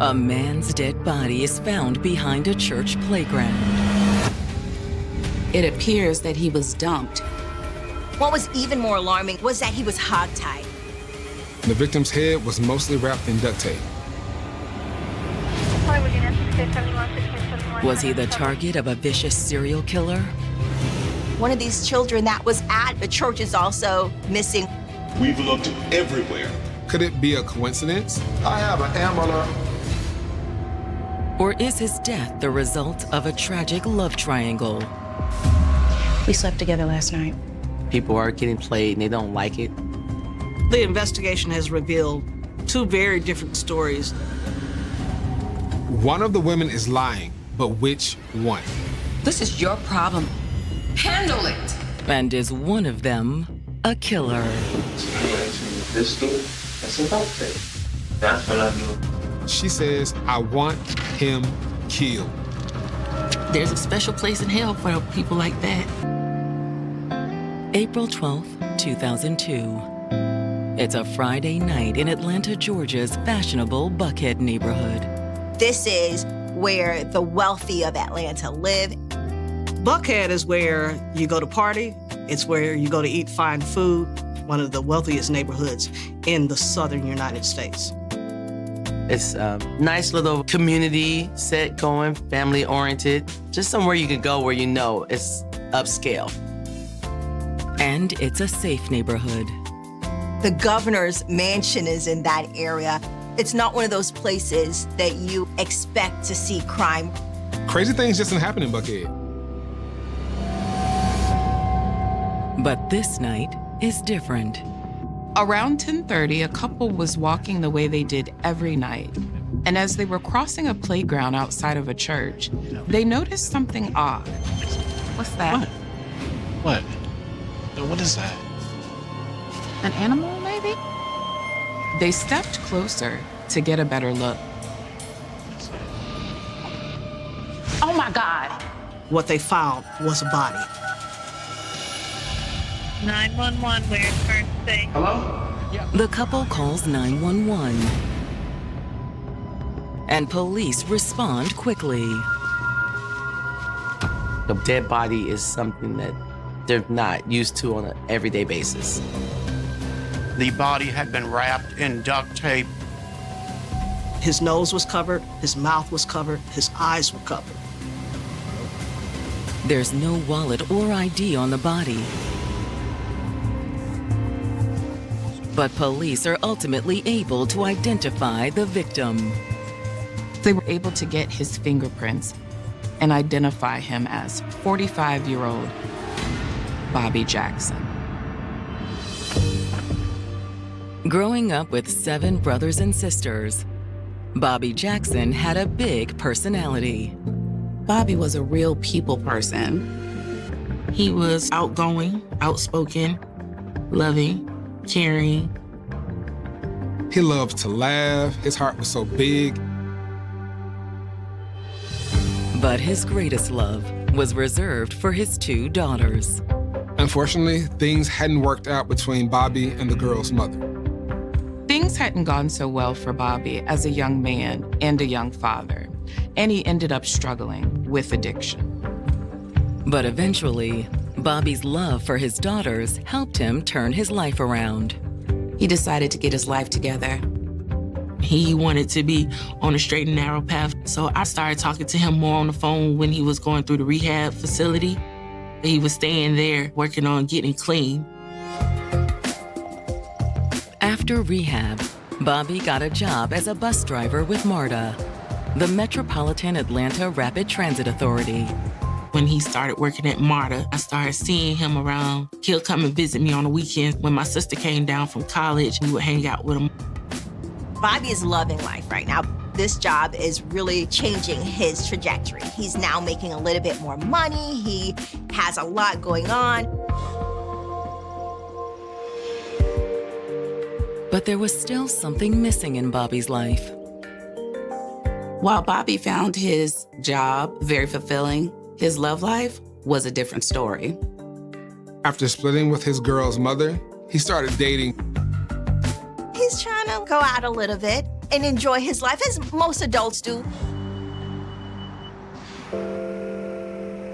A man's dead body is found behind a church playground. It appears that he was dumped. What was even more alarming was that he was hogtied. The victim's head was mostly wrapped in duct tape. Was he the target of a vicious serial killer? One of these children that was at the church is also missing. We've looked everywhere. Could it be a coincidence? I have an Amber. Or is his death the result of a tragic love triangle? We slept together last night. People are getting played and they don't like it. The investigation has revealed two very different stories. One of the women is lying, but which one? This is your problem. Handle it. And is one of them a killer? Pistol, that's a duct tape. That's what I do. She says, I want him killed. There's a special place in hell for people like that. April 12th, 2002. It's a Friday night in Atlanta, Georgia's fashionable Buckhead neighborhood. This is where the wealthy of Atlanta live. Buckhead is where you go to party. It's where you go to eat fine food. One of the wealthiest neighborhoods in the southern United States. It's a nice little community set going, family-oriented. Just somewhere you can go where you know it's upscale. And it's a safe neighborhood. The governor's mansion is in that area. It's not one of those places that you expect to see crime. Crazy things just didn't happen in Buckhead. But this night is different. Around 10:30, a couple was walking the way they did every night. And as they were crossing a playground outside of a church, they noticed something odd. What's that? What? What is that? An animal, maybe? They stepped closer to get a better look. Oh my God. What they found was a body. 911, we're turned safe. Hello? The couple calls 911. And police respond quickly. A dead body is something that they're not used to on an everyday basis. The body had been wrapped in duct tape. His nose was covered, his mouth was covered, his eyes were covered. There's no wallet or ID on the body. But police are ultimately able to identify the victim. They were able to get his fingerprints and identify him as 45-year-old Bobby Jackson. Growing up with 7 brothers and sisters, Bobby Jackson had a big personality. Bobby was a real people person. He was outgoing, outspoken, loving, caring. He loved to laugh. His heart was so big. But his greatest love was reserved for his 2 daughters. Unfortunately, things hadn't worked out between Bobby and the girl's mother. Things hadn't gone so well for Bobby as a young man and a young father, and he ended up struggling with addiction. But eventually, Bobby's love for his daughters helped him turn his life around. He decided to get his life together. He wanted to be on a straight and narrow path, so I started talking to him more on the phone when he was going through the rehab facility. He was staying there, working on getting clean. After rehab, Bobby got a job as a bus driver with MARTA, the Metropolitan Atlanta Rapid Transit Authority. When he started working at MARTA, I started seeing him around. He'll come and visit me on the weekends. When my sister came down from college, we would hang out with him. Bobby is loving life right now. This job is really changing his trajectory. He's now making a little bit more money. He has a lot going on. But there was still something missing in Bobby's life. While Bobby found his job very fulfilling, his love life was a different story. After splitting with his girl's mother, he started dating. He's trying to go out a little bit. and enjoy his life as most adults do.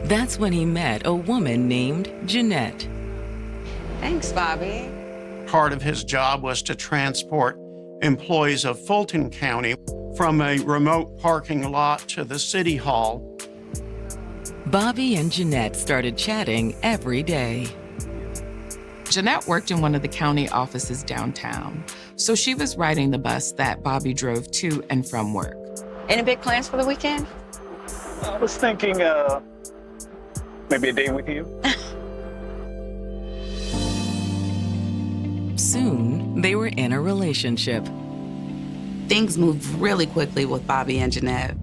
That's when he met a woman named Jeanette. Thanks, Bobby. Part of his job was to transport employees of Fulton County from a remote parking lot to the city hall. Bobby and Jeanette started chatting every day. Jeanette worked in one of the county offices downtown, so she was riding the bus that Bobby drove to and from work. Any big plans for the weekend? I was thinking maybe a date with you. Soon, they were in a relationship. Things moved really quickly with Bobby and Jeanette.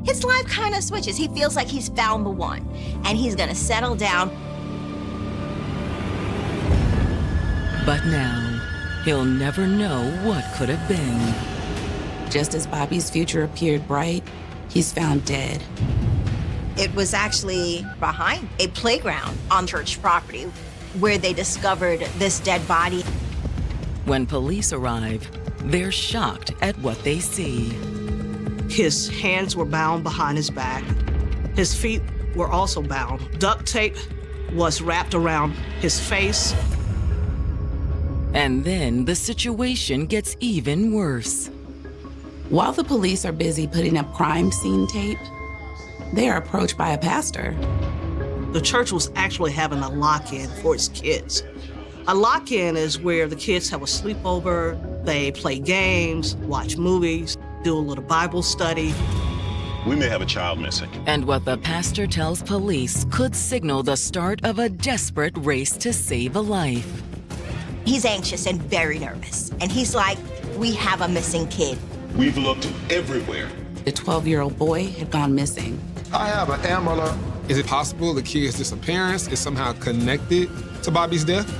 His life kind of switches. He feels like he's found the one, and he's gonna settle down. But now, he'll never know what could have been. Just as Bobby's future appeared bright, he's found dead. It was actually behind a playground on church property where they discovered this dead body. When police arrive, they're shocked at what they see. His hands were bound behind his back. His feet were also bound. Duct tape was wrapped around his face. And then the situation gets even worse. While the police are busy putting up crime scene tape, they are approached by a pastor. The church was actually having a lock-in for its kids. A lock-in is where the kids have a sleepover, they play games, watch movies, do a little Bible study. We may have a child missing. And what the pastor tells police could signal the start of a desperate race to save a life. He's anxious and very nervous, and he's like, we have a missing kid. We've looked everywhere. The 12-year-old boy had gone missing. I have an Amber Alert. Is it possible the kid's disappearance is somehow connected to Bobby's death?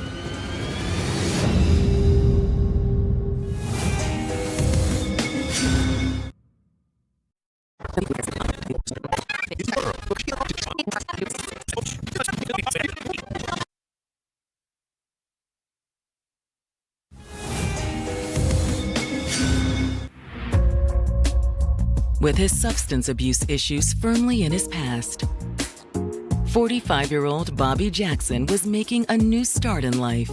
With his substance abuse issues firmly in his past, 45-year-old Bobby Jackson was making a new start in life.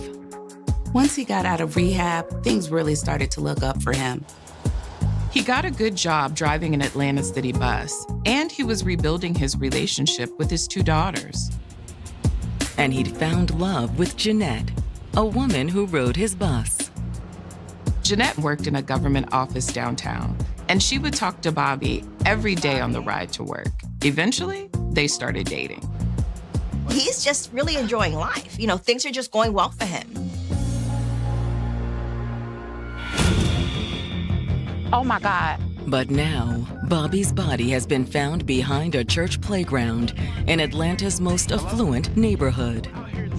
Once he got out of rehab, things really started to look up for him. He got a good job driving an Atlanta city bus, and he was rebuilding his relationship with his 2 daughters. And he'd found love with Jeanette, a woman who rode his bus. Jeanette worked in a government office downtown, and she would talk to Bobby every day on the ride to work. Eventually, they started dating. He's just really enjoying life. You know, things are just going well for him. Oh my God. But now, Bobby's body has been found behind a church playground in Atlanta's most affluent neighborhood.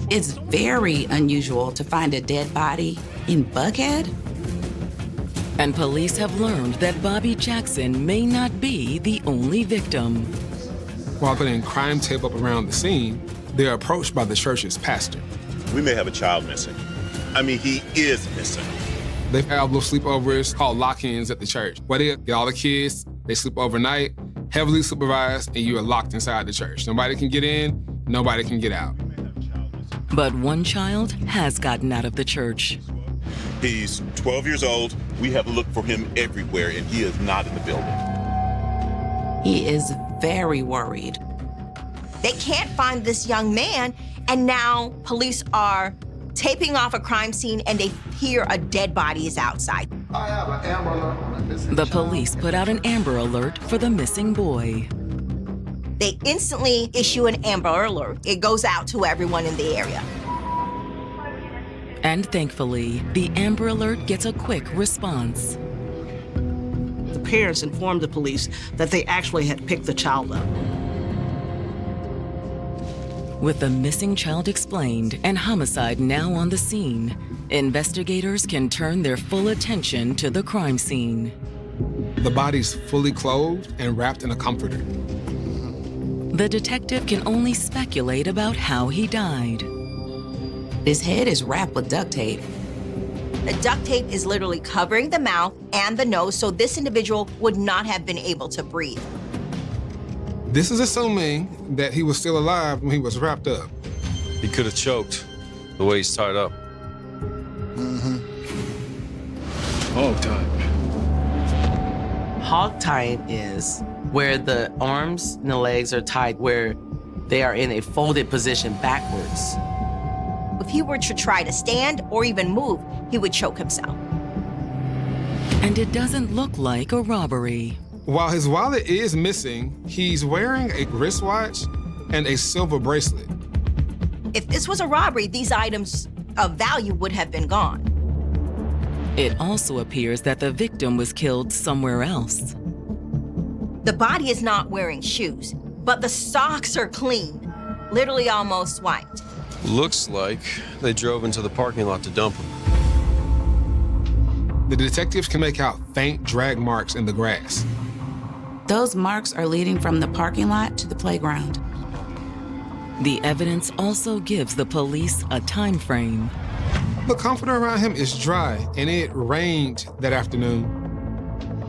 It's very unusual to find a dead body in Buckhead. And police have learned that Bobby Jackson may not be the only victim. While putting crime tape up around the scene, they're approached by the church's pastor. We may have a child missing. I mean, he is missing. They have little sleepovers called lock-ins at the church, where they get all the kids, they sleep overnight, heavily supervised, and you are locked inside the church. Nobody can get in, nobody can get out. But one child has gotten out of the church. He's 12 years old. We have looked for him everywhere, and he is not in the building. He is very worried. They can't find this young man, and now police are taping off a crime scene, and they hear a dead body is outside. I have an Amber Alert on a missing The child. police put out an Amber Alert for the missing boy. They instantly issue an Amber Alert. It goes out to everyone in the area. And thankfully, the Amber Alert gets a quick response. The parents informed the police that they actually had picked the child up. With the missing child explained and homicide now on the scene, investigators can turn their full attention to the crime scene. The body's fully clothed and wrapped in a comforter. The detective can only speculate about how he died. His head is wrapped with duct tape. The duct tape is literally covering the mouth and the nose, so this individual would not have been able to breathe. This is assuming that he was still alive when he was wrapped up. He could have choked the way he's tied up. Hog tie. Hog tying is where the arms and the legs are tied where they are in a folded position backwards. If he were to try to stand or even move, he would choke himself. And it doesn't look like a robbery. While his wallet is missing, he's wearing a wristwatch and a silver bracelet. If this was a robbery, these items of value would have been gone. It also appears that the victim was killed somewhere else. The body is not wearing shoes, but the socks are clean, literally almost white. Looks like they drove into the parking lot to dump him. The detectives can make out faint drag marks in the grass. Those marks are leading from the parking lot to the playground. The evidence also gives the police a time frame. The comforter around him is dry, and it rained that afternoon.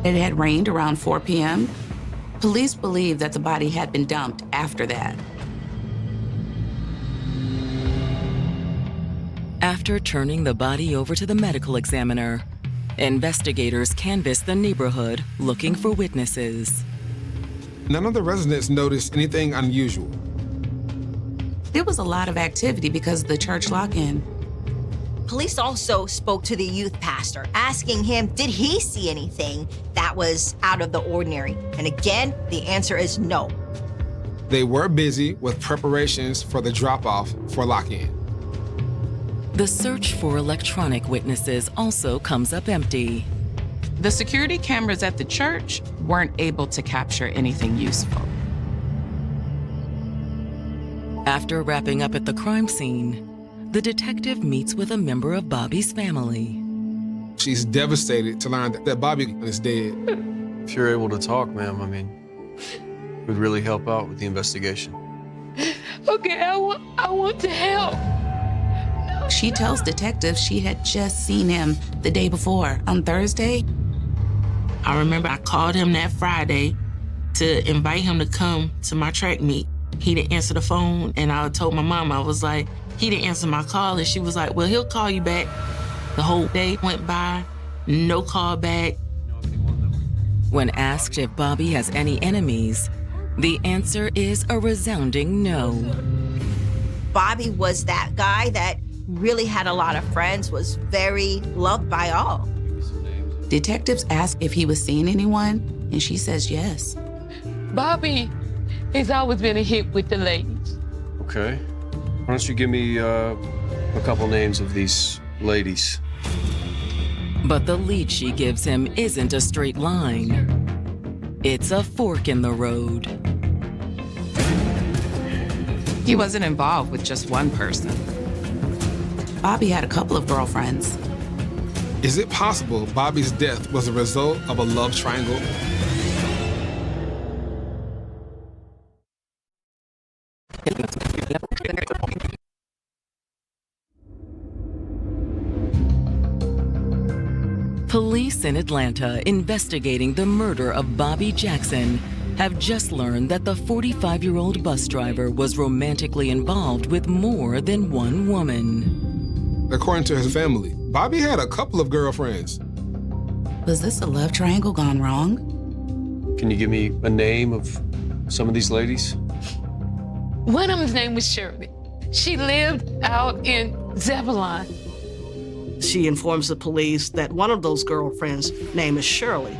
It had rained around 4 p.m. Police believe that the body had been dumped after that. After turning the body over to the medical examiner, investigators canvass the neighborhood looking for witnesses. None of the residents noticed anything unusual. There was a lot of activity because of the church lock-in. Police also spoke to the youth pastor, asking him, did he see anything that was out of the ordinary? And again, the answer is no. They were busy with preparations for the drop-off for lock-in. The search for electronic witnesses also comes up empty. The security cameras at the church weren't able to capture anything useful. After wrapping up at the crime scene, the detective meets with a member of Bobby's family. She's devastated to learn that Bobby is dead. If you're able to talk, ma'am, I mean, it would really help out with the investigation. Okay, I want to help. She tells detectives she had just seen him the day before, on Thursday. I remember I called him that Friday to invite him to come to my track meet. He didn't answer the phone, and I told my mom, I was like, he didn't answer my call, and she was like, well, he'll call you back. The whole day went by, no call back. When asked if Bobby has any enemies, the answer is a resounding no. Bobby was that guy that really had a lot of friends, was very loved by all. Detectives ask if he was seeing anyone, and she says yes. Bobby has always been a hit with the ladies. Okay. Why don't you give me a couple names of these ladies? But the lead she gives him isn't a straight line. It's a fork in the road. He wasn't involved with just one person. Bobby had a couple of girlfriends. Is it possible Bobby's death was a result of a love triangle? Police in Atlanta investigating the murder of Bobby Jackson have just learned that the 45-year-old bus driver was romantically involved with more than one woman. According to his family, Bobby had a couple of girlfriends. Was this a love triangle gone wrong? Can you give me a name of some of these ladies? One of them's name was Shirley. She lived out in Zebulon. She informs the police that one of those girlfriends' name is Shirley.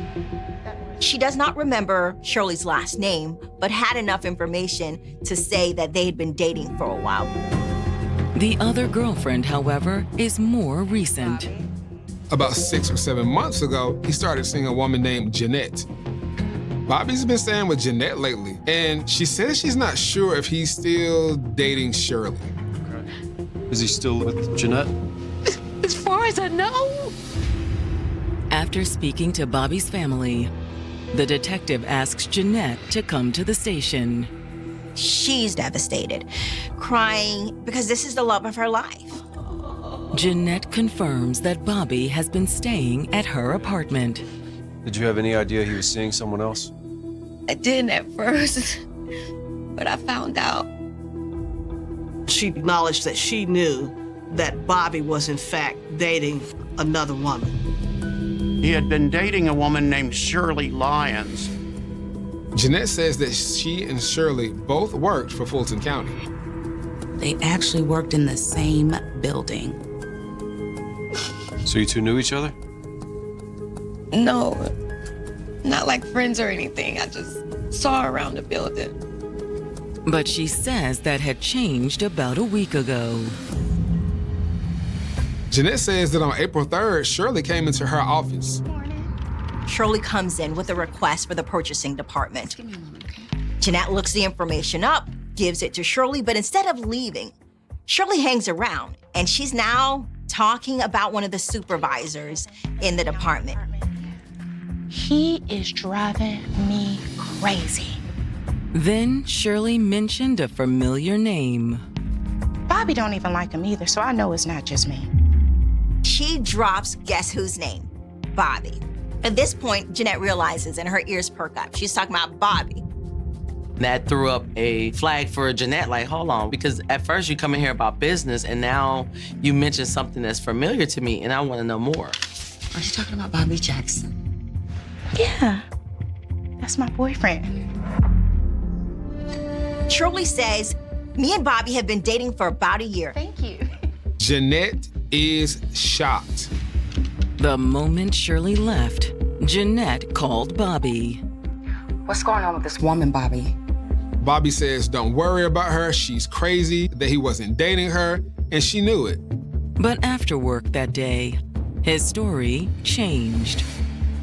She does not remember Shirley's last name, but had enough information to say that they had been dating for a while. The other girlfriend, however, is more recent. About 6 or 7 months ago, he started seeing a woman named Jeanette. Bobby's been staying with Jeanette lately, and she says she's not sure if he's still dating Shirley. Okay. Is he still with Jeanette? As far as I know. After speaking to Bobby's family, the detective asks Jeanette to come to the station. She's devastated, crying because this is the love of her life. Jeanette confirms that Bobby has been staying at her apartment. Did you have any idea he was seeing someone else? I didn't at first, but I found out. She acknowledged that she knew that Bobby was in fact dating another woman. He had been dating a woman named Shirley Lyons. Jeanette says that she and Shirley both worked for Fulton County. They actually worked in the same building. So you two knew each other? No, not like friends or anything. I just saw her around the building. But she says that had changed about a week ago. Jeanette says that on April 3rd, Shirley came into her office. Shirley comes in with a request for the purchasing department. Give me a moment, okay? Jeanette looks the information up, gives it to Shirley, but instead of leaving, Shirley hangs around, and she's now talking about one of the supervisors in the department. He is driving me crazy. Then Shirley mentioned a familiar name. Bobby don't even like him either, so I know it's not just me. She drops guess whose name? Bobby. At this point, Jeanette realizes and her ears perk up. She's talking about Bobby. That threw up a flag for Jeanette, like, hold on, because at first you come in here about business and now you mention something that's familiar to me and I want to know more. Are you talking about Bobby Jackson? Yeah, that's my boyfriend. Shirley says, me and Bobby have been dating for about a year. Thank you. Jeanette is shocked. The moment Shirley left, Jeanette called Bobby. What's going on with this woman, Bobby? Bobby says don't worry about her, she's crazy, that he wasn't dating her, and she knew it. But after work that day, his story changed.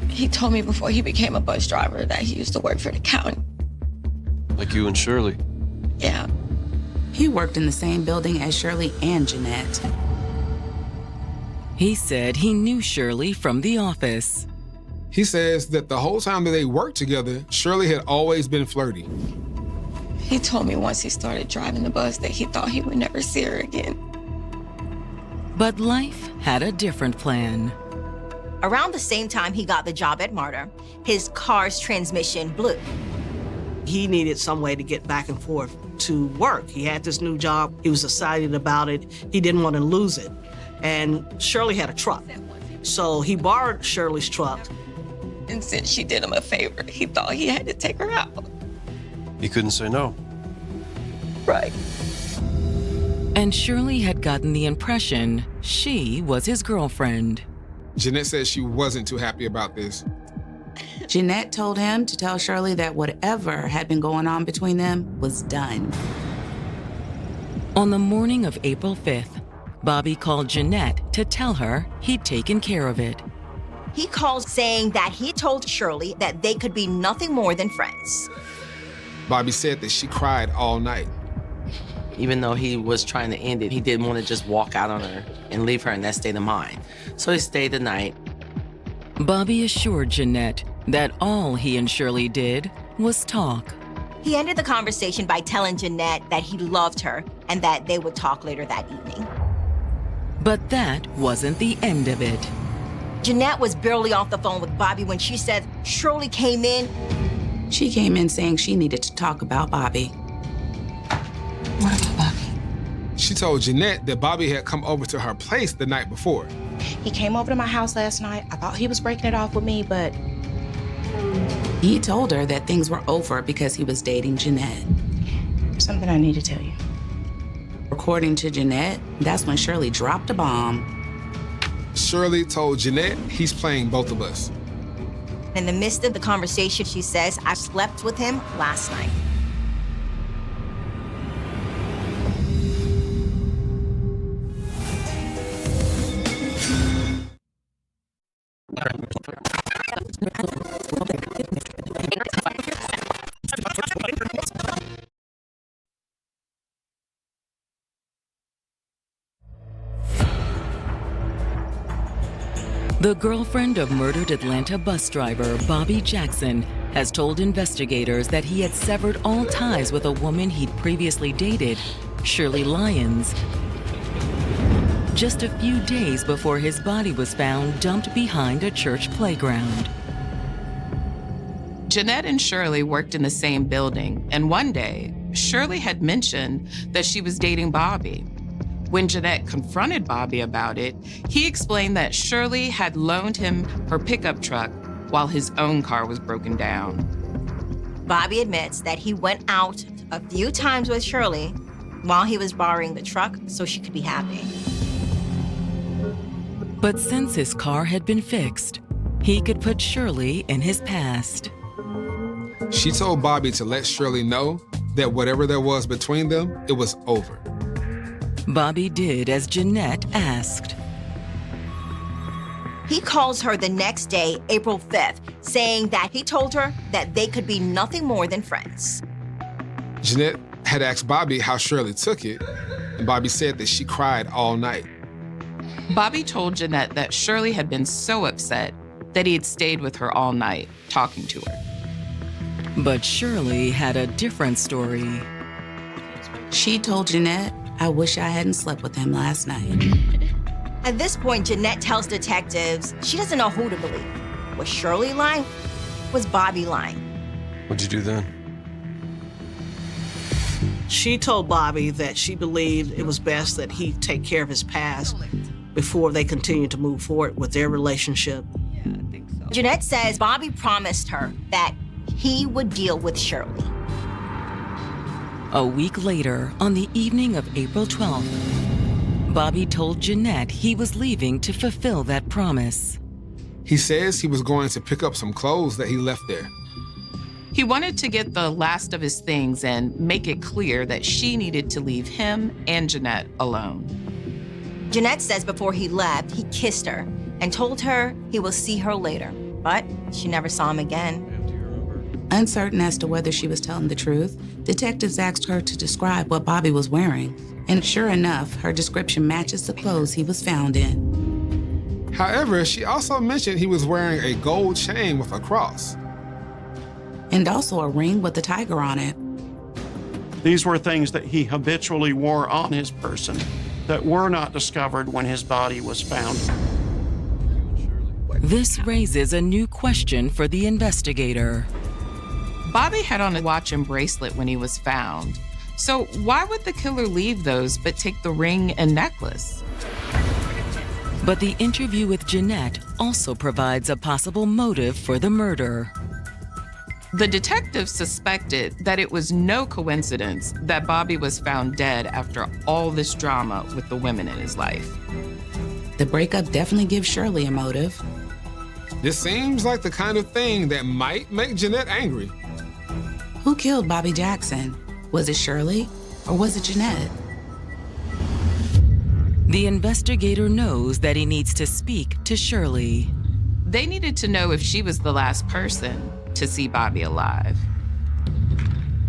He told me before he became a bus driver that he used to work for the county. Like you and Shirley? Yeah. He worked in the same building as Shirley and Jeanette. He said he knew Shirley from the office. He says that the whole time that they worked together, Shirley had always been flirty. He told me once he started driving the bus that he thought he would never see her again. But life had a different plan. Around the same time he got the job at Martyr, his car's transmission blew. He needed some way to get back and forth to work. He had this new job. He was excited about it. He didn't want to lose it. And Shirley had a truck. So he borrowed Shirley's truck. And since she did him a favor, he thought he had to take her out. He couldn't say no. Right. And Shirley had gotten the impression she was his girlfriend. Jeanette says she wasn't too happy about this. Jeanette told him to tell Shirley that whatever had been going on between them was done. On the morning of April 5th, Bobby called Jeanette to tell her he'd taken care of it. He calls saying that he told Shirley that they could be nothing more than friends. Bobby said that she cried all night. Even though he was trying to end it, he didn't want to just walk out on her and leave her in that state of mind. So he stayed the night. Bobby assured Jeanette that all he and Shirley did was talk. He ended the conversation by telling Jeanette that he loved her and that they would talk later that evening. But that wasn't the end of it. Jeanette was barely off the phone with Bobby when she said Shirley came in. She came in saying she needed to talk about Bobby. What about Bobby? She told Jeanette that Bobby had come over to her place the night before. He came over to my house last night. I thought he was breaking it off with me, but... He told her that things were over because he was dating Jeanette. There's something I need to tell you. According to Jeanette, that's when Shirley dropped a bomb. Shirley told Jeanette he's playing both of us. In the midst of the conversation, she says, I slept with him last night. The girlfriend of murdered Atlanta bus driver Bobby Jackson has told investigators that he had severed all ties with a woman he'd previously dated, Shirley Lyons. just a few days before his body was found dumped behind a church playground. Jeanette and Shirley worked in the same building, and one day, Shirley had mentioned that she was dating Bobby. When Jeanette confronted Bobby about it, he explained that Shirley had loaned him her pickup truck while his own car was broken down. Bobby admits that he went out a few times with Shirley while he was borrowing the truck so she could be happy. But since his car had been fixed, he could put Shirley in his past. She told Bobby to let Shirley know that whatever there was between them, it was over. Bobby did as Jeanette asked. He calls her the next day, April 5th, saying that he told her that they could be nothing more than friends. Jeanette had asked Bobby how Shirley took it, and Bobby said that she cried all night. Bobby told Jeanette that Shirley had been so upset that he had stayed with her all night, talking to her. But Shirley had a different story. She told Jeanette, "I wish I hadn't slept with him last night." At this point, Jeanette tells detectives she doesn't know who to believe. Was Shirley lying? Was Bobby lying? What'd you do then? She told Bobby that she believed it was best that he take care of his past before they continued to move forward with their relationship. Jeanette says Bobby promised her that he would deal with Shirley. A week later, on the evening of April 12th, Bobby told Jeanette he was leaving to fulfill that promise. He says he was going to pick up some clothes that he left there. He wanted to get the last of his things and make it clear that she needed to leave him and Jeanette alone. Jeanette says before he left, he kissed her and told her he will see her later, but she never saw him again. Uncertain as to whether she was telling the truth, detectives asked her to describe what Bobby was wearing. And sure enough, her description matches the clothes he was found in. However, she also mentioned he was wearing a gold chain with a cross. And also a ring with a tiger on it. These were things that he habitually wore on his person that were not discovered when his body was found. This raises a new question for the investigator. Bobby had on a watch and bracelet when he was found. So why would the killer leave those but take the ring and necklace? But the interview with Jeanette also provides a possible motive for the murder. The detectives suspected that it was no coincidence that Bobby was found dead after all this drama with the women in his life. The breakup definitely gives Shirley a motive. This seems like the kind of thing that might make Jeanette angry. Who killed Bobby Jackson? Was it Shirley or was it Jeanette? The investigator knows that he needs to speak to Shirley. They needed to know if she was the last person to see Bobby alive.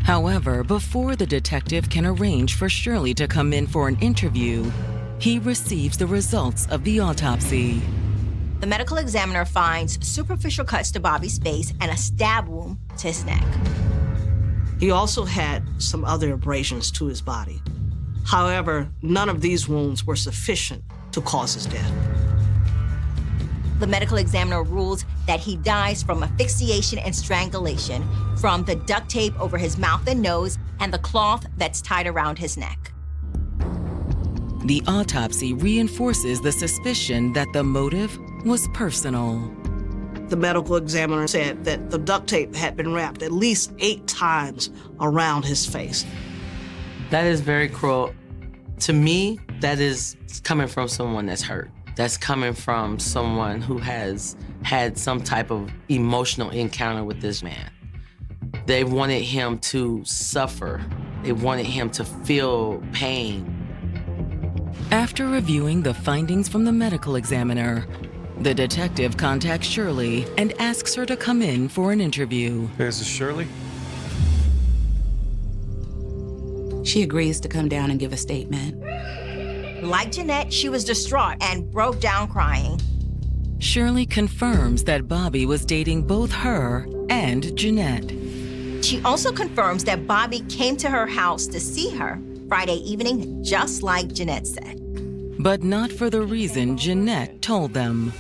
However, before the detective can arrange for Shirley to come in for an interview, he receives the results of the autopsy. The medical examiner finds superficial cuts to Bobby's face and a stab wound to his neck. He also had some other abrasions to his body. However, none of these wounds were sufficient to cause his death. The medical examiner rules that he dies from asphyxiation and strangulation from the duct tape over his mouth and nose and the cloth that's tied around his neck. The autopsy reinforces the suspicion that the motive was personal. The medical examiner said that the duct tape had been wrapped at least 8 times around his face. That is very cruel. To me, that is coming from someone that's hurt. That's coming from someone who has had some type of emotional encounter with this man. They wanted him to suffer. They wanted him to feel pain. After reviewing the findings from the medical examiner, the detective contacts Shirley and asks her to come in for an interview. This is Shirley? She agrees to come down and give a statement. Like Jeanette, she was distraught and broke down crying. Shirley confirms that Bobby was dating both her and Jeanette. She also confirms that Bobby came to her house to see her Friday evening, just like Jeanette said. but not for the reason Jeanette told them.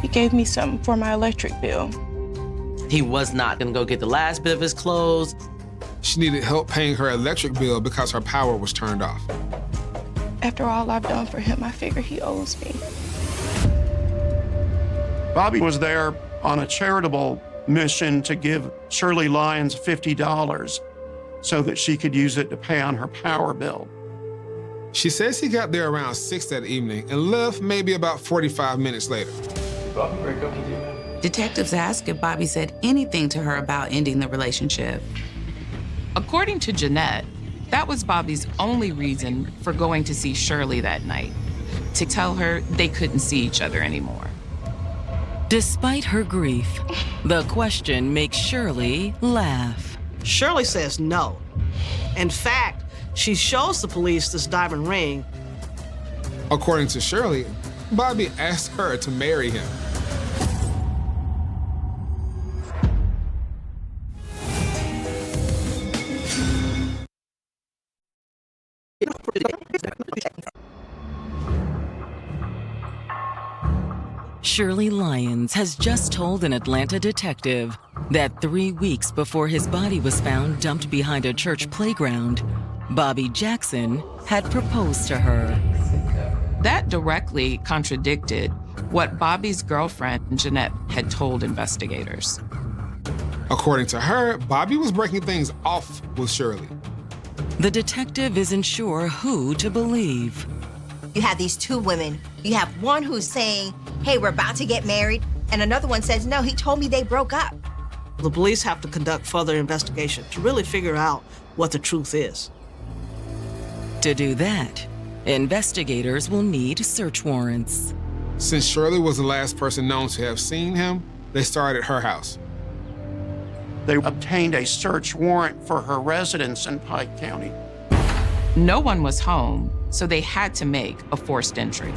He gave me something for my electric bill. He was not gonna go get the last bit of his clothes. She needed help paying her electric bill because her power was turned off. After all I've done for him, I figure he owes me. Bobby was there on a charitable mission to give Shirley Lyons $50 so that she could use it to pay on her power bill. She says he got there around 6 that evening and left maybe about 45 minutes later. Did Bobby break up with you? Detectives asked if Bobby said anything to her about ending the relationship. According to Jeanette, that was Bobby's only reason for going to see Shirley that night, to tell her they couldn't see each other anymore. Despite her grief, the question makes Shirley laugh. Shirley says no. In fact, she shows the police this diamond ring. According to Shirley, Bobby asked her to marry him. Shirley Lyons has just told an Atlanta detective that 3 weeks before his body was found dumped behind a church playground, Bobby Jackson had proposed to her. That directly contradicted what Bobby's girlfriend, Jeanette, had told investigators. According to her, Bobby was breaking things off with Shirley. The detective isn't sure who to believe. You have these two women. You have one who's saying, hey, we're about to get married, and another one says, no, he told me they broke up. The police have to conduct further investigation to really figure out what the truth is. To do that, investigators will need search warrants. Since Shirley was the last person known to have seen him, they started at her house. They obtained a search warrant for her residence in Pike County. No one was home, so they had to make a forced entry.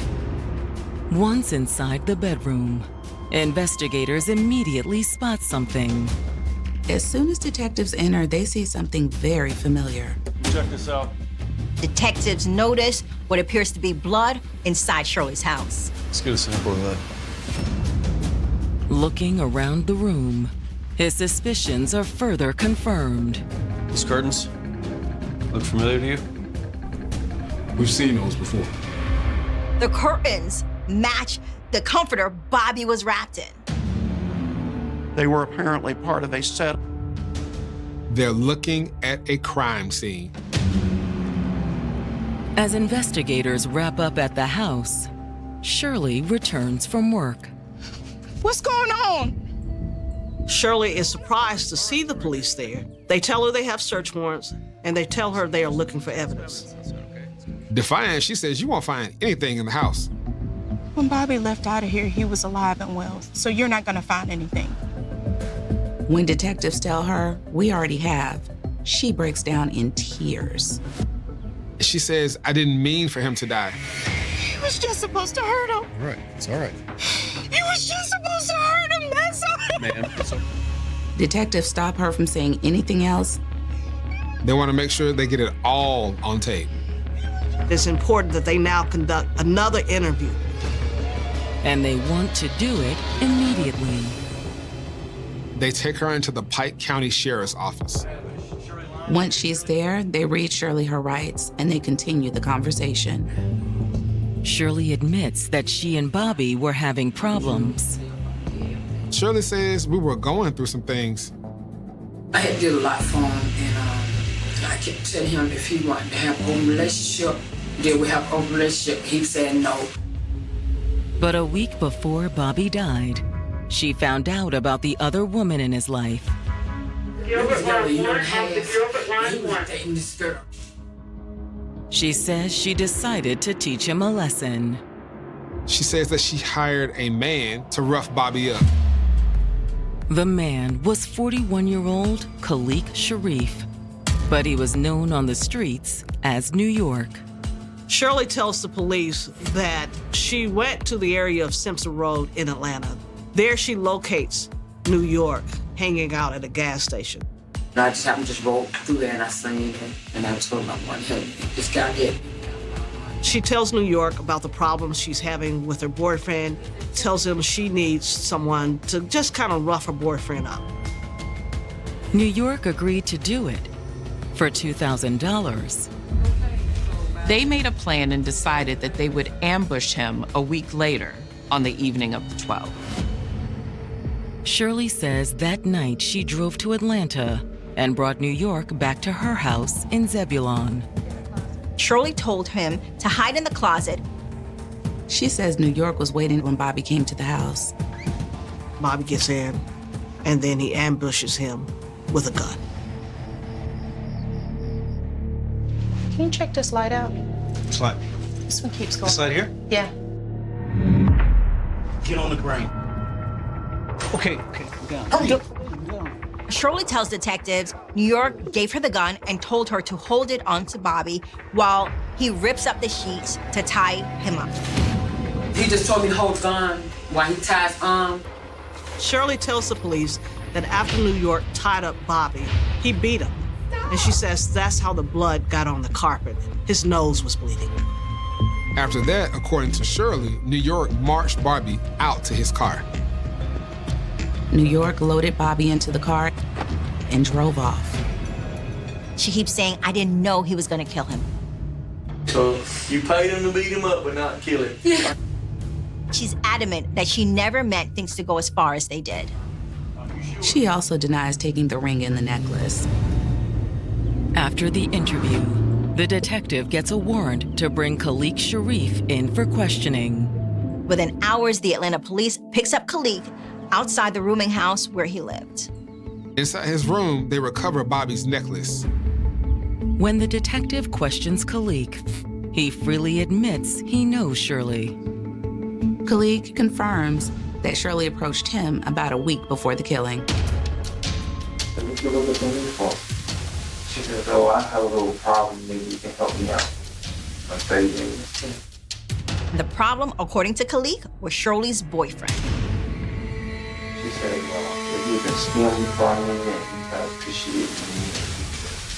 Once inside the bedroom, investigators immediately spot something. As soon as detectives enter, they see something very familiar. Check this out. Detectives notice what appears to be blood inside Shirley's house. Let's get a sample of that. Looking around the room, his suspicions are further confirmed. These curtains look familiar to you? We've seen those before. The curtains match the comforter Bobby was wrapped in. They were apparently part of a set. They're looking at a crime scene. As investigators wrap up at the house, Shirley returns from work. What's going on? Shirley is surprised to see the police there. They tell her they have search warrants, and they tell her they are looking for evidence. Defiant, she says you won't find anything in the house. When Bobby left out of here, he was alive and well, so you're not gonna find anything. When detectives tell her, we already have, she breaks down in tears. She says, I didn't mean for him to die. He was just supposed to hurt him. All right, it's all right. He was just supposed to hurt him, that's all. Ma'am, it's okay. Detectives stop her from saying anything else. They want to make sure they get it all on tape. It's important that they now conduct another interview. And they want to do it immediately. They take her into the Pike County Sheriff's Office. Once she's there, they read Shirley her rights and they continue the conversation. Shirley admits that she and Bobby were having problems. Shirley says we were going through some things. I had did a lot for him, and I kept telling him if he wanted to have a open relationship, then we have an open relationship. He said no. But a week before Bobby died, she found out about the other woman in his life. She says she decided to teach him a lesson. She says that she hired a man to rough Bobby up. The man was 41-year-old Khalik Sharif, but he was known on the streets as New York. Shirley tells the police that she went to the area of Simpson Road in Atlanta. There she locates New York, hanging out at a gas station. I just happened to just roll through there and I seen him, and I told him I wanted him. This guy hit. She tells New York about the problems she's having with her boyfriend, tells him she needs someone to just kind of rough her boyfriend up. New York agreed to do it for $2,000. They made a plan and decided that they would ambush him a week later on the evening of the 12th. Shirley says that night she drove to Atlanta and brought New York back to her house in Zebulon. Shirley told him to hide in the closet. She says New York was waiting when Bobby came to the house. Bobby gets in, and then he ambushes him with a gun. Can you check this light out? This light? This one keeps going. This light here? Yeah. Get on the ground. Okay, down. Hurry. Shirley tells detectives New York gave her the gun and told her to hold it onto Bobby while he rips up the sheets to tie him up. He just told me to hold the gun while he ties arm. Shirley tells the police that after New York tied up Bobby, he beat him. And she says that's how the blood got on the carpet. His nose was bleeding. After that, according to Shirley, New York marched Bobby out to his car. New York loaded Bobby into the car and drove off. She keeps saying, I didn't know he was gonna kill him. So you paid him to beat him up but not kill him? Yeah. She's adamant that she never meant things to go as far as they did. She also denies taking the ring and the necklace. After the interview, the detective gets a warrant to bring Khalik Sharif in for questioning. Within hours, the Atlanta police picks up Khalik outside the rooming house where he lived. Inside his room, they recover Bobby's necklace. When the detective questions Khalik, he freely admits he knows Shirley. Khalik confirms that Shirley approached him about a week before the killing. She said, oh, I have a little problem, maybe you can help me out. I say, The problem, according to Khalik, was Shirley's boyfriend. She said, well, if you can steal me from me, then you can appreciate me.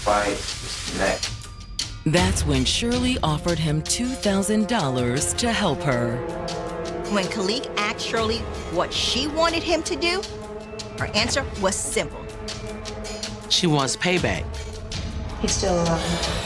Fight, this and that. That's when Shirley offered him $2,000 to help her. When Khalik asked Shirley what she wanted him to do, her answer was simple. She wants payback. He's still alive.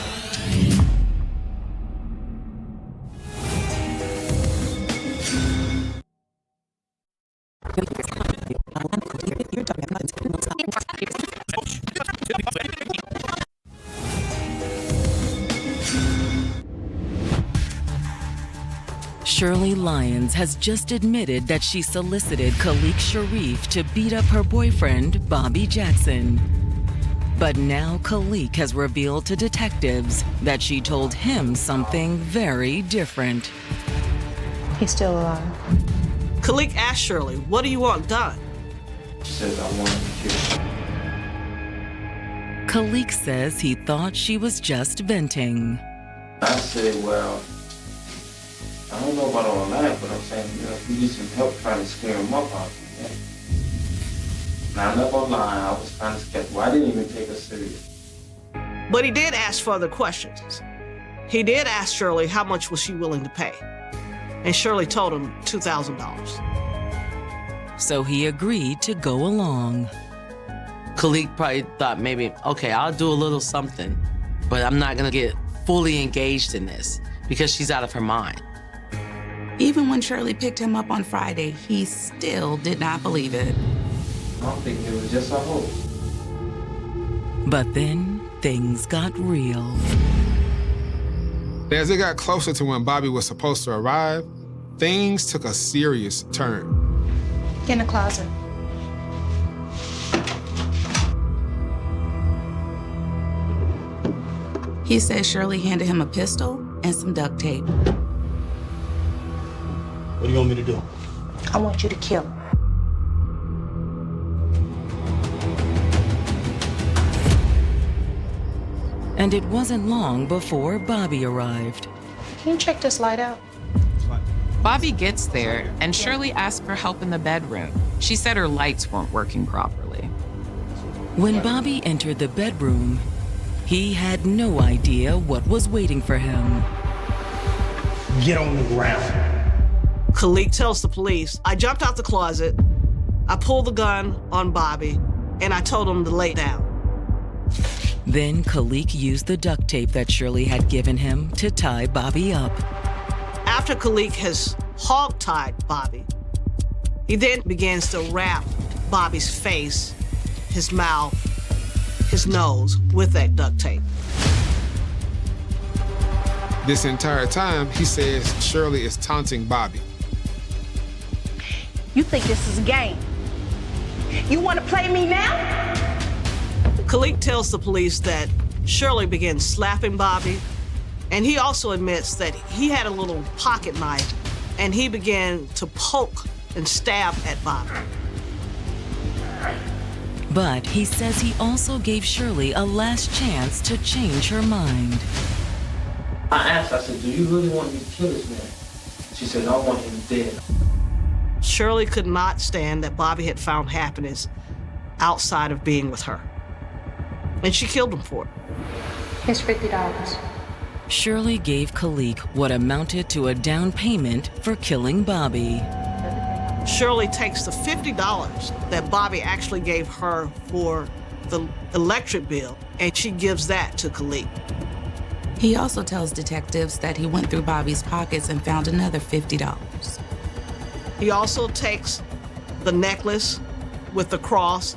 Shirley Lyons has just admitted that she solicited Khalik Sharif to beat up her boyfriend, Bobby Jackson. But now Khalik has revealed to detectives that she told him something very different. He's still alive. Khalik asked Shirley, what do you want done? She said, I want to kill you. Khalik says he thought she was just venting. I said, well, I don't know about all that, but I'm saying, if you need some help trying to scare him up out there. Now, I'm not gonna lie, I was kind of skeptical. I didn't even take her serious. But he did ask further questions. He did ask Shirley how much was she willing to pay. And Shirley told him $2,000. So he agreed to go along. Khalik probably thought maybe, okay, I'll do a little something, but I'm not gonna get fully engaged in this because she's out of her mind. Even when Shirley picked him up on Friday, he still did not believe it. I don't think it was just a hope. But then things got real. As it got closer to when Bobby was supposed to arrive, things took a serious turn. Get in the closet. He says Shirley handed him a pistol and some duct tape. What do you want me to do? I want you to kill him. And it wasn't long before Bobby arrived. Can you check this light out? Bobby gets there, and Shirley asks for help in the bedroom. She said her lights weren't working properly. When Bobby entered the bedroom, he had no idea what was waiting for him. Get on the ground. Khalik tells the police, I jumped out the closet, I pulled the gun on Bobby, and I told him to lay down. Then Khalik used the duct tape that Shirley had given him to tie Bobby up. After Khalik has hog-tied Bobby, he then begins to wrap Bobby's face, his mouth, his nose with that duct tape. This entire time, he says Shirley is taunting Bobby. You think this is a game? You want to play me now? Khalik tells the police that Shirley began slapping Bobby, and he also admits that he had a little pocket knife, and he began to poke and stab at Bobby. But he says he also gave Shirley a last chance to change her mind. I asked, I said, do you really want me to kill this man? She said, I want him dead. Shirley could not stand that Bobby had found happiness outside of being with her. And she killed him for it. Here's $50. Shirley gave Khalik what amounted to a down payment for killing Bobby. Shirley takes the $50 that Bobby actually gave her for the electric bill, and she gives that to Khalik. He also tells detectives that he went through Bobby's pockets and found another $50. He also takes the necklace with the cross,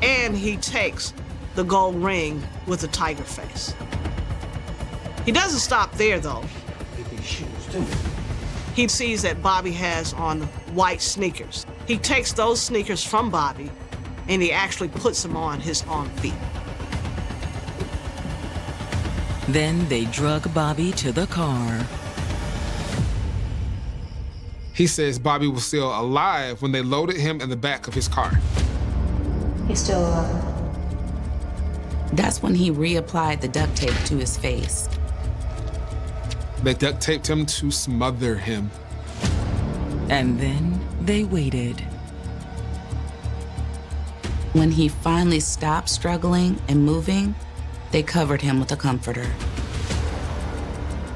and he takes the gold ring with the tiger face. He doesn't stop there, though. He sees that Bobby has on white sneakers. He takes those sneakers from Bobby, and he actually puts them on his own feet. Then they drug Bobby to the car. He says Bobby was still alive when they loaded him in the back of his car. He's still alive. That's when he reapplied the duct tape to his face. They duct taped him to smother him. And then they waited. When he finally stopped struggling and moving, they covered him with a comforter.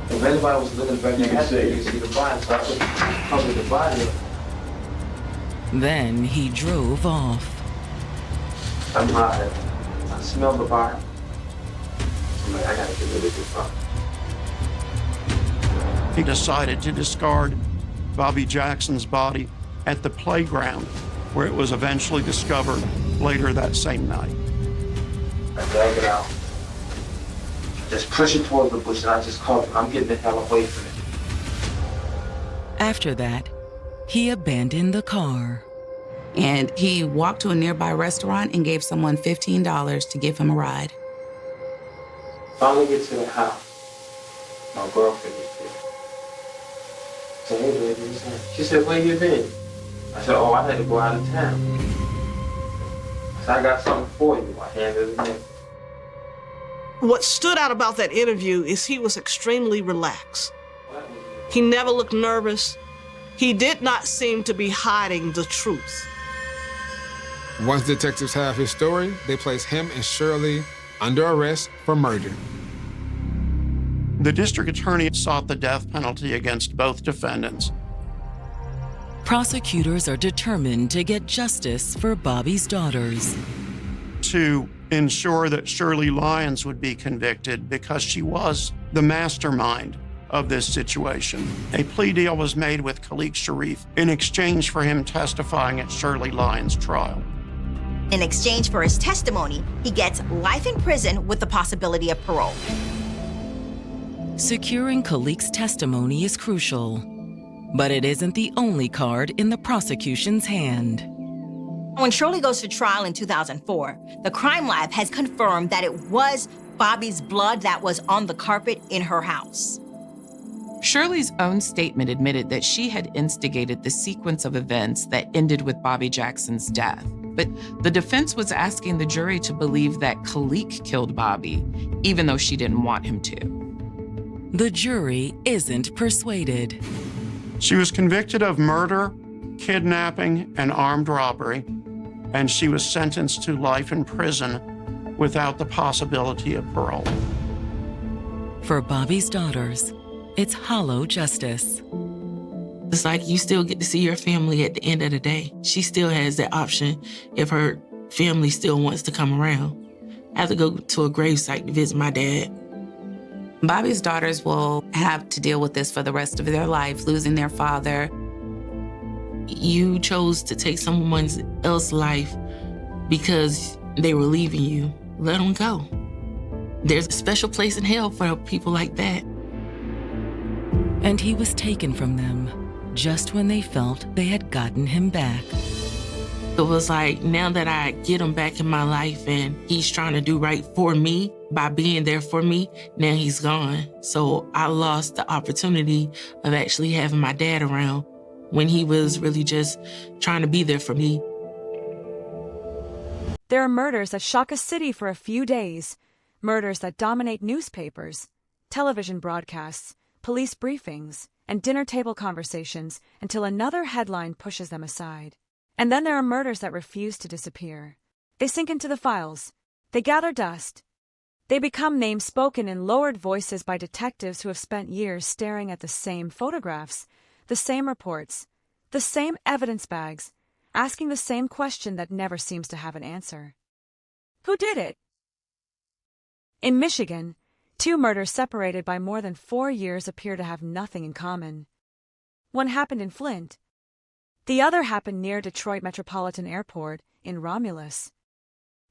If anybody was looking back there, you could see the body, so I could cover the body up. Then he drove off. I'm hot. I smell the body. I'm like, I gotta get rid of this body. He decided to discard Bobby Jackson's body at the playground, where it was eventually discovered later that same night. I drag it out. Just push it towards the bush, and I just call it. I'm getting the hell away from it. After that, he abandoned the car. And he walked to a nearby restaurant and gave someone $15 to give him a ride. Finally get to the house. My girlfriend was there. I said, hey, baby, what's up? She said, where you been? I said, oh, I had to go out of town. I said, I got something for you. I handed it in. What stood out about that interview is he was extremely relaxed. He never looked nervous. He did not seem to be hiding the truth. Once detectives have his story, they place him and Shirley under arrest for murder. The district attorney sought the death penalty against both defendants. Prosecutors are determined to get justice for Bobby's daughters. To ensure that Shirley Lyons would be convicted because she was the mastermind of this situation. A plea deal was made with Khalik Sharif in exchange for him testifying at Shirley Lyons' trial. In exchange for his testimony, he gets life in prison with the possibility of parole. Securing Khalik's testimony is crucial, but it isn't the only card in the prosecution's hand. When Shirley goes to trial in 2004, the crime lab has confirmed that it was Bobby's blood that was on the carpet in her house. Shirley's own statement admitted that she had instigated the sequence of events that ended with Bobby Jackson's death. But the defense was asking the jury to believe that Khalik killed Bobby, even though she didn't want him to. The jury isn't persuaded. She was convicted of murder, kidnapping, and armed robbery, and she was sentenced to life in prison without the possibility of parole. For Bobby's daughters, It's hollow justice. It's like you still get to see your family at the end of the day. She still has that option if her family still wants to come around. I have to go to a gravesite to visit my dad. Bobby's daughters will have to deal with this for the rest of their life, losing their father. You chose to take someone else's life because they were leaving you. Let them go. There's a special place in hell for people like that. And he was taken from them just when they felt they had gotten him back. It was like, now that I get him back in my life and he's trying to do right for me by being there for me, now he's gone. So I lost the opportunity of actually having my dad around when he was really just trying to be there for me. There are murders that shock a city for a few days, murders that dominate newspapers, television broadcasts, police briefings, and dinner table conversations until another headline pushes them aside. And then there are murders that refuse to disappear. They sink into the files. They gather dust. They become names spoken in lowered voices by detectives who have spent years staring at the same photographs, the same reports, the same evidence bags, asking the same question that never seems to have an answer. Who did it? In Michigan, 2 murders separated by more than 4 years appear to have nothing in common. One happened in Flint. The other happened near Detroit Metropolitan Airport in Romulus.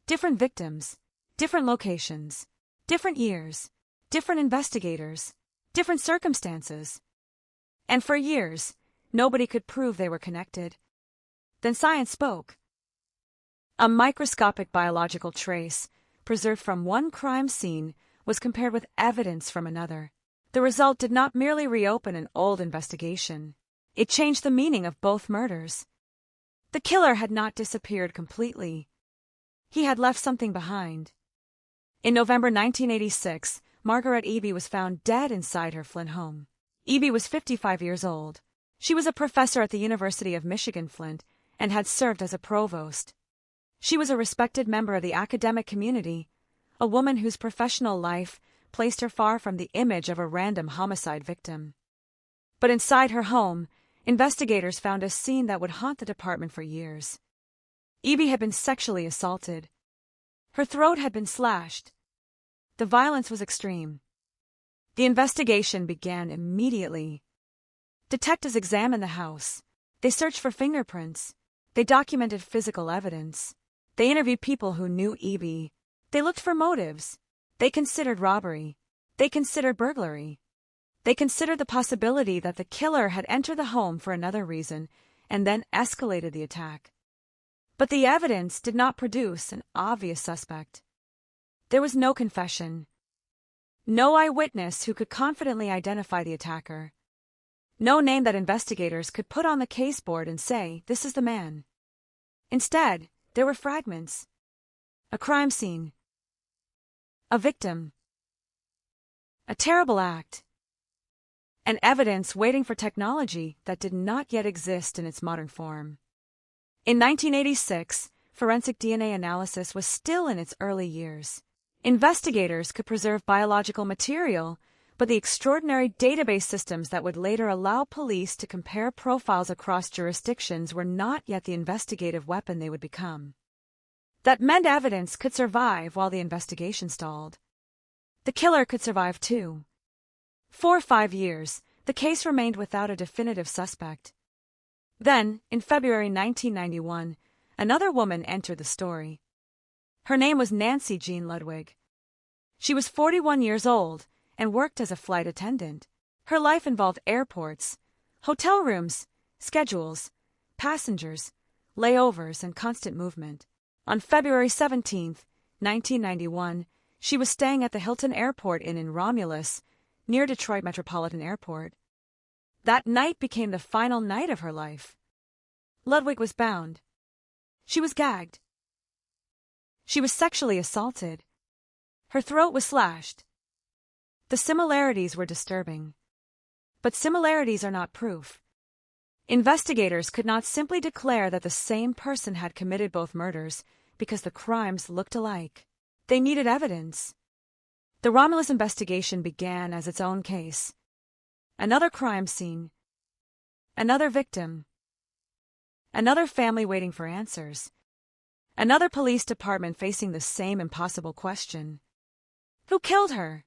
Different victims, different locations, different years, different investigators, different circumstances. And for years, nobody could prove they were connected. Then science spoke. A microscopic biological trace, preserved from one crime scene, was compared with evidence from another. The result did not merely reopen an old investigation. It changed the meaning of both murders. The killer had not disappeared completely. He had left something behind. In November 1986, Margaret Eby was found dead inside her Flint home. Eby was 55 years old. She was a professor at the University of Michigan Flint and had served as a provost. She was a respected member of the academic community, a woman whose professional life placed her far from the image of a random homicide victim. But inside her home, investigators found a scene that would haunt the department for years. Eby had been sexually assaulted. Her throat had been slashed. The violence was extreme. The investigation began immediately. Detectives examined the house. They searched for fingerprints. They documented physical evidence. They interviewed people who knew Eby. They looked for motives. They considered robbery. They considered burglary. They considered the possibility that the killer had entered the home for another reason and then escalated the attack. But the evidence did not produce an obvious suspect. There was no confession. No eyewitness who could confidently identify the attacker. No name that investigators could put on the caseboard and say, "This is the man." Instead, there were fragments. A crime scene. A victim. A terrible act. And evidence waiting for technology that did not yet exist in its modern form. In 1986, forensic DNA analysis was still in its early years. Investigators could preserve biological material, but the extraordinary database systems that would later allow police to compare profiles across jurisdictions were not yet the investigative weapon they would become. That meant evidence could survive while the investigation stalled. The killer could survive too. For 5 years, the case remained without a definitive suspect. Then, in February 1991, another woman entered the story. Her name was Nancy Jean Ludwig. She was 41 years old and worked as a flight attendant. Her life involved airports, hotel rooms, schedules, passengers, layovers, and constant movement. On February 17, 1991, she was staying at the Hilton Airport Inn in Romulus, near Detroit Metropolitan Airport. That night became the final night of her life. Ludwig was bound. She was gagged. She was sexually assaulted. Her throat was slashed. The similarities were disturbing. But similarities are not proof. Investigators could not simply declare that the same person had committed both murders because the crimes looked alike. They needed evidence. The Romulus investigation began as its own case. Another crime scene. Another victim. Another family waiting for answers. Another police department facing the same impossible question. Who killed her?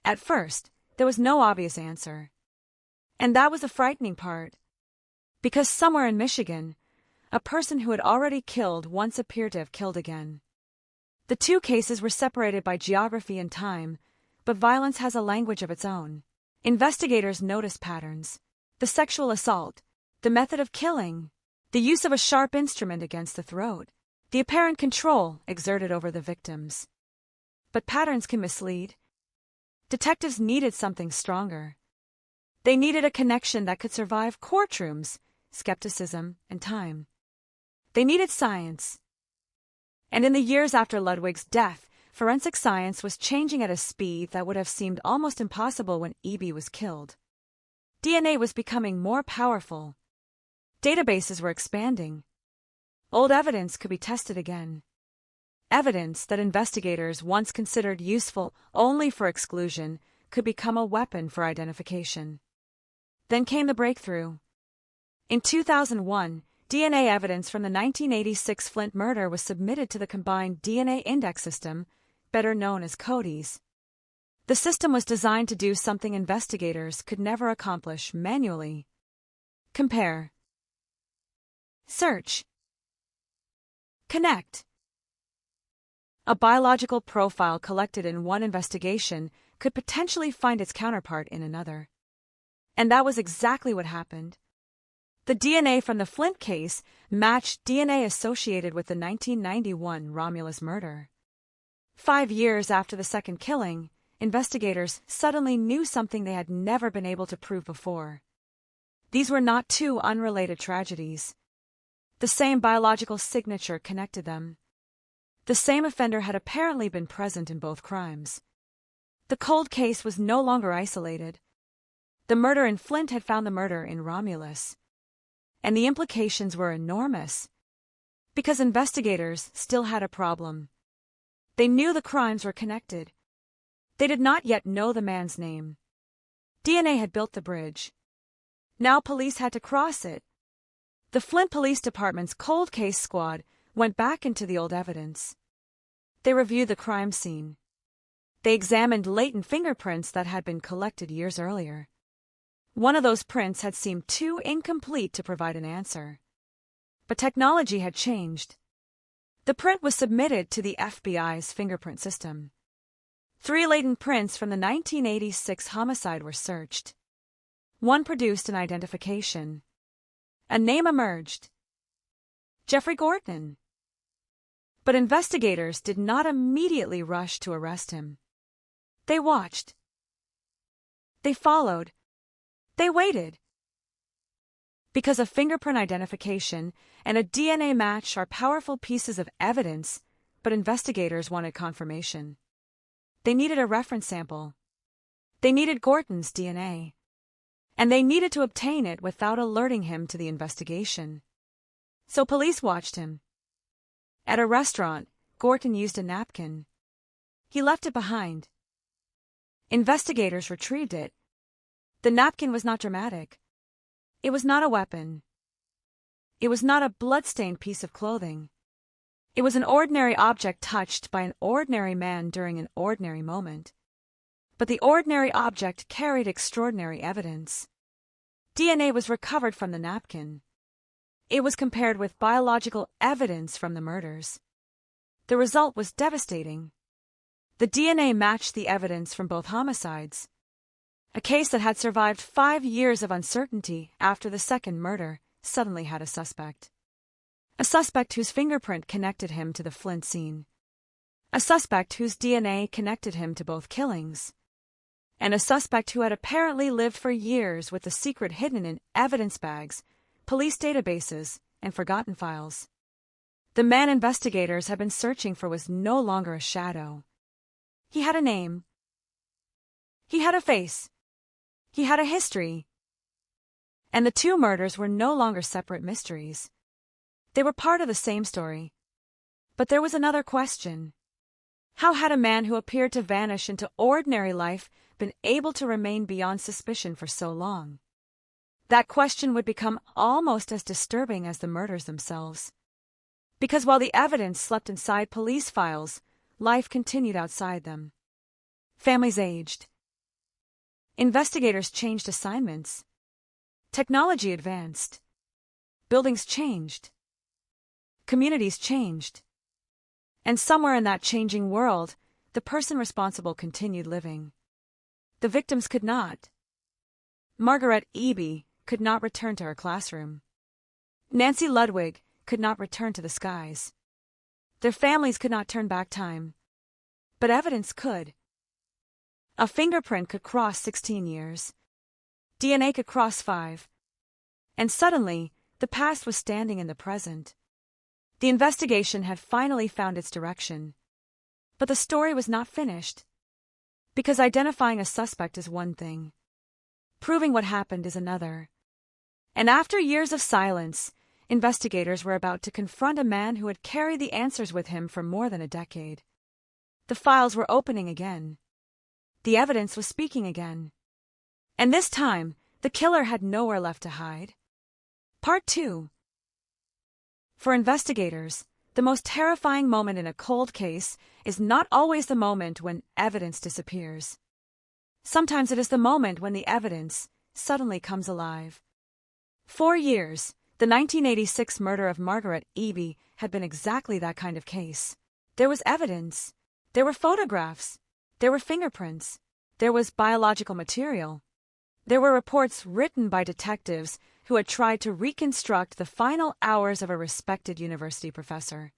At first, there was no obvious answer. And that was the frightening part. Because somewhere in Michigan, a person who had already killed once appeared to have killed again. The two cases were separated by geography and time, but violence has a language of its own. Investigators noticed patterns. The sexual assault, the method of killing, the use of a sharp instrument against the throat, the apparent control exerted over the victims. But patterns can mislead. Detectives needed something stronger. They needed a connection that could survive courtrooms, skepticism, and time. They needed science. And in the years after Ludwig's death, forensic science was changing at a speed that would have seemed almost impossible when E.B. was killed. DNA was becoming more powerful. Databases were expanding. Old evidence could be tested again. Evidence that investigators once considered useful only for exclusion could become a weapon for identification. Then came the breakthrough. In 2001, DNA evidence from the 1986 Flint murder was submitted to the Combined DNA Index System, better known as CODIS. The system was designed to do something investigators could never accomplish manually. Compare. Search. Connect. A biological profile collected in one investigation could potentially find its counterpart in another. And that was exactly what happened. The DNA from the Flint case matched DNA associated with the 1991 Romulus murder. 5 years after the second killing, investigators suddenly knew something they had never been able to prove before. These were not two unrelated tragedies. The same biological signature connected them. The same offender had apparently been present in both crimes. The cold case was no longer isolated. The murder in Flint had found the murder in Romulus. And the implications were enormous. Because investigators still had a problem. They knew the crimes were connected. They did not yet know the man's name. DNA had built the bridge. Now police had to cross it. The Flint Police Department's cold case squad went back into the old evidence. They reviewed the crime scene. They examined latent fingerprints that had been collected years earlier. One of those prints had seemed too incomplete to provide an answer. But technology had changed. The print was submitted to the FBI's fingerprint system. 3 latent prints from the 1986 homicide were searched. One produced an identification. A name emerged. Jeffrey Gordon. But investigators did not immediately rush to arrest him. They watched. They followed. They waited. Because a fingerprint identification and a DNA match are powerful pieces of evidence, but investigators wanted confirmation. They needed a reference sample. They needed Gordon's DNA. And they needed to obtain it without alerting him to the investigation. So police watched him. At a restaurant, Gordon used a napkin. He left it behind. Investigators retrieved it. The napkin was not dramatic. It was not a weapon. It was not a blood-stained piece of clothing. It was an ordinary object touched by an ordinary man during an ordinary moment. But the ordinary object carried extraordinary evidence. DNA was recovered from the napkin. It was compared with biological evidence from the murders. The result was devastating. The DNA matched the evidence from both homicides. A case that had survived 5 years of uncertainty after the second murder suddenly had a suspect. A suspect whose fingerprint connected him to the Flint scene. A suspect whose DNA connected him to both killings. And a suspect who had apparently lived for years with the secret hidden in evidence bags, police databases, and forgotten files. The man investigators had been searching for was no longer a shadow. He had a name. He had a face. He had a history. And the 2 murders were no longer separate mysteries. They were part of the same story. But there was another question. How had a man who appeared to vanish into ordinary life been able to remain beyond suspicion for so long? That question would become almost as disturbing as the murders themselves. Because while the evidence slept inside police files, life continued outside them. Families aged. Investigators changed assignments. Technology advanced. Buildings changed. Communities changed. And somewhere in that changing world, the person responsible continued living. The victims could not. Margaret Eby could not return to her classroom. Nancy Ludwig could not return to the skies. Their families could not turn back time. But evidence could. A fingerprint could cross 16 years. DNA could cross 5. And suddenly, the past was standing in the present. The investigation had finally found its direction. But the story was not finished. Because identifying a suspect is one thing. Proving what happened is another. And after years of silence, investigators were about to confront a man who had carried the answers with him for more than a decade. The files were opening again. The evidence was speaking again. And this time, the killer had nowhere left to hide. Part 2. For investigators, the most terrifying moment in a cold case is not always the moment when evidence disappears. Sometimes it is the moment when the evidence suddenly comes alive. 4 years, the 1986 murder of Margaret Eby had been exactly that kind of case. There was evidence. There were photographs. There were fingerprints. There was biological material. There were reports written by detectives who had tried to reconstruct the final hours of a respected university professor.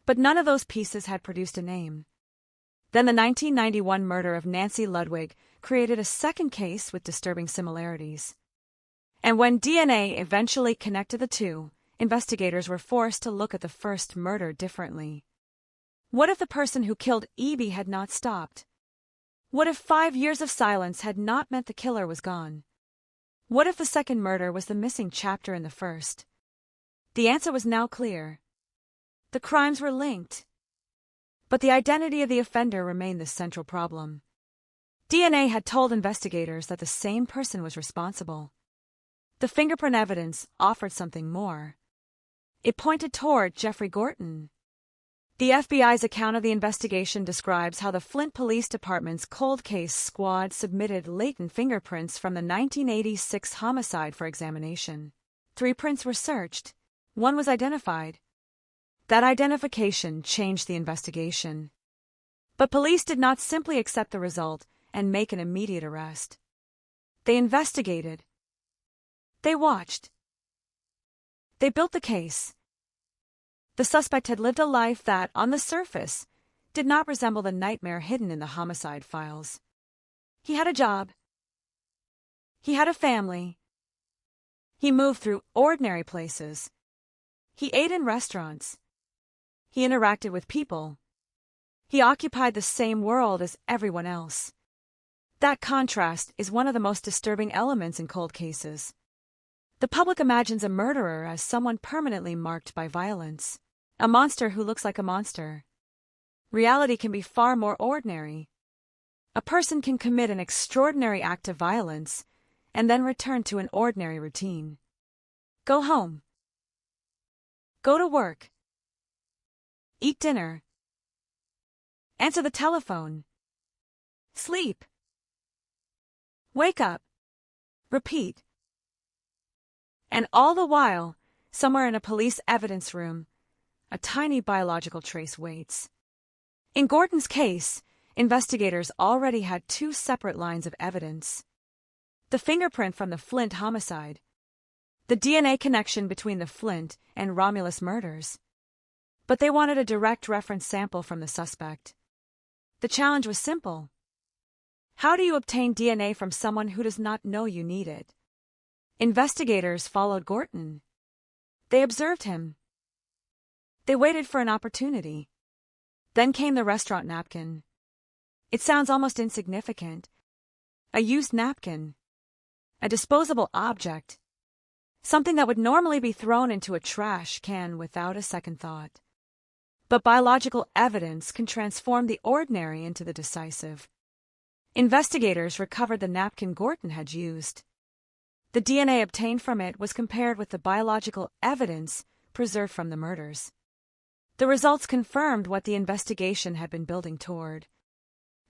But none of those pieces had produced a name. Then the 1991 murder of Nancy Ludwig created a second case with disturbing similarities. And when DNA eventually connected the two, investigators were forced to look at the first murder differently. What if the person who killed Eby had not stopped? What if 5 years of silence had not meant the killer was gone? What if the second murder was the missing chapter in the first? The answer was now clear. The crimes were linked. But the identity of the offender remained the central problem. DNA had told investigators that the same person was responsible. The fingerprint evidence offered something more. It pointed toward Jeffrey Gorton. The FBI's account of the investigation describes how the Flint Police Department's cold case squad submitted latent fingerprints from the 1986 homicide for examination. 3 prints were searched. 1 was identified. That identification changed the investigation. But police did not simply accept the result and make an immediate arrest. They investigated. They watched. They built the case. The suspect had lived a life that, on the surface, did not resemble the nightmare hidden in the homicide files. He had a job. He had a family. He moved through ordinary places. He ate in restaurants. He interacted with people. He occupied the same world as everyone else. That contrast is one of the most disturbing elements in cold cases. The public imagines a murderer as someone permanently marked by violence, a monster who looks like a monster. Reality can be far more ordinary. A person can commit an extraordinary act of violence and then return to an ordinary routine. Go home. Go to work. Eat dinner. Answer the telephone. Sleep. Wake up. Repeat. And all the while, somewhere in a police evidence room, a tiny biological trace waits. In Gorton's case, investigators already had 2 separate lines of evidence. The fingerprint from the Flint homicide, the DNA connection between the Flint and Romulus murders. But they wanted a direct reference sample from the suspect. The challenge was simple. How do you obtain DNA from someone who does not know you need it? Investigators followed Gorton. They observed him. They waited for an opportunity. Then came the restaurant napkin. It sounds almost insignificant. A used napkin. A disposable object. Something that would normally be thrown into a trash can without a second thought. But biological evidence can transform the ordinary into the decisive. Investigators recovered the napkin Gorton had used. The DNA obtained from it was compared with the biological evidence preserved from the murders. The results confirmed what the investigation had been building toward.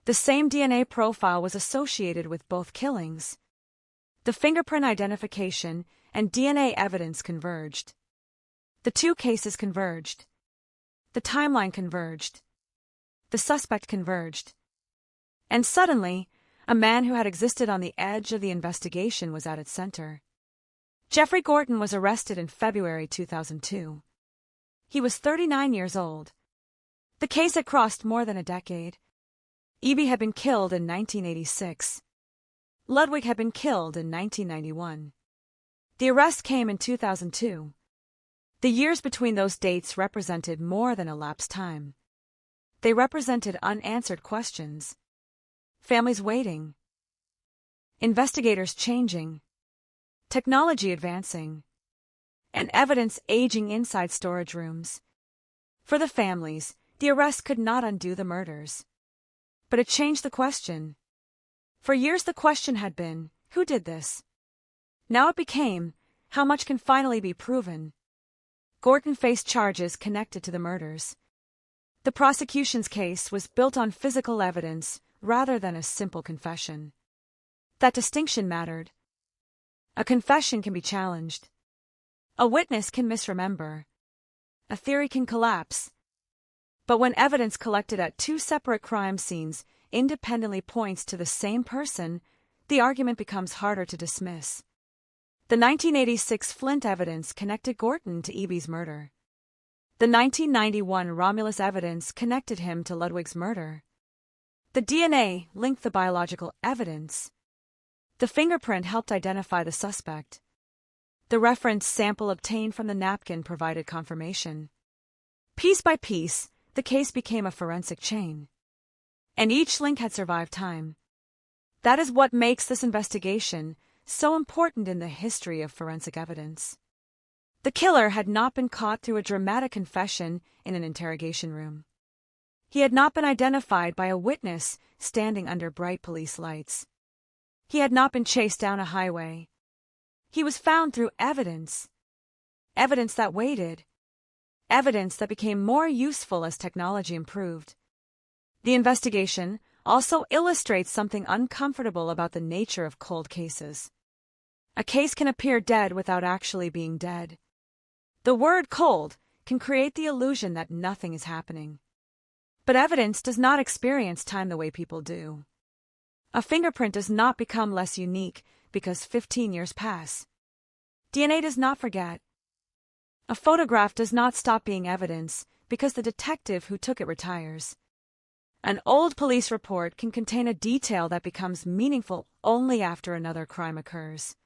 The same DNA profile was associated with both killings. The fingerprint identification and DNA evidence converged. The two cases converged. The timeline converged. The suspect converged. And suddenly, a man who had existed on the edge of the investigation was at its center. Jeffrey Gorton was arrested in February 2002. He was 39 years old. The case had crossed more than a decade. Evie had been killed in 1986. Ludwig had been killed in 1991. The arrest came in 2002. The years between those dates represented more than elapsed time. They represented unanswered questions. Families waiting. Investigators changing. Technology advancing. And evidence aging inside storage rooms. For the families, the arrest could not undo the murders. But it changed the question. For years the question had been, who did this? Now it became, how much can finally be proven? Gorton faced charges connected to the murders. The prosecution's case was built on physical evidence rather than a simple confession. That distinction mattered. A confession can be challenged. A witness can misremember. A theory can collapse. But when evidence collected at two separate crime scenes independently points to the same person, the argument becomes harder to dismiss. The 1986 Flint evidence connected Gorton to Evie's murder. The 1991 Romulus evidence connected him to Ludwig's murder. The DNA linked the biological evidence. The fingerprint helped identify the suspect. The reference sample obtained from the napkin provided confirmation. Piece by piece, the case became a forensic chain. And each link had survived time. That is what makes this investigation so important in the history of forensic evidence. The killer had not been caught through a dramatic confession in an interrogation room. He had not been identified by a witness standing under bright police lights. He had not been chased down a highway. He was found through evidence. Evidence that waited. Evidence that became more useful as technology improved. The investigation also illustrates something uncomfortable about the nature of cold cases. A case can appear dead without actually being dead. The word cold can create the illusion that nothing is happening. But evidence does not experience time the way people do. A fingerprint does not become less unique because 15 years pass. DNA does not forget. A photograph does not stop being evidence because the detective who took it retires. An old police report can contain a detail that becomes meaningful only after another crime occurs.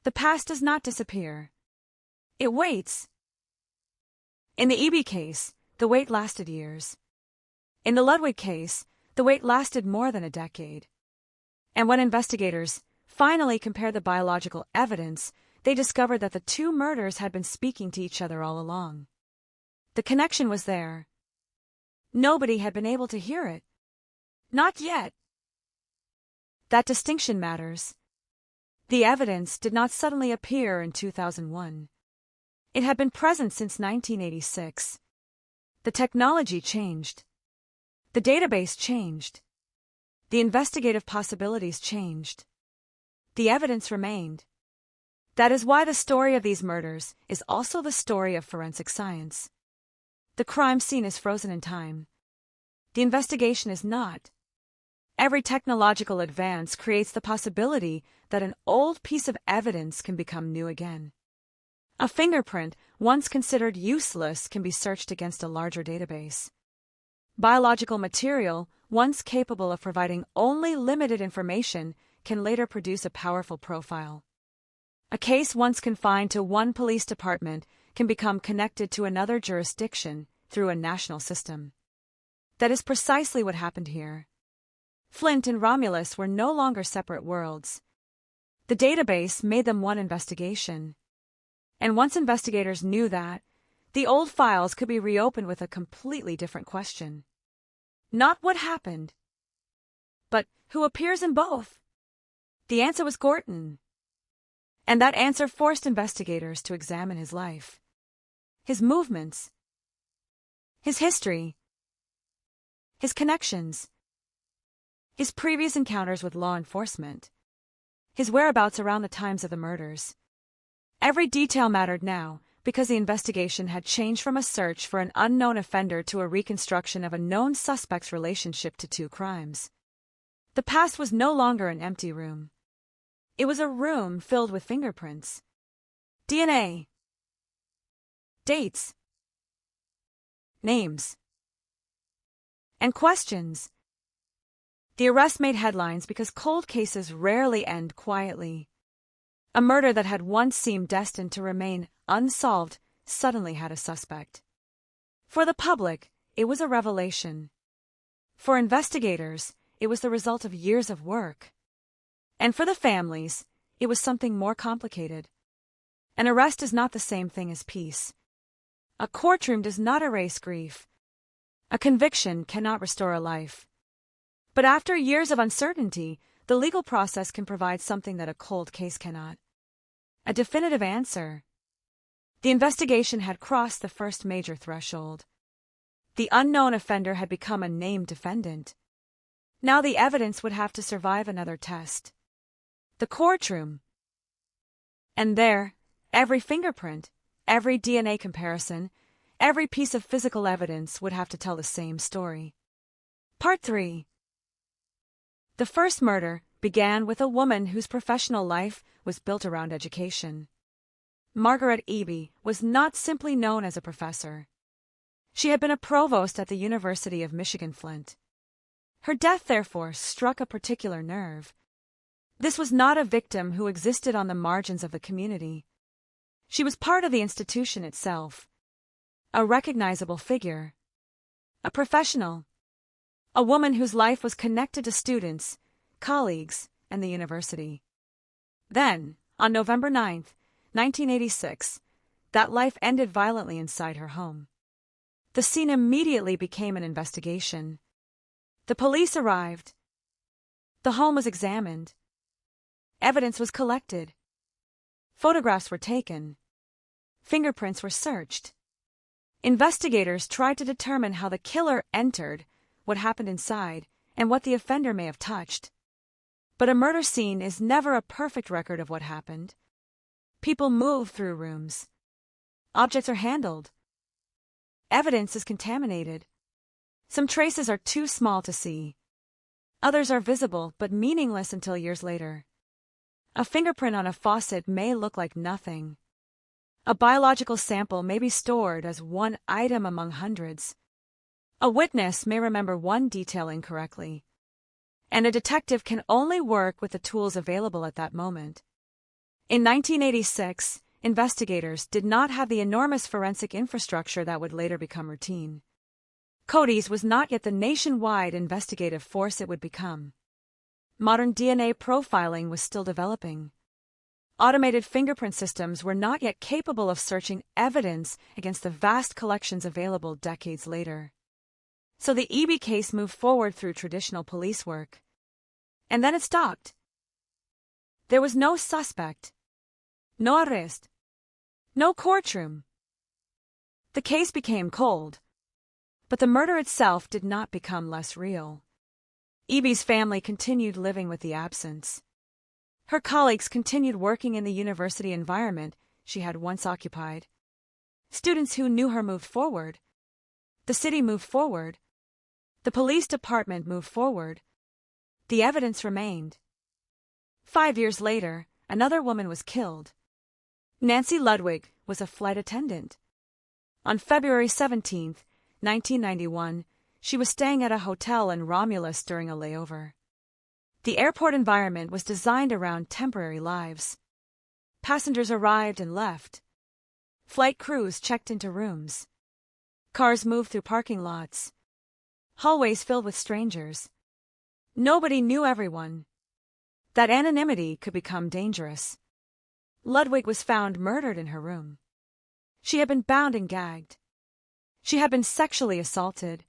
The past does not disappear. It waits. In the Evie case, the wait lasted years. In the Ludwig case, the wait lasted more than a decade. And when investigators finally compared the biological evidence, they discovered that the two murders had been speaking to each other all along. The connection was there. Nobody had been able to hear it. Not yet. That distinction matters. The evidence did not suddenly appear in 2001. It had been present since 1986. The technology changed. The database changed. The investigative possibilities changed. The evidence remained. That is why the story of these murders is also the story of forensic science. The crime scene is frozen in time. The investigation is not. Every technological advance creates the possibility that an old piece of evidence can become new again. A fingerprint, once considered useless, can be searched against a larger database. Biological material, once capable of providing only limited information, can later produce a powerful profile. A case once confined to one police department can become connected to another jurisdiction through a national system. That is precisely what happened here. Flint and Romulus were no longer separate worlds. The database made them one investigation. And once investigators knew that, the old files could be reopened with a completely different question. Not what happened, But who appears in both? The answer was Gorton. And that answer forced investigators to examine his life, his movements, his history, his connections, his previous encounters with law enforcement, his whereabouts around the times of the murders. Every detail mattered now because the investigation had changed from a search for an unknown offender to a reconstruction of a known suspect's relationship to two crimes. The past was no longer an empty room. It was a room filled with fingerprints, DNA, dates, names, and questions. The arrest made headlines because cold cases rarely end quietly. A murder that had once seemed destined to remain unsolved suddenly had a suspect. For the public, it was a revelation. For investigators, it was the result of years of work. And for the families, it was something more complicated. An arrest is not the same thing as peace. A courtroom does not erase grief. A conviction cannot restore a life. But after years of uncertainty, the legal process can provide something that a cold case cannot. A definitive answer. The investigation had crossed the first major threshold. The unknown offender had become a named defendant. Now the evidence would have to survive another test. The courtroom. And there, every fingerprint, every DNA comparison, every piece of physical evidence would have to tell the same story. Part 3. The first murder began with a woman whose professional life was built around education. Margaret Eby was not simply known as a professor. She had been a provost at the University of Michigan-Flint. Her death, therefore, struck a particular nerve. This was not a victim who existed on the margins of the community. She was part of the institution itself, a recognizable figure, a professional, a woman whose life was connected to students, colleagues, and the university. Then, on November 9th, 1986, that life ended violently inside her home. The scene immediately became an investigation. The police arrived. The home was examined. Evidence was collected. Photographs were taken. Fingerprints were searched. Investigators tried to determine how the killer entered, what happened inside, and what the offender may have touched. But a murder scene is never a perfect record of what happened. People move through rooms. Objects are handled. Evidence is contaminated. Some traces are too small to see. Others are visible but meaningless until years later. A fingerprint on a faucet may look like nothing. A biological sample may be stored as one item among hundreds. A witness may remember one detail incorrectly. And a detective can only work with the tools available at that moment. In 1986, investigators did not have the enormous forensic infrastructure that would later become routine. Cody's was not yet the nationwide investigative force it would become. Modern DNA profiling was still developing. Automated fingerprint systems were not yet capable of searching evidence against the vast collections available decades later. So the Eby case moved forward through traditional police work. And then it stopped. There was no suspect, no arrest, no courtroom. The case became cold, but the murder itself did not become less real. Eby's family continued living with the absence. Her colleagues continued working in the university environment she had once occupied. Students who knew her moved forward. The city moved forward. The police department moved forward. The evidence remained. 5 years later, another woman was killed. Nancy Ludwig was a flight attendant. On February 17, 1991, she was staying at a hotel in Romulus during a layover. The airport environment was designed around temporary lives. Passengers arrived and left. Flight crews checked into rooms. Cars moved through parking lots. Hallways filled with strangers. Nobody knew everyone. That anonymity could become dangerous. Ludwig was found murdered in her room. She had been bound and gagged. She had been sexually assaulted.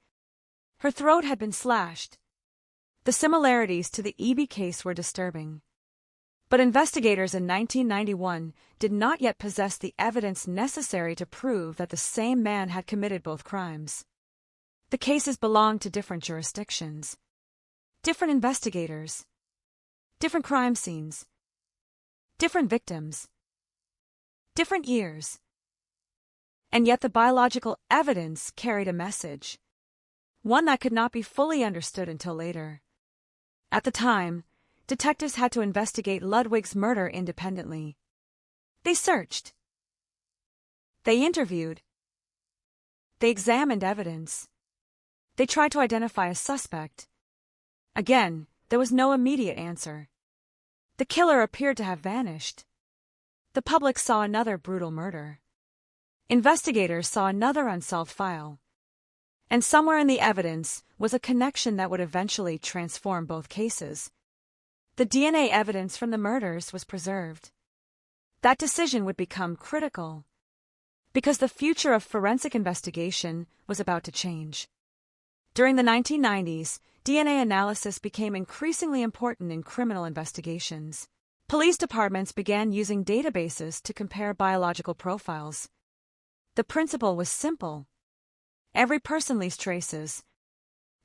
Her throat had been slashed. The similarities to the Eby case were disturbing. But investigators in 1991 did not yet possess the evidence necessary to prove that the same man had committed both crimes. The cases belonged to different jurisdictions, different investigators, different crime scenes, different victims, different years. And yet the biological evidence carried a message, one that could not be fully understood until later. At the time, detectives had to investigate Ludwig's murder independently. They searched. They interviewed. They examined evidence. They tried to identify a suspect. Again, there was no immediate answer. The killer appeared to have vanished. The public saw another brutal murder. Investigators saw another unsolved file. And somewhere in the evidence was a connection that would eventually transform both cases. The DNA evidence from the murders was preserved. That decision would become critical, because the future of forensic investigation was about to change. During the 1990s, DNA analysis became increasingly important in criminal investigations. Police departments began using databases to compare biological profiles. The principle was simple. Every person leaves traces.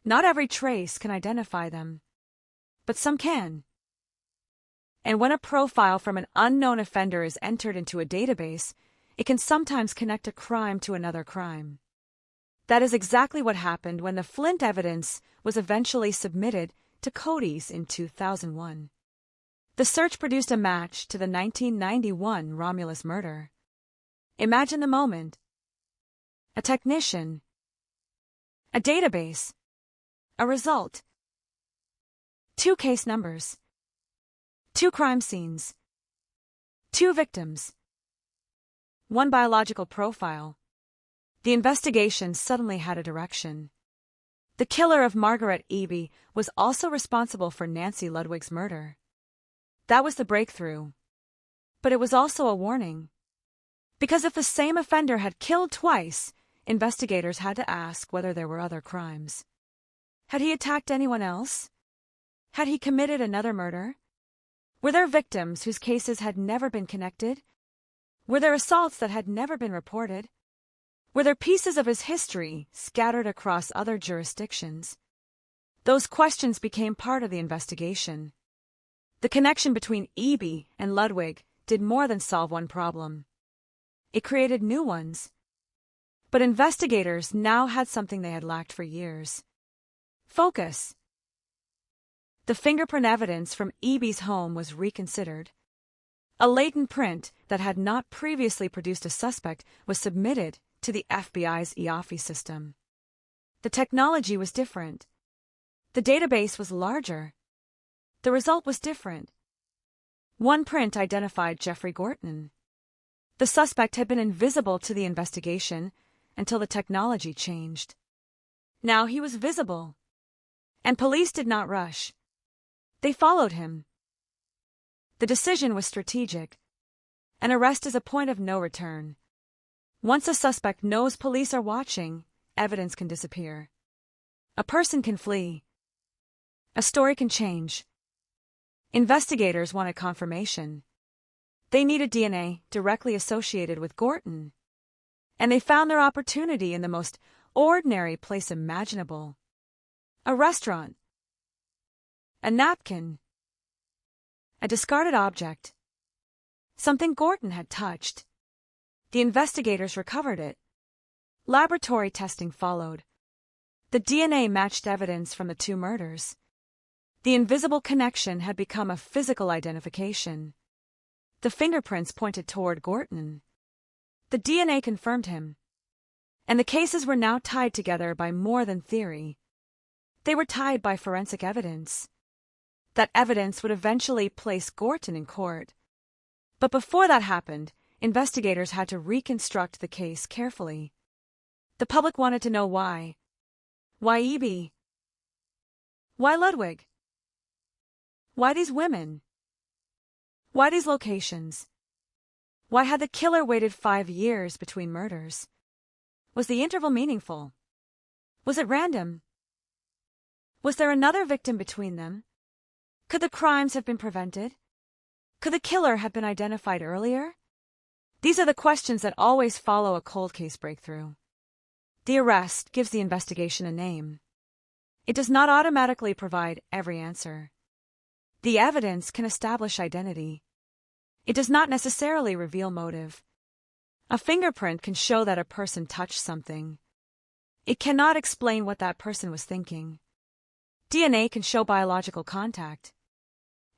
Not every trace can identify them, but some can. And when a profile from an unknown offender is entered into a database, it can sometimes connect a crime to another crime. That is exactly what happened when the Flint evidence was eventually submitted to Cody's in 2001. The search produced a match to the 1991 Romulus murder. Imagine the moment. A technician. A database. A result. 2 case numbers. 2 crime scenes. 2 victims. 1 biological profile. The investigation suddenly had a direction. The killer of Margaret Eby was also responsible for Nancy Ludwig's murder. That was the breakthrough. But it was also a warning. Because if the same offender had killed twice, investigators had to ask whether there were other crimes. Had he attacked anyone else? Had he committed another murder? Were there victims whose cases had never been connected? Were there assaults that had never been reported? Were there pieces of his history scattered across other jurisdictions? Those questions became part of the investigation. The connection between Eby and Ludwig did more than solve one problem. It created new ones. But investigators now had something they had lacked for years. Focus. The fingerprint evidence from Eby's home was reconsidered. A latent print that had not previously produced a suspect was submitted to the FBI's EAFI system. The technology was different. The database was larger. The result was different. One print identified Jeffrey Gorton. The suspect had been invisible to the investigation until the technology changed. Now he was visible. And police did not rush. They followed him. The decision was strategic. An arrest is a point of no return. Once a suspect knows police are watching, evidence can disappear. A person can flee. A story can change. Investigators wanted confirmation. They needed DNA directly associated with Gorton. And they found their opportunity in the most ordinary place imaginable. A restaurant. A napkin. A discarded object. Something Gorton had touched. The investigators recovered it. Laboratory testing followed. The DNA matched evidence from the 2 murders. The invisible connection had become a physical identification. The fingerprints pointed toward Gorton. The DNA confirmed him. And the cases were now tied together by more than theory. They were tied by forensic evidence. That evidence would eventually place Gorton in court. But before that happened, investigators had to reconstruct the case carefully. The public wanted to know why. Why Eby? Why Ludwig? Why these women? Why these locations? Why had the killer waited 5 years between murders? Was the interval meaningful? Was it random? Was there another victim between them? Could the crimes have been prevented? Could the killer have been identified earlier? These are the questions that always follow a cold case breakthrough. The arrest gives the investigation a name. It does not automatically provide every answer. The evidence can establish identity. It does not necessarily reveal motive. A fingerprint can show that a person touched something. It cannot explain what that person was thinking. DNA can show biological contact.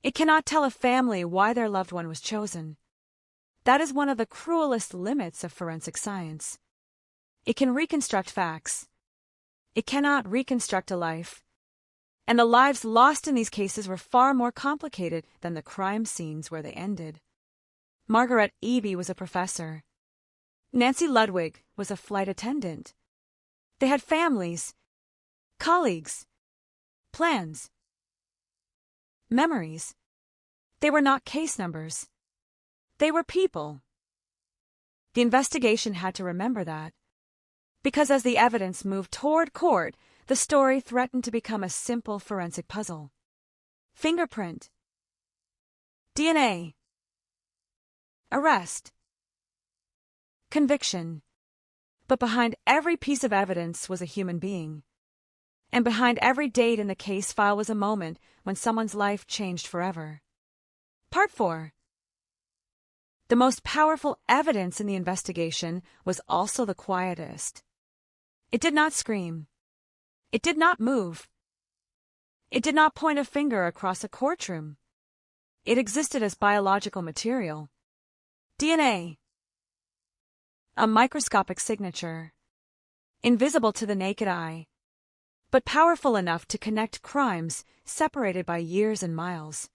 It cannot tell a family why their loved one was chosen. That is one of the cruelest limits of forensic science. It can reconstruct facts. It cannot reconstruct a life. And the lives lost in these cases were far more complicated than the crime scenes where they ended. Margaret Eby was a professor. Nancy Ludwig was a flight attendant. They had families, colleagues, plans, memories. They were not case numbers. They were people. The investigation had to remember that, because as the evidence moved toward court, the story threatened to become a simple forensic puzzle. Fingerprint, DNA, arrest, conviction. But behind every piece of evidence was a human being. And behind every date in the case file was a moment when someone's life changed forever. Part 4. The most powerful evidence in the investigation was also the quietest. It did not scream. It did not move. It did not point a finger across a courtroom. It existed as biological material. DNA. A microscopic signature. Invisible to the naked eye, but powerful enough to connect crimes separated by years and miles.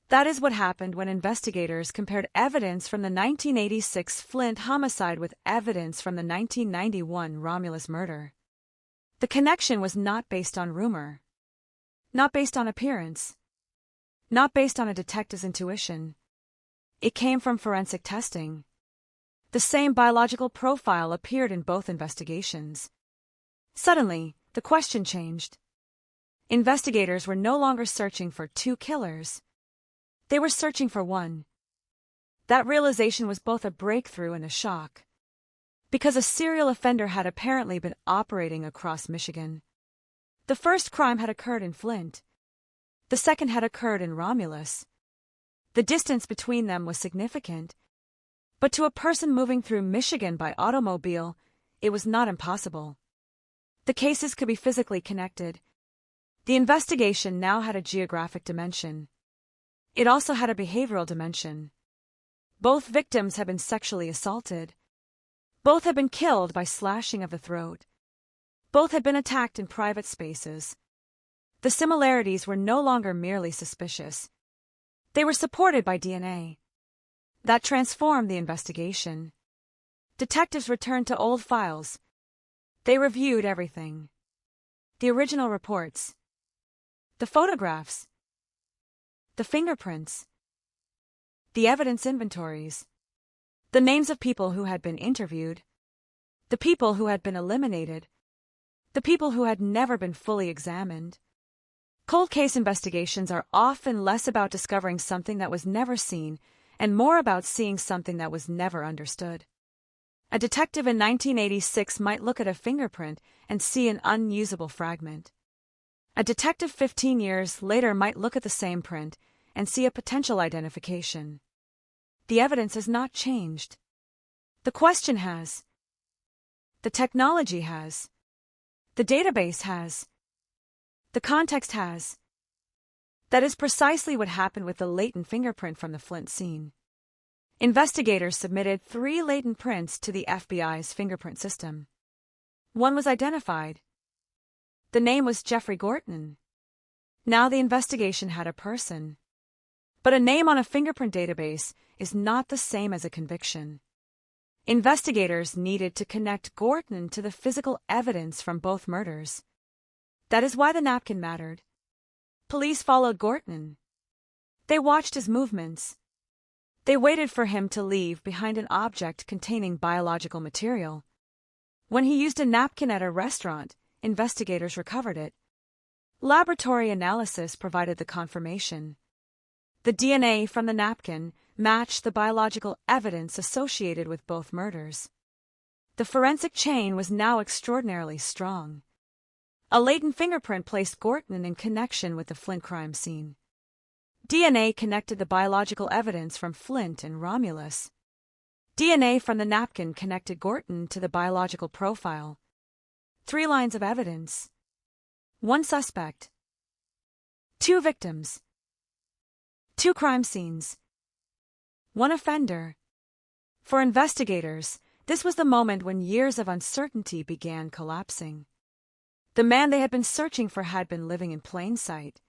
That is what happened when investigators compared evidence from the 1986 Flint homicide with evidence from the 1991 Romulus murder. The connection was not based on rumor, not based on appearance, not based on a detective's intuition. It came from forensic testing. The same biological profile appeared in both investigations. Suddenly, the question changed. Investigators were no longer searching for two killers. They were searching for one. That realization was both a breakthrough and a shock, because a serial offender had apparently been operating across Michigan. The first crime had occurred in Flint. The second had occurred in Romulus. The distance between them was significant, but to a person moving through Michigan by automobile, it was not impossible. The cases could be physically connected. The investigation now had a geographic dimension. It also had a behavioral dimension. Both victims had been sexually assaulted. Both had been killed by slashing of the throat. Both had been attacked in private spaces. The similarities were no longer merely suspicious. They were supported by DNA. That transformed the investigation. Detectives returned to old files. They reviewed everything. The original reports. The photographs. The fingerprints. The evidence inventories. The names of people who had been interviewed. The people who had been eliminated. The people who had never been fully examined. Cold case investigations are often less about discovering something that was never seen and more about seeing something that was never understood. A detective in 1986 might look at a fingerprint and see an unusable fragment. A detective 15 years later might look at the same print and see a potential identification. The evidence has not changed. The question has. The technology has. The database has. The context has. That is precisely what happened with the latent fingerprint from the Flint scene. Investigators submitted 3 latent prints to the FBI's fingerprint system. One was identified. The name was Jeffrey Gorton. Now the investigation had a person. But a name on a fingerprint database is not the same as a conviction. Investigators needed to connect Gorton to the physical evidence from both murders. That is why the napkin mattered. Police followed Gorton. They watched his movements. They waited for him to leave behind an object containing biological material. When he used a napkin at a restaurant, investigators recovered it. Laboratory analysis provided the confirmation. The DNA from the napkin matched the biological evidence associated with both murders. The forensic chain was now extraordinarily strong. A latent fingerprint placed Gorton in connection with the Flint crime scene. DNA connected the biological evidence from Flint and Romulus. DNA from the napkin connected Gorton to the biological profile. 3 lines of evidence. 1 suspect. 2 victims. 2 crime scenes. 1 offender. For investigators, this was the moment when years of uncertainty began collapsing. The man they had been searching for had been living in plain sight.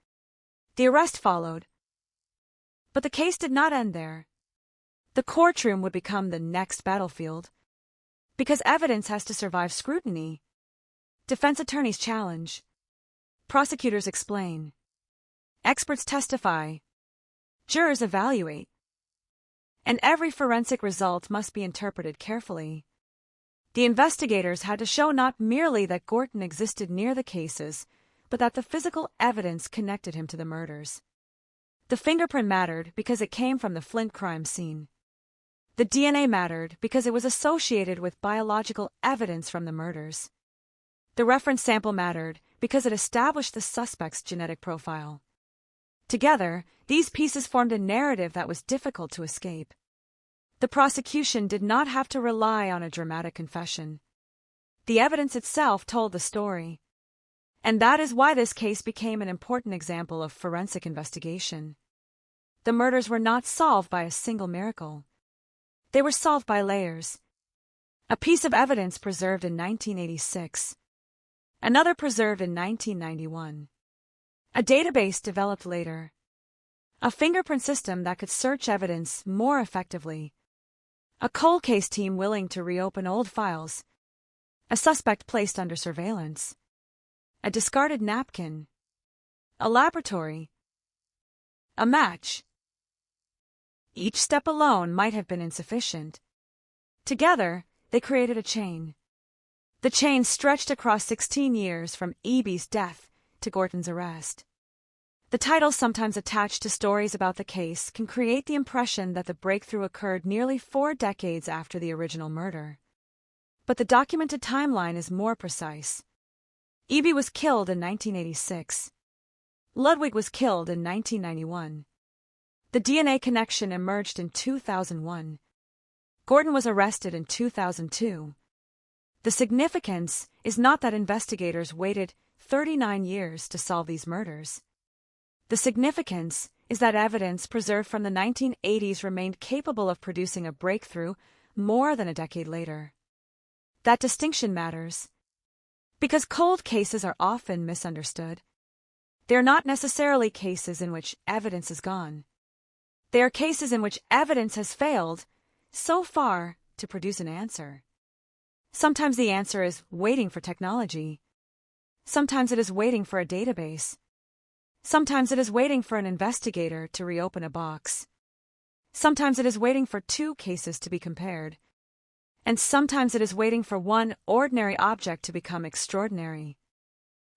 The arrest followed. But the case did not end there. The courtroom would become the next battlefield. Because evidence has to survive scrutiny. Defense attorneys challenge. Prosecutors explain. Experts testify. Jurors evaluate. And every forensic result must be interpreted carefully. The investigators had to show not merely that Gorton existed near the cases, but that the physical evidence connected him to the murders. The fingerprint mattered because it came from the Flint crime scene. The DNA mattered because it was associated with biological evidence from the murders. The reference sample mattered because it established the suspect's genetic profile. Together, these pieces formed a narrative that was difficult to escape. The prosecution did not have to rely on a dramatic confession. The evidence itself told the story. And that is why this case became an important example of forensic investigation. The murders were not solved by a single miracle. They were solved by layers. A piece of evidence preserved in 1986. Another preserved in 1991. A database developed later. A fingerprint system that could search evidence more effectively. A cold case team willing to reopen old files. A suspect placed under surveillance. A discarded napkin. A laboratory. A match. Each step alone might have been insufficient. Together, they created a chain. The chain stretched across 16 years from Eby's death to Gorton's arrest. The titles sometimes attached to stories about the case can create the impression that the breakthrough occurred nearly 4 decades after the original murder. But the documented timeline is more precise. Eby was killed in 1986. Ludwig was killed in 1991. The DNA connection emerged in 2001. Gorton was arrested in 2002. The significance is not that investigators waited 39 years to solve these murders. The significance is that evidence preserved from the 1980s remained capable of producing a breakthrough more than a decade later. That distinction matters. Because cold cases are often misunderstood. They are not necessarily cases in which evidence is gone. They are cases in which evidence has failed so far to produce an answer. Sometimes the answer is waiting for technology. Sometimes it is waiting for a database. Sometimes it is waiting for an investigator to reopen a box. Sometimes it is waiting for 2 cases to be compared. And sometimes it is waiting for one ordinary object to become extraordinary.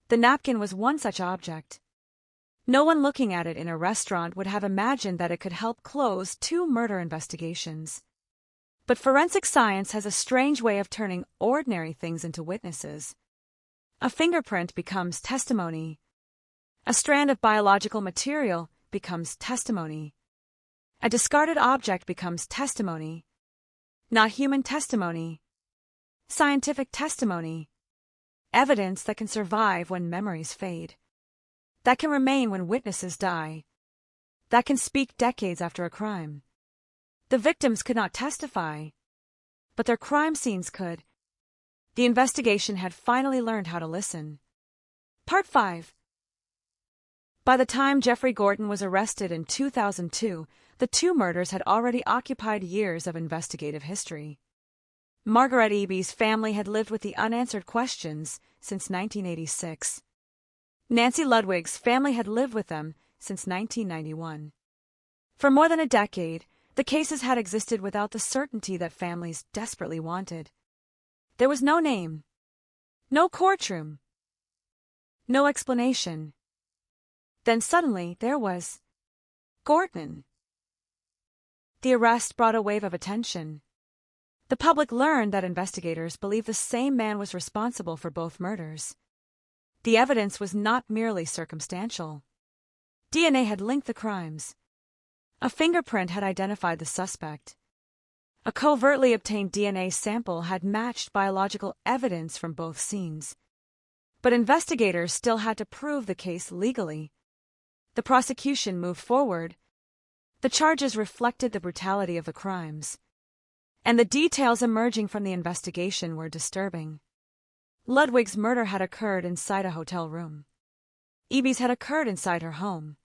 The napkin was one such object. No one looking at it in a restaurant would have imagined that it could help close 2 murder investigations. But forensic science has a strange way of turning ordinary things into witnesses. A fingerprint becomes testimony. A strand of biological material becomes testimony. A discarded object becomes testimony. Not human testimony. Scientific testimony. Evidence that can survive when memories fade. That can remain when witnesses die. That can speak decades after a crime. The victims could not testify, but their crime scenes could. The investigation had finally learned how to listen. Part 5. By the time Jeffrey Gorton was arrested in 2002, the 2 murders had already occupied years of investigative history. Margaret Eby's family had lived with the unanswered questions since 1986. Nancy Ludwig's family had lived with them since 1991. For more than a decade, the cases had existed without the certainty that families desperately wanted. There was no name, no courtroom, no explanation. Then suddenly there was Gordon. The arrest brought a wave of attention. The public learned that investigators believed the same man was responsible for both murders. The evidence was not merely circumstantial. DNA had linked the crimes. A fingerprint had identified the suspect. A covertly obtained DNA sample had matched biological evidence from both scenes. But investigators still had to prove the case legally. The prosecution moved forward. The charges reflected the brutality of the crimes. And the details emerging from the investigation were disturbing. Ludwig's murder had occurred inside a hotel room. Evie's had occurred inside her home.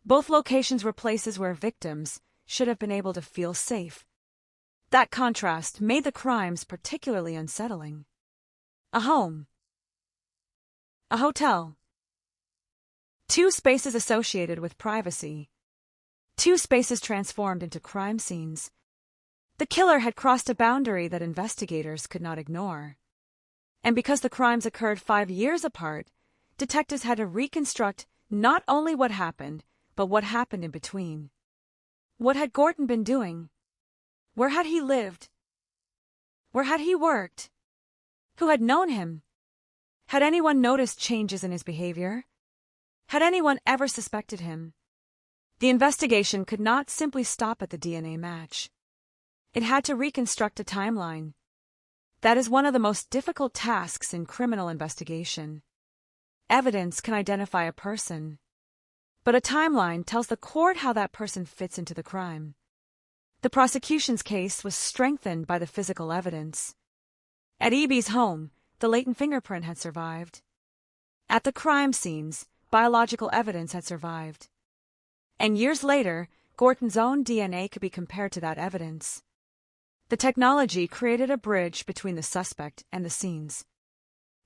Both locations were places where victims should have been able to feel safe. That contrast made the crimes particularly unsettling. A home. A hotel. Two spaces associated with privacy. Two spaces transformed into crime scenes. The killer had crossed a boundary that investigators could not ignore. And because the crimes occurred 5 years apart, detectives had to reconstruct not only what happened, but what happened in between. What had Gordon been doing? Where had he lived? Where had he worked? Who had known him? Had anyone noticed changes in his behavior? Had anyone ever suspected him? The investigation could not simply stop at the DNA match. It had to reconstruct a timeline. That is one of the most difficult tasks in criminal investigation. Evidence can identify a person, but a timeline tells the court how that person fits into the crime. The prosecution's case was strengthened by the physical evidence. At Evie's home, the latent fingerprint had survived. At the crime scenes, biological evidence had survived. And years later, Gordon's own DNA could be compared to that evidence. The technology created a bridge between the suspect and the scenes.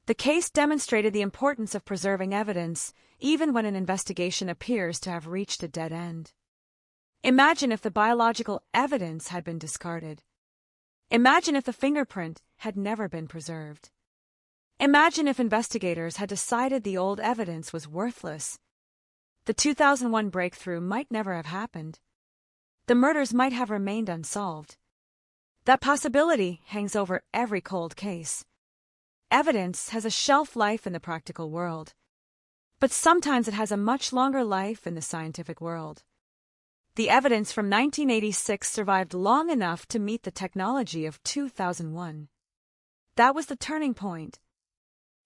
The case demonstrated the importance of preserving evidence, even when an investigation appears to have reached a dead end. Imagine if the biological evidence had been discarded. Imagine if the fingerprint had never been preserved. Imagine if investigators had decided the old evidence was worthless. The 2001 breakthrough might never have happened. The murders might have remained unsolved. That possibility hangs over every cold case. Evidence has a shelf life in the practical world, but sometimes it has a much longer life in the scientific world. The evidence from 1986 survived long enough to meet the technology of 2001. That was the turning point.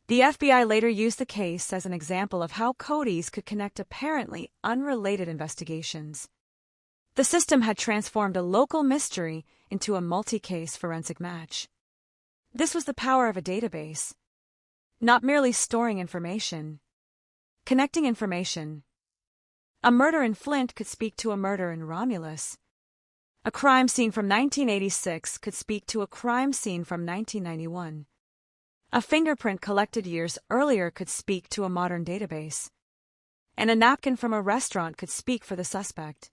The FBI later used the case as an example of how Cody's could connect apparently unrelated investigations. The system had transformed a local mystery into a multi-case forensic match. This was the power of a database. Not merely storing information, connecting information. A murder in Flint could speak to a murder in Romulus. A crime scene from 1986 could speak to a crime scene from 1991. A fingerprint collected years earlier could speak to a modern database. And a napkin from a restaurant could speak for the suspect.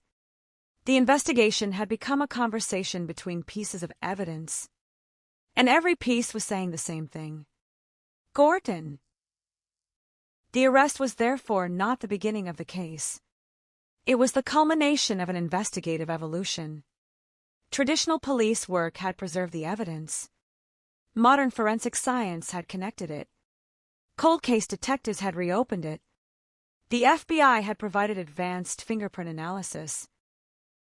The investigation had become a conversation between pieces of evidence. And every piece was saying the same thing. Gordon. The arrest was therefore not the beginning of the case. It was the culmination of an investigative evolution. Traditional police work had preserved the evidence. Modern forensic science had connected it. Cold case detectives had reopened it. The FBI had provided advanced fingerprint analysis.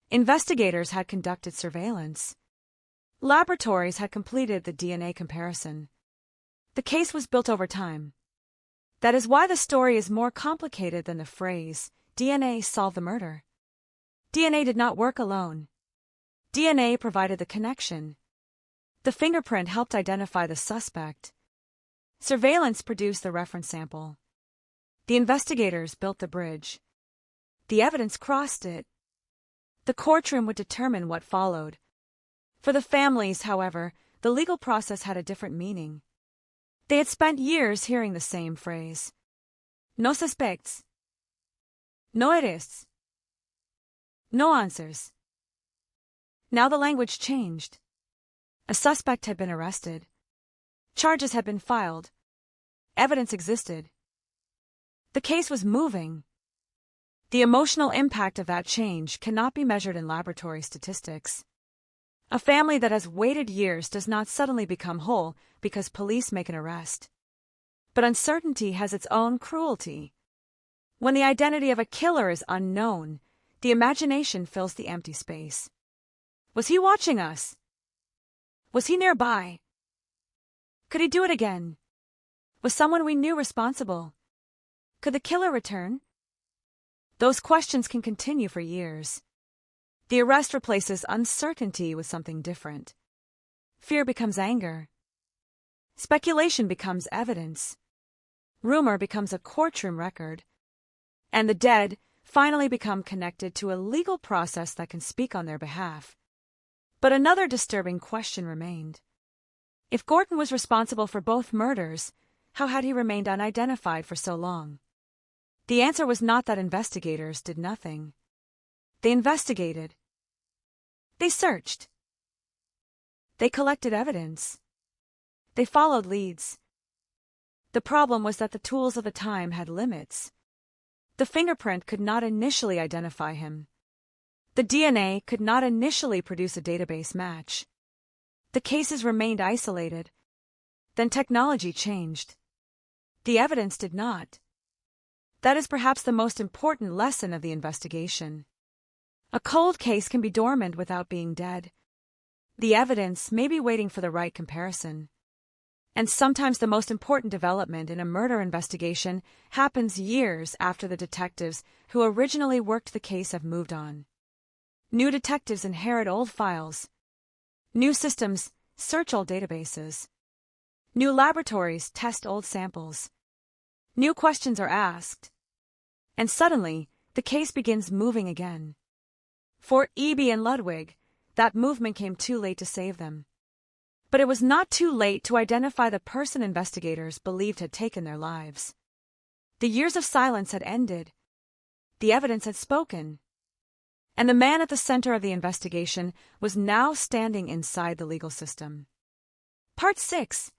Investigators had conducted surveillance. Laboratories had completed the DNA comparison. The case was built over time. That is why the story is more complicated than the phrase, DNA solved the murder. DNA did not work alone. DNA provided the connection. The fingerprint helped identify the suspect. Surveillance produced the reference sample. The investigators built the bridge. The evidence crossed it. The courtroom would determine what followed. For the families, however, the legal process had a different meaning. They had spent years hearing the same phrase. No suspects. No arrests. No answers. Now the language changed. A suspect had been arrested. Charges had been filed. Evidence existed. The case was moving. The emotional impact of that change cannot be measured in laboratory statistics. A family that has waited years does not suddenly become whole because police make an arrest. But uncertainty has its own cruelty. When the identity of a killer is unknown, the imagination fills the empty space. Was he watching us? Was he nearby? Could he do it again? Was someone we knew responsible? Could the killer return? Those questions can continue for years. The arrest replaces uncertainty with something different. Fear becomes anger. Speculation becomes evidence. Rumor becomes a courtroom record. And the dead finally become connected to a legal process that can speak on their behalf. But another disturbing question remained. If Gorton was responsible for both murders, how had he remained unidentified for so long? The answer was not that investigators did nothing. They investigated. They searched. They collected evidence. They followed leads. The problem was that the tools of the time had limits. The fingerprint could not initially identify him. The DNA could not initially produce a database match. The cases remained isolated. Then technology changed. The evidence did not. That is perhaps the most important lesson of the investigation. A cold case can be dormant without being dead. The evidence may be waiting for the right comparison. And sometimes the most important development in a murder investigation happens years after the detectives who originally worked the case have moved on. New detectives inherit old files. New systems search old databases. New laboratories test old samples. New questions are asked. And suddenly, the case begins moving again. For Eby and Ludwig, that movement came too late to save them. But it was not too late to identify the person investigators believed had taken their lives. The years of silence had ended. The evidence had spoken. And the man at the center of the investigation was now standing inside the legal system. Part 6.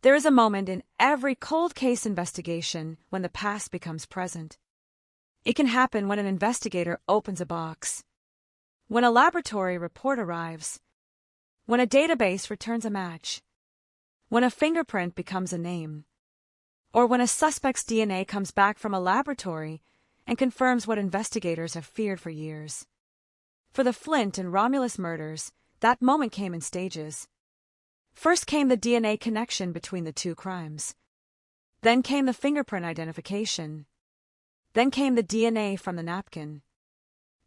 There is a moment in every cold case investigation when the past becomes present. It can happen when an investigator opens a box, when a laboratory report arrives, when a database returns a match, when a fingerprint becomes a name, or when a suspect's DNA comes back from a laboratory and confirms what investigators have feared for years. For the Flint and Romulus murders, that moment came in stages. First came the DNA connection between the two crimes. Then came the fingerprint identification. Then came the DNA from the napkin.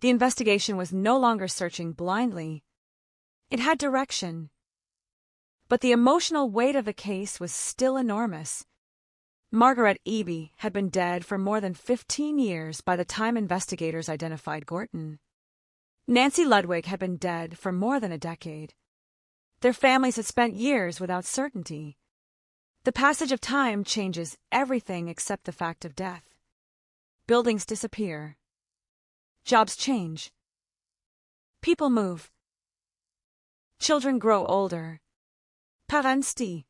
The investigation was no longer searching blindly. It had direction. But the emotional weight of the case was still enormous. Margaret Eby had been dead for more than 15 years by the time investigators identified Gorton. Nancy Ludwig had been dead for more than a decade. Their families had spent years without certainty. The passage of time changes everything except the fact of death. Buildings disappear. Jobs change. People move. Children grow older. Parents die.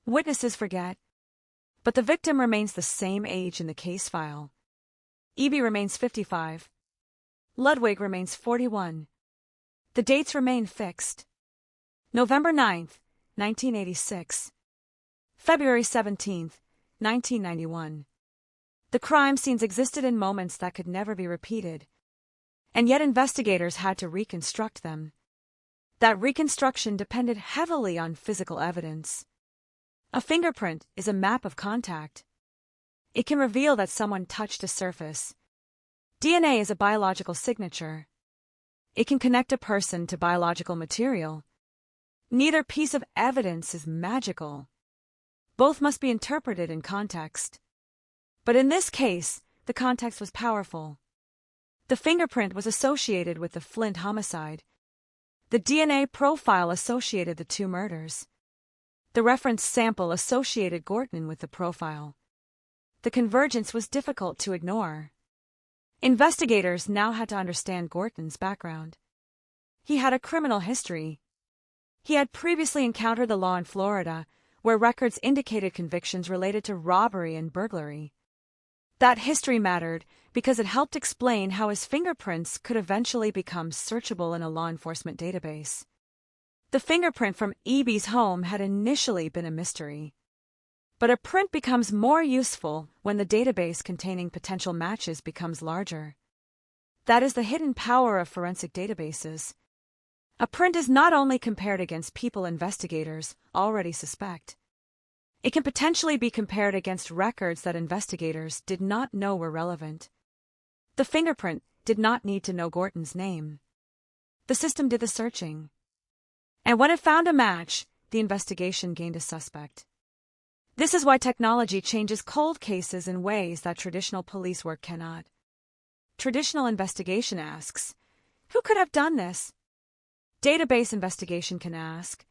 Witnesses forget. But the victim remains the same age in the case file. Eby remains 55. Ludwig remains 41. The dates remain fixed. November 9th, 1986. February 17th, 1991. The crime scenes existed in moments that could never be repeated. And yet investigators had to reconstruct them. That reconstruction depended heavily on physical evidence. A fingerprint is a map of contact. It can reveal that someone touched a surface. DNA is a biological signature. It can connect a person to biological material. Neither piece of evidence is magical. Both must be interpreted in context. But in this case, the context was powerful. The fingerprint was associated with the Flint homicide. The DNA profile associated the two murders. The reference sample associated Gorton with the profile. The convergence was difficult to ignore. Investigators now had to understand Gorton's background. He had a criminal history. He had previously encountered the law in Florida, where records indicated convictions related to robbery and burglary. That history mattered because it helped explain how his fingerprints could eventually become searchable in a law enforcement database. The fingerprint from E.B.'s home had initially been a mystery. But a print becomes more useful when the database containing potential matches becomes larger. That is the hidden power of forensic databases. A print is not only compared against people investigators already suspect. It can potentially be compared against records that investigators did not know were relevant. The fingerprint did not need to know Gorton's name. The system did the searching. And when it found a match, the investigation gained a suspect. This is why technology changes cold cases in ways that traditional police work cannot. Traditional investigation asks, who could have done this? Database investigation can ask,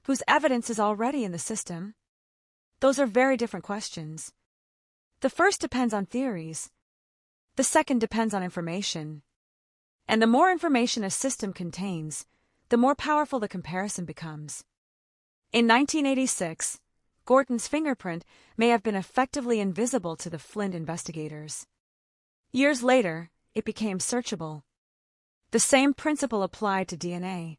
whose evidence is already in the system? Those are very different questions. The first depends on theories. The second depends on information. And the more information a system contains, the more powerful the comparison becomes. In 1986, Gorton's fingerprint may have been effectively invisible to the Flint investigators. Years later, it became searchable. The same principle applied to DNA.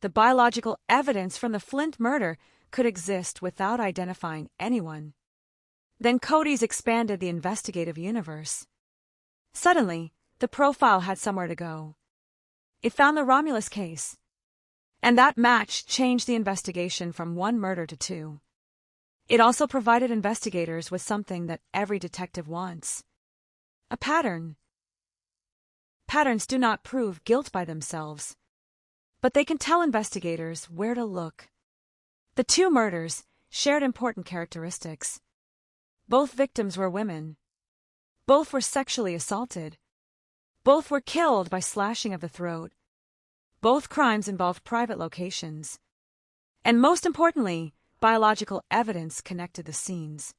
The biological evidence from the Flint murder could exist without identifying anyone. Then Cody's expanded the investigative universe. Suddenly, the profile had somewhere to go. It found the Romulus case. And that match changed the investigation from one murder to two. It also provided investigators with something that every detective wants: a pattern. Patterns do not prove guilt by themselves, but they can tell investigators where to look. The two murders shared important characteristics. Both victims were women. Both were sexually assaulted. Both were killed by slashing of the throat. Both crimes involved private locations. And most importantly, biological evidence connected the scenes.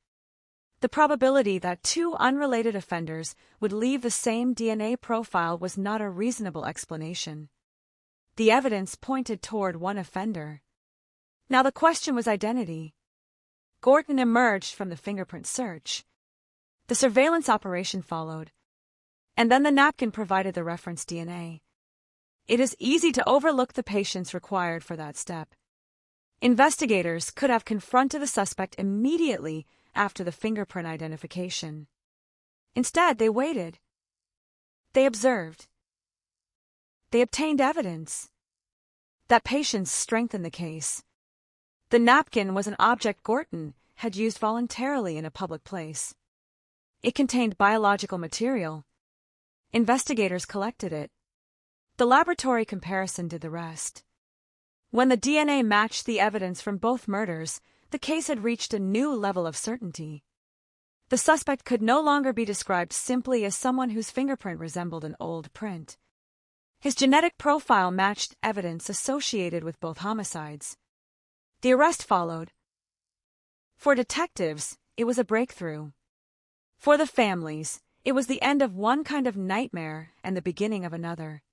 The probability that two unrelated offenders would leave the same DNA profile was not a reasonable explanation. The evidence pointed toward one offender. Now the question was identity. Gorton emerged from the fingerprint search. The surveillance operation followed. And then the napkin provided the reference DNA. It is easy to overlook the patience required for that step. Investigators could have confronted the suspect immediately after the fingerprint identification. Instead, they waited. They observed. They obtained evidence. That patience strengthened the case. The napkin was an object Gorton had used voluntarily in a public place. It contained biological material. Investigators collected it. The laboratory comparison did the rest. When the DNA matched the evidence from both murders, the case had reached a new level of certainty. The suspect could no longer be described simply as someone whose fingerprint resembled an old print. His genetic profile matched evidence associated with both homicides. The arrest followed. For detectives, it was a breakthrough. For the families, it was the end of one kind of nightmare and the beginning of another.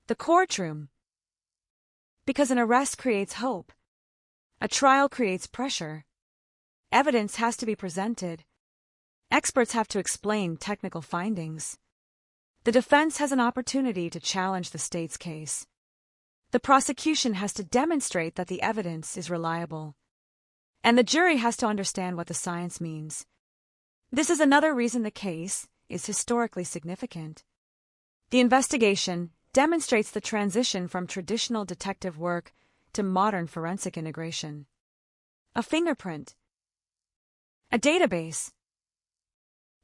The courtroom. Because an arrest creates hope. A trial creates pressure. Evidence has to be presented. Experts have to explain technical findings. The defense has an opportunity to challenge the state's case. The prosecution has to demonstrate that the evidence is reliable. And the jury has to understand what the science means. This is another reason the case is historically significant. The investigation demonstrates the transition from traditional detective work to modern forensic integration. A fingerprint. A database.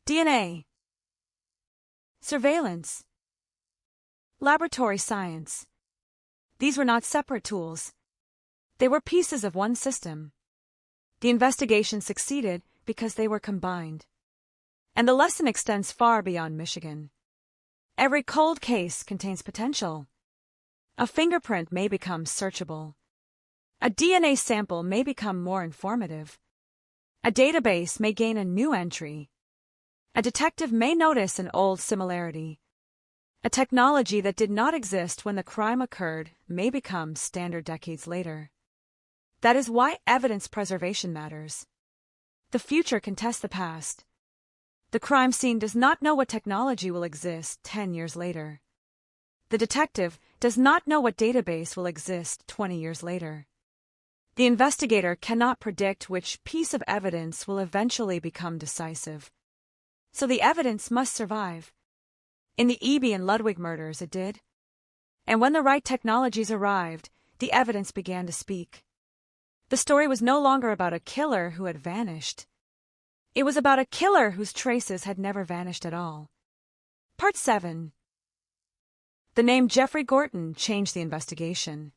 DNA. Surveillance. Laboratory science. These were not separate tools. They were pieces of one system. The investigation succeeded because they were combined. And the lesson extends far beyond Michigan. Every cold case contains potential. A fingerprint may become searchable. A DNA sample may become more informative. A database may gain a new entry. A detective may notice an old similarity. A technology that did not exist when the crime occurred may become standard decades later. That is why evidence preservation matters. The future can test the past. The crime scene does not know what technology will exist 10 years later. The detective does not know what database will exist 20 years later. The investigator cannot predict which piece of evidence will eventually become decisive. So the evidence must survive. In the Eby and Ludwig murders, it did. And when the right technologies arrived, the evidence began to speak. The story was no longer about a killer who had vanished. It was about a killer whose traces had never vanished at all. Part 7. The name Jeffrey Gorton changed the investigation.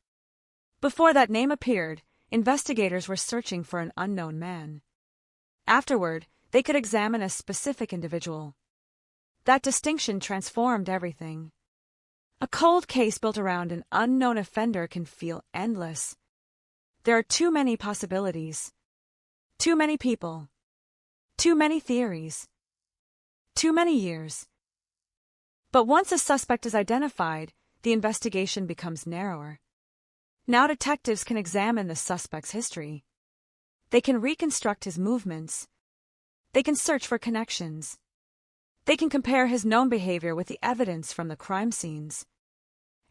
Before that name appeared, investigators were searching for an unknown man. Afterward, they could examine a specific individual. That distinction transformed everything. A cold case built around an unknown offender can feel endless. There are too many possibilities. Too many people. Too many theories. Too many years. But once a suspect is identified, the investigation becomes narrower. Now detectives can examine the suspect's history. They can reconstruct his movements. They can search for connections. They can compare his known behavior with the evidence from the crime scenes.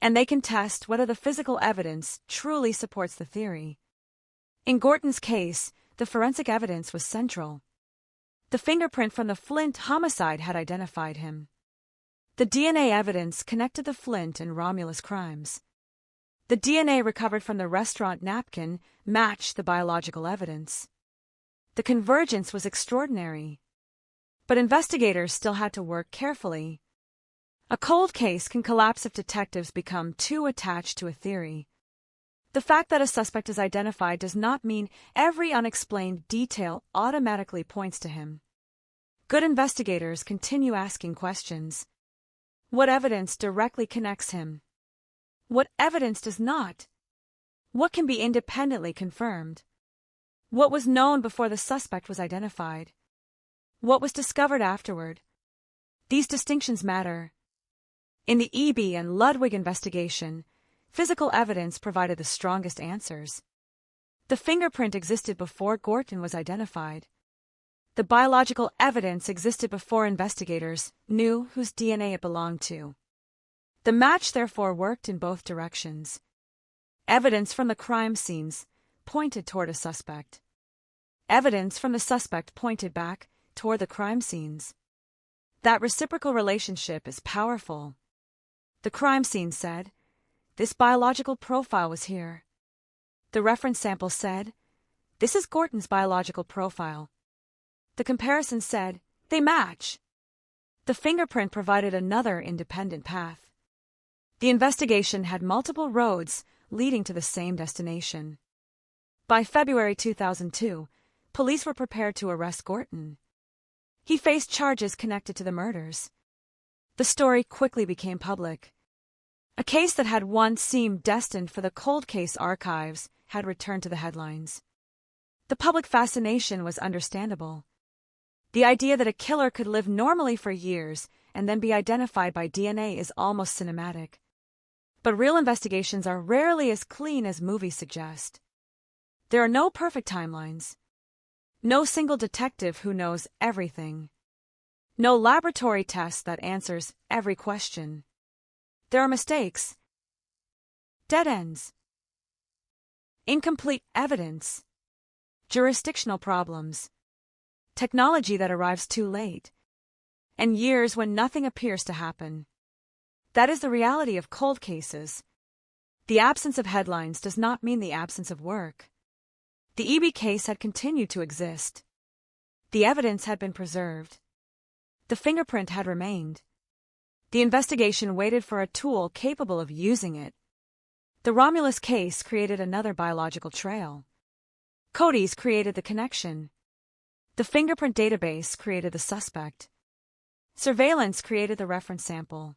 And they can test whether the physical evidence truly supports the theory. In Gorton's case, the forensic evidence was central. The fingerprint from the Flint homicide had identified him. The DNA evidence connected the Flint and Romulus crimes. The DNA recovered from the restaurant napkin matched the biological evidence. The convergence was extraordinary. But investigators still had to work carefully. A cold case can collapse if detectives become too attached to a theory. The fact that a suspect is identified does not mean every unexplained detail automatically points to him. Good investigators continue asking questions. What evidence directly connects him? What evidence does not? What can be independently confirmed? What was known before the suspect was identified? What was discovered afterward? These distinctions matter. In the Eby and Ludwig investigation, physical evidence provided the strongest answers. The fingerprint existed before Gorton was identified. The biological evidence existed before investigators knew whose DNA it belonged to. The match therefore worked in both directions. Evidence from the crime scenes pointed toward a suspect. Evidence from the suspect pointed back toward the crime scenes. That reciprocal relationship is powerful. The crime scene said, "This biological profile was here." The reference sample said, "This is Gorton's biological profile." The comparison said, "They match." The fingerprint provided another independent path. The investigation had multiple roads leading to the same destination. By February 2002, police were prepared to arrest Gorton. He faced charges connected to the murders. The story quickly became public. A case that had once seemed destined for the cold case archives had returned to the headlines. The public fascination was understandable. The idea that a killer could live normally for years and then be identified by DNA is almost cinematic. But real investigations are rarely as clean as movies suggest. There are no perfect timelines. No single detective who knows everything. No laboratory test that answers every question. There are mistakes, dead ends, incomplete evidence, jurisdictional problems, technology that arrives too late, and years when nothing appears to happen. That is the reality of cold cases. The absence of headlines does not mean the absence of work. The Eby case had continued to exist. The evidence had been preserved. The fingerprint had remained. The investigation waited for a tool capable of using it. The Romulus case created another biological trail. Cody's created the connection. The fingerprint database created the suspect. Surveillance created the reference sample.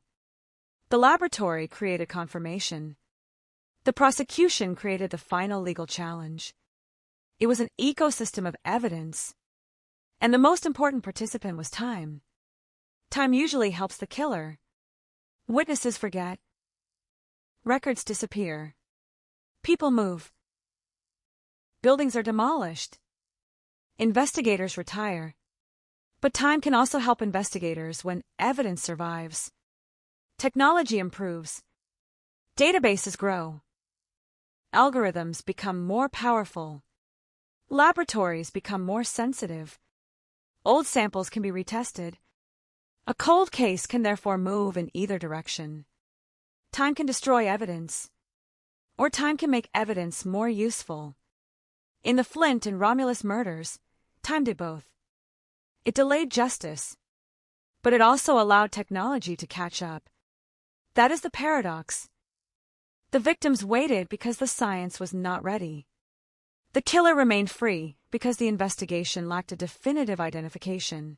The laboratory created confirmation. The prosecution created the final legal challenge. It was an ecosystem of evidence. And the most important participant was time. Time usually helps the killer. Witnesses forget. Records disappear. People move. Buildings are demolished. Investigators retire. But time can also help investigators when evidence survives. Technology improves. Databases grow. Algorithms become more powerful. Laboratories become more sensitive. Old samples can be retested. A cold case can therefore move in either direction. Time can destroy evidence, or time can make evidence more useful. In the Flint and Romulus murders, time did both. It delayed justice, but it also allowed technology to catch up. That is the paradox. The victims waited because the science was not ready. The killer remained free because the investigation lacked a definitive identification.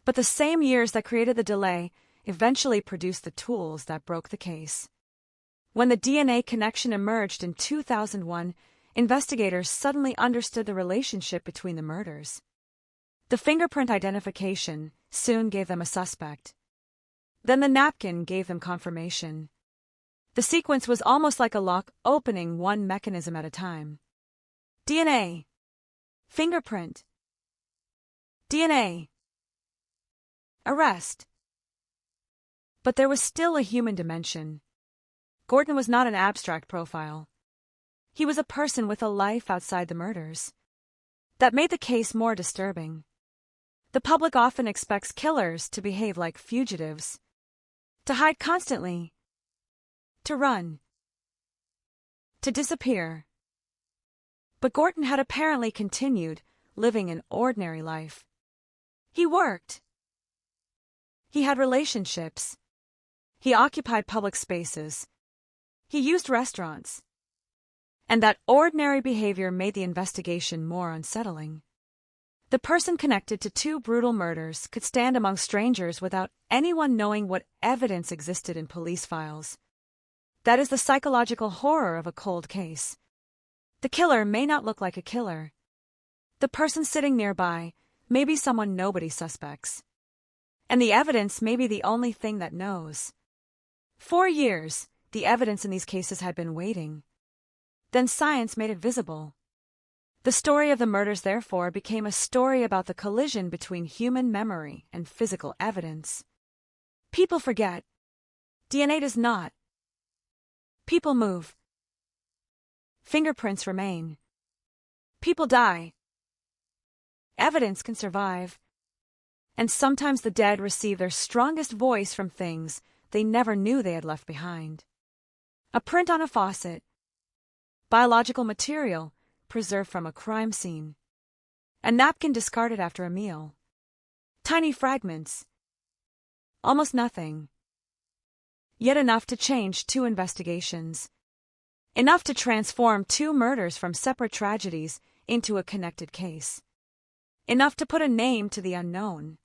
But the same years that created the delay eventually produced the tools that broke the case. When the DNA connection emerged in 2001, investigators suddenly understood the relationship between the murders. The fingerprint identification soon gave them a suspect. Then the napkin gave them confirmation. The sequence was almost like a lock opening one mechanism at a time. DNA. Fingerprint. DNA. Arrest. But there was still a human dimension. Gordon was not an abstract profile. He was a person with a life outside the murders. That made the case more disturbing. The public often expects killers to behave like fugitives, to hide constantly, to run, to disappear. But Gordon had apparently continued living an ordinary life. He worked. He had relationships. He occupied public spaces. He used restaurants. And that ordinary behavior made the investigation more unsettling. The person connected to two brutal murders could stand among strangers without anyone knowing what evidence existed in police files. That is the psychological horror of a cold case. The killer may not look like a killer. The person sitting nearby may be someone nobody suspects. And the evidence may be the only thing that knows. 4 years, the evidence in these cases had been waiting. Then science made it visible. The story of the murders, therefore, became a story about the collision between human memory and physical evidence. People forget. DNA does not. People move. Fingerprints remain. People die. Evidence can survive. And sometimes the dead receive their strongest voice from things they never knew they had left behind. A print on a faucet. Biological material preserved from a crime scene. A napkin discarded after a meal. Tiny fragments. Almost nothing. Yet enough to change 2 investigations. Enough to transform 2 murders from separate tragedies into a connected case. Enough to put a name to the unknown.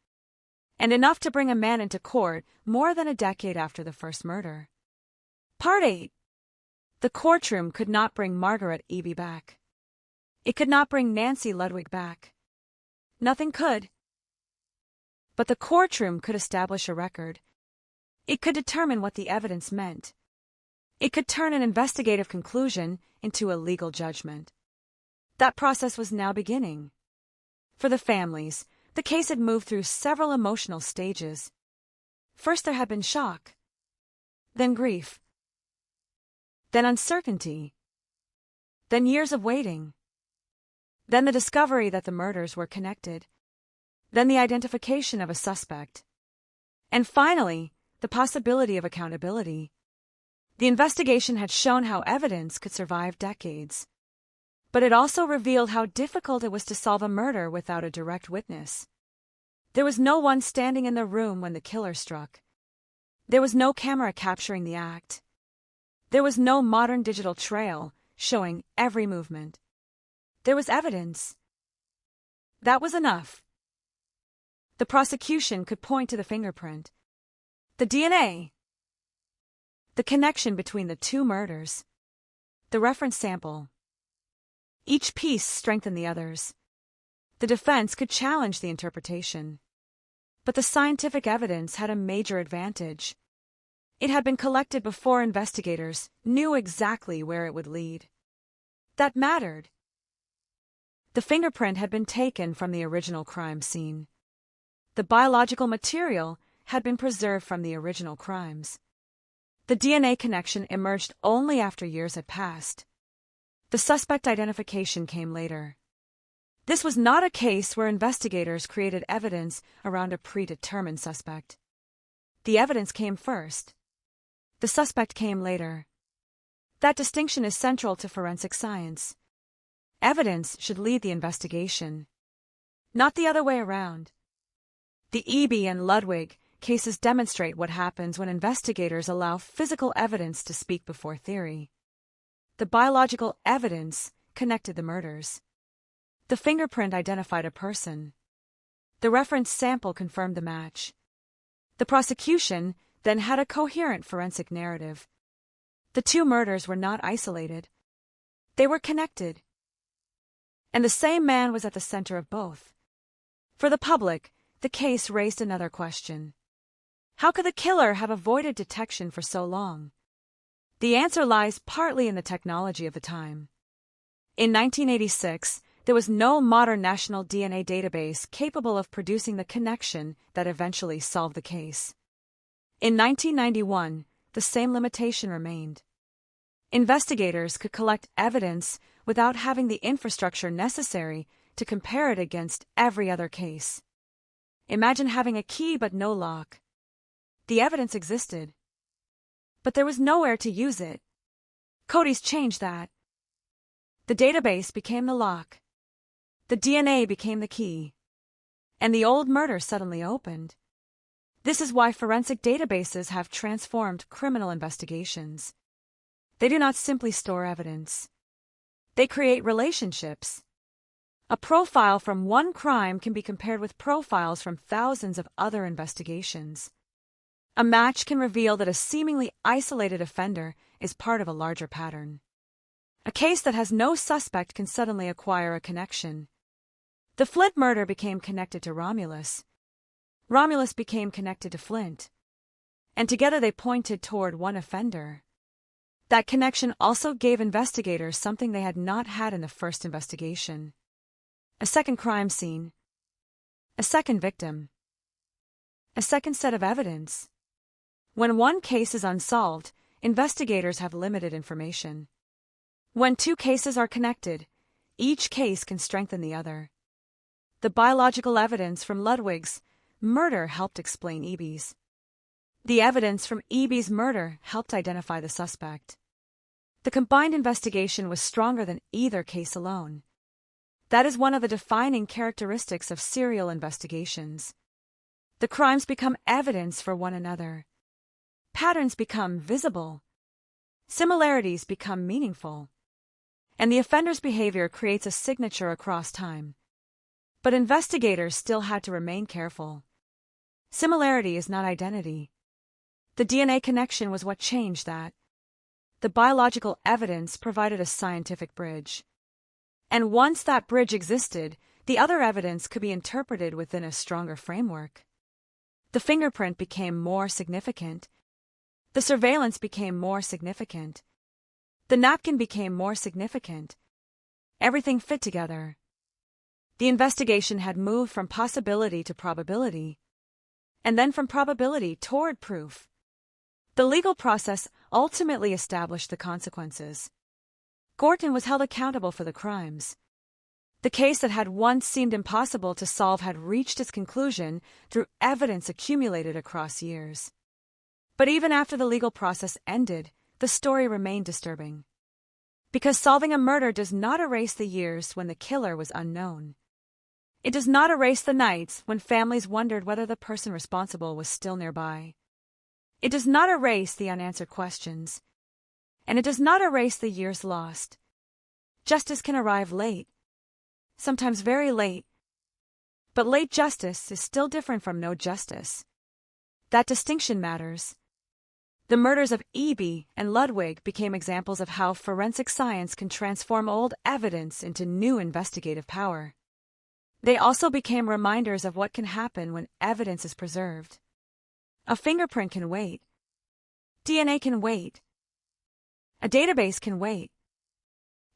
And enough to bring a man into court more than a decade after the first murder. Part 8. The courtroom could not bring Margaret Eby back. It could not bring Nancy Ludwig back. Nothing could. But the courtroom could establish a record. It could determine what the evidence meant. It could turn an investigative conclusion into a legal judgment. That process was now beginning. For the families, the case had moved through several emotional stages. First there had been shock, then grief, then uncertainty, then years of waiting, then the discovery that the murders were connected, then the identification of a suspect, and finally, the possibility of accountability. The investigation had shown how evidence could survive decades. But it also revealed how difficult it was to solve a murder without a direct witness. There was no one standing in the room when the killer struck. There was no camera capturing the act. There was no modern digital trail showing every movement. There was evidence. That was enough. The prosecution could point to the fingerprint, the DNA, the connection between the 2 murders, the reference sample. Each piece strengthened the others. The defense could challenge the interpretation. But the scientific evidence had a major advantage. It had been collected before investigators knew exactly where it would lead. That mattered. The fingerprint had been taken from the original crime scene. The biological material had been preserved from the original crimes. The DNA connection emerged only after years had passed. The suspect identification came later. This was not a case where investigators created evidence around a predetermined suspect. The evidence came first. The suspect came later. That distinction is central to forensic science. Evidence should lead the investigation, not the other way around. The Eby and Ludwig cases demonstrate what happens when investigators allow physical evidence to speak before theory. The biological evidence connected the murders. The fingerprint identified a person. The reference sample confirmed the match. The prosecution then had a coherent forensic narrative. The two murders were not isolated. They were connected. And the same man was at the center of both. For the public, the case raised another question. How could the killer have avoided detection for so long? The answer lies partly in the technology of the time. In 1986, there was no modern national DNA database capable of producing the connection that eventually solved the case. In 1991, the same limitation remained. Investigators could collect evidence without having the infrastructure necessary to compare it against every other case. Imagine having a key but no lock. The evidence existed, but there was nowhere to use it. Cody's changed that. The database became the lock. The DNA became the key. And the old murder suddenly opened. This is why forensic databases have transformed criminal investigations. They do not simply store evidence. They create relationships. A profile from one crime can be compared with profiles from thousands of other investigations. A match can reveal that a seemingly isolated offender is part of a larger pattern. A case that has no suspect can suddenly acquire a connection. The Flint murder became connected to Romulus. Romulus became connected to Flint. And together they pointed toward one offender. That connection also gave investigators something they had not had in the first investigation. A second crime scene. A second victim. A second set of evidence. When one case is unsolved, investigators have limited information. When two cases are connected, each case can strengthen the other. The biological evidence from Ludwig's murder helped explain Eby's. The evidence from Eby's murder helped identify the suspect. The combined investigation was stronger than either case alone. That is one of the defining characteristics of serial investigations. The crimes become evidence for one another. Patterns become visible. Similarities become meaningful. And the offender's behavior creates a signature across time. But investigators still had to remain careful. Similarity is not identity. The DNA connection was what changed that. The biological evidence provided a scientific bridge. And once that bridge existed, the other evidence could be interpreted within a stronger framework. The fingerprint became more significant. The surveillance became more significant. The napkin became more significant. Everything fit together. The investigation had moved from possibility to probability, and then from probability toward proof. The legal process ultimately established the consequences. Gorton was held accountable for the crimes. The case that had once seemed impossible to solve had reached its conclusion through evidence accumulated across years. But even after the legal process ended, the story remained disturbing. Because solving a murder does not erase the years when the killer was unknown. It does not erase the nights when families wondered whether the person responsible was still nearby. It does not erase the unanswered questions. And it does not erase the years lost. Justice can arrive late, sometimes very late. But late justice is still different from no justice. That distinction matters. The murders of Eby and Ludwig became examples of how forensic science can transform old evidence into new investigative power. They also became reminders of what can happen when evidence is preserved. A fingerprint can wait. DNA can wait. A database can wait.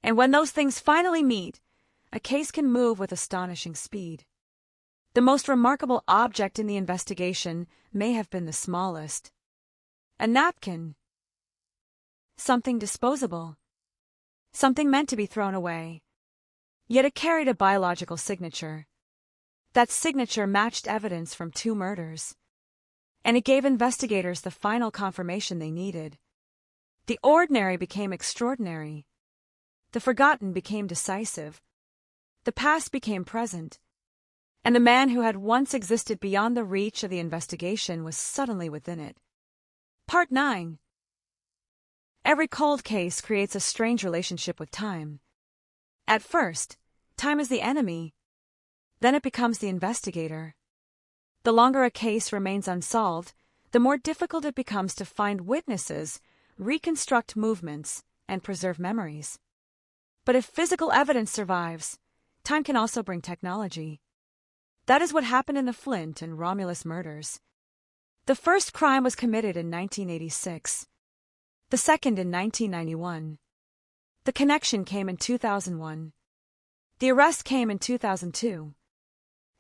And when those things finally meet, a case can move with astonishing speed. The most remarkable object in the investigation may have been the smallest. A napkin. Something disposable. Something meant to be thrown away. Yet it carried a biological signature. That signature matched evidence from 2 murders. And it gave investigators the final confirmation they needed. The ordinary became extraordinary. The forgotten became decisive. The past became present. And the man who had once existed beyond the reach of the investigation was suddenly within it. Part 9. Every cold case creates a strange relationship with time. At first, time is the enemy. Then it becomes the investigator. The longer a case remains unsolved, the more difficult it becomes to find witnesses, reconstruct movements, and preserve memories. But if physical evidence survives, time can also bring technology. That is what happened in the Flint and Romulus murders. The first crime was committed in 1986. The second in 1991. The connection came in 2001. The arrest came in 2002.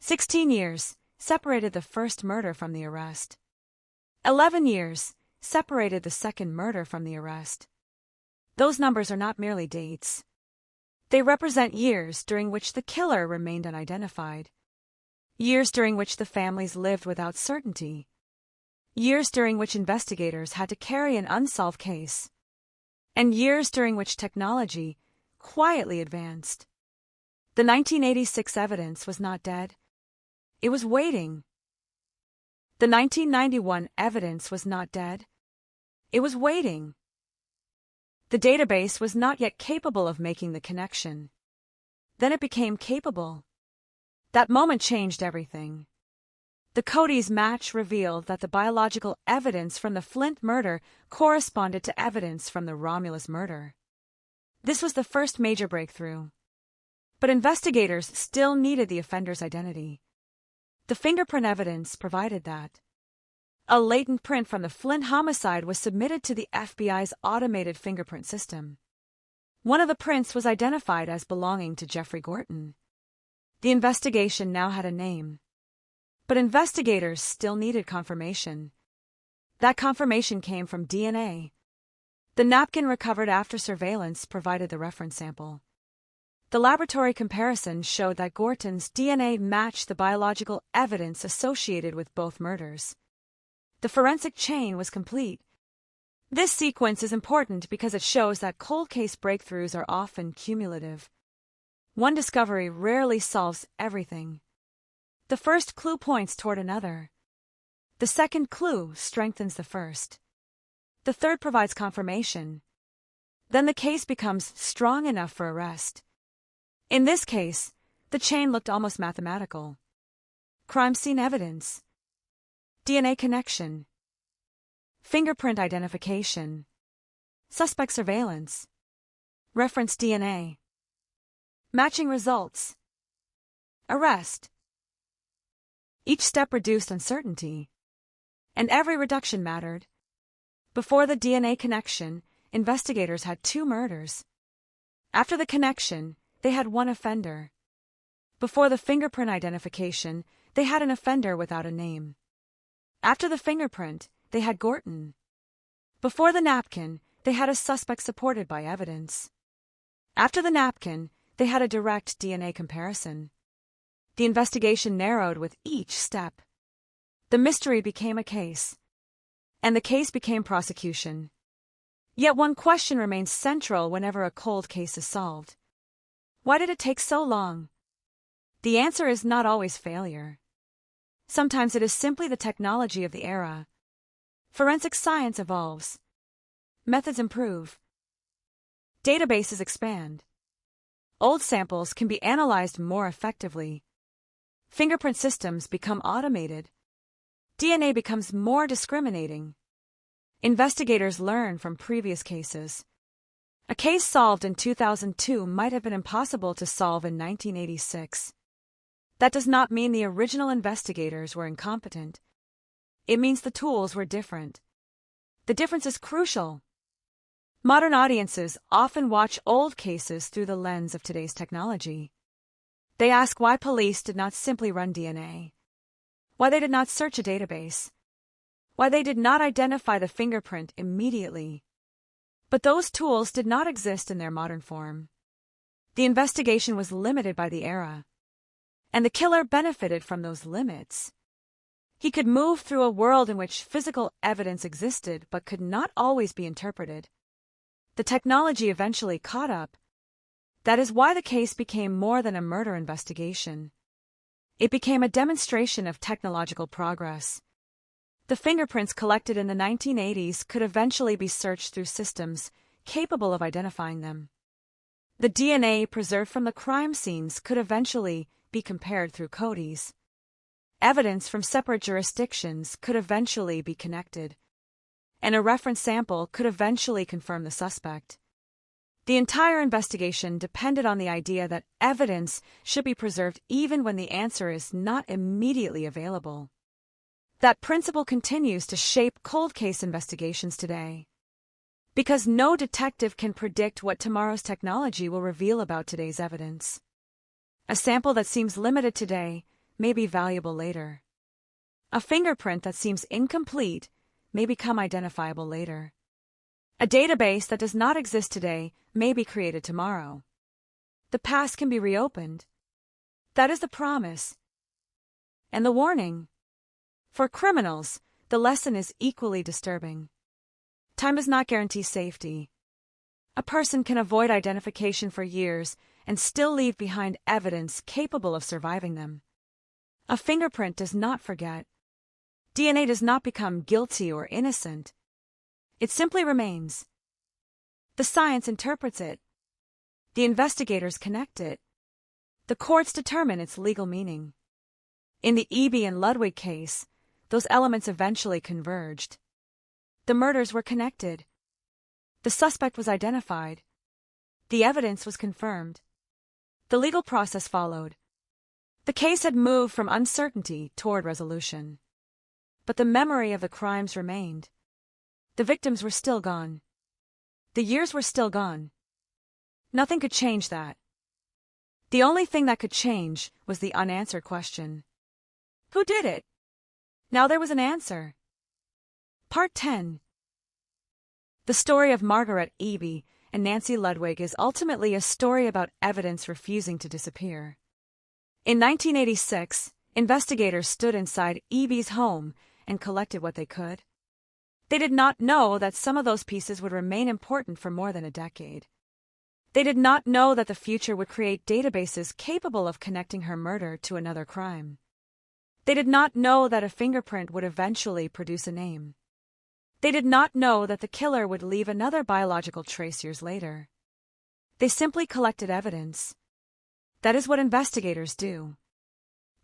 16 years separated the first murder from the arrest. 11 years separated the second murder from the arrest. Those numbers are not merely dates. They represent years during which the killer remained unidentified. Years during which the families lived without certainty. Years during which investigators had to carry an unsolved case. And years during which technology quietly advanced. The 1986 evidence was not dead. It was waiting. The 1991 evidence was not dead. It was waiting. The database was not yet capable of making the connection. Then it became capable. That moment changed everything. The Cody's match revealed that the biological evidence from the Flint murder corresponded to evidence from the Romulus murder. This was the first major breakthrough. But investigators still needed the offender's identity. The fingerprint evidence provided that. A latent print from the Flint homicide was submitted to the FBI's automated fingerprint system. One of the prints was identified as belonging to Jeffrey Gorton. The investigation now had a name. But investigators still needed confirmation. That confirmation came from DNA. The napkin recovered after surveillance provided the reference sample. The laboratory comparison showed that Gorton's DNA matched the biological evidence associated with both murders. The forensic chain was complete. This sequence is important because it shows that cold case breakthroughs are often cumulative. One discovery rarely solves everything. The first clue points toward another. The second clue strengthens the first. The third provides confirmation. Then the case becomes strong enough for arrest. In this case, the chain looked almost mathematical. Crime scene evidence. DNA connection. Fingerprint identification. Suspect surveillance. Reference DNA. Matching results. Arrest. Each step reduced uncertainty. And every reduction mattered. Before the DNA connection, investigators had 2 murders. After the connection, they had 1 offender. Before the fingerprint identification, they had an offender without a name. After the fingerprint, they had Gorton. Before the napkin, they had a suspect supported by evidence. After the napkin, they had a direct DNA comparison. The investigation narrowed with each step. The mystery became a case. And the case became prosecution. Yet one question remains central whenever a cold case is solved. Why did it take so long? The answer is not always failure. Sometimes it is simply the technology of the era. Forensic science evolves. Methods improve. Databases expand. Old samples can be analyzed more effectively. Fingerprint systems become automated. DNA becomes more discriminating. Investigators learn from previous cases. A case solved in 2002 might have been impossible to solve in 1986. That does not mean the original investigators were incompetent. It means the tools were different. The difference is crucial. Modern audiences often watch old cases through the lens of today's technology. They ask why police did not simply run DNA, why they did not search a database, why they did not identify the fingerprint immediately. But those tools did not exist in their modern form. The investigation was limited by the era, and the killer benefited from those limits. He could move through a world in which physical evidence existed but could not always be interpreted. The technology eventually caught up. That is why the case became more than a murder investigation. It became a demonstration of technological progress. The fingerprints collected in the 1980s could eventually be searched through systems capable of identifying them. The DNA preserved from the crime scenes could eventually be compared through CODIs. Evidence from separate jurisdictions could eventually be connected, and a reference sample could eventually confirm the suspect. The entire investigation depended on the idea that evidence should be preserved even when the answer is not immediately available. That principle continues to shape cold case investigations today. Because no detective can predict what tomorrow's technology will reveal about today's evidence. A sample that seems limited today may be valuable later. A fingerprint that seems incomplete may become identifiable later. A database that does not exist today may be created tomorrow. The past can be reopened. That is the promise. And the warning. For criminals, the lesson is equally disturbing. Time does not guarantee safety. A person can avoid identification for years and still leave behind evidence capable of surviving them. A fingerprint does not forget. DNA does not become guilty or innocent. It simply remains. The science interprets it. The investigators connect it. The courts determine its legal meaning. In the Eby and Ludwig case, those elements eventually converged. The murders were connected. The suspect was identified. The evidence was confirmed. The legal process followed. The case had moved from uncertainty toward resolution. But the memory of the crimes remained. The victims were still gone. The years were still gone. Nothing could change that. The only thing that could change was the unanswered question. Who did it? Now there was an answer. Part 10. The story of Margaret Eby and Nancy Ludwig is ultimately a story about evidence refusing to disappear. In 1986, investigators stood inside Eby's home and collected what they could. They did not know that some of those pieces would remain important for more than a decade. They did not know that the future would create databases capable of connecting her murder to another crime. They did not know that a fingerprint would eventually produce a name. They did not know that the killer would leave another biological trace years later. They simply collected evidence. That is what investigators do.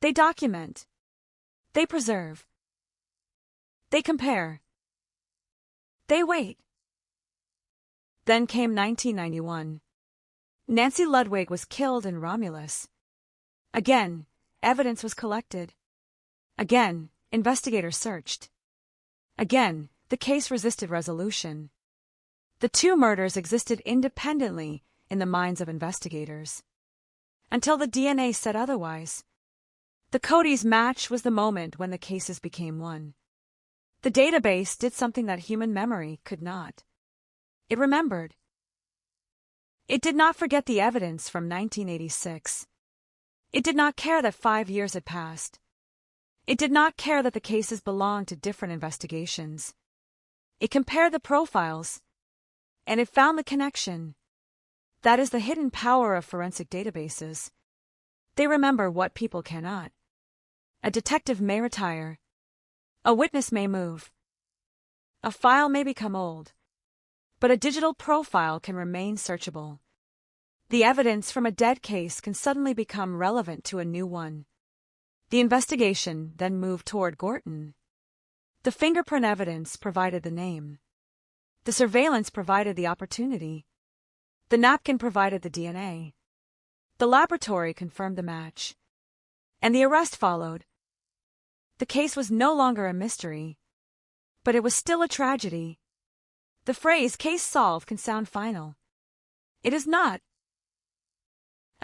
They document. They preserve. They compare. They wait. Then came 1991. Nancy Ludwig was killed in Romulus. Again, evidence was collected. Again, investigators searched. Again, the case resisted resolution. The two murders existed independently in the minds of investigators. Until the DNA said otherwise. The CODIs match was the moment when the cases became one. The database did something that human memory could not. It remembered. It did not forget the evidence from 1986. It did not care that 5 years had passed. It did not care that the cases belonged to different investigations. It compared the profiles, and it found the connection. That is the hidden power of forensic databases. They remember what people cannot. A detective may retire. A witness may move. A file may become old. But a digital profile can remain searchable. The evidence from a dead case can suddenly become relevant to a new one. The investigation then moved toward Gorton. The fingerprint evidence provided the name. The surveillance provided the opportunity. The napkin provided the DNA. The laboratory confirmed the match. And the arrest followed. The case was no longer a mystery, but it was still a tragedy. The phrase "case solved" can sound final. It is not.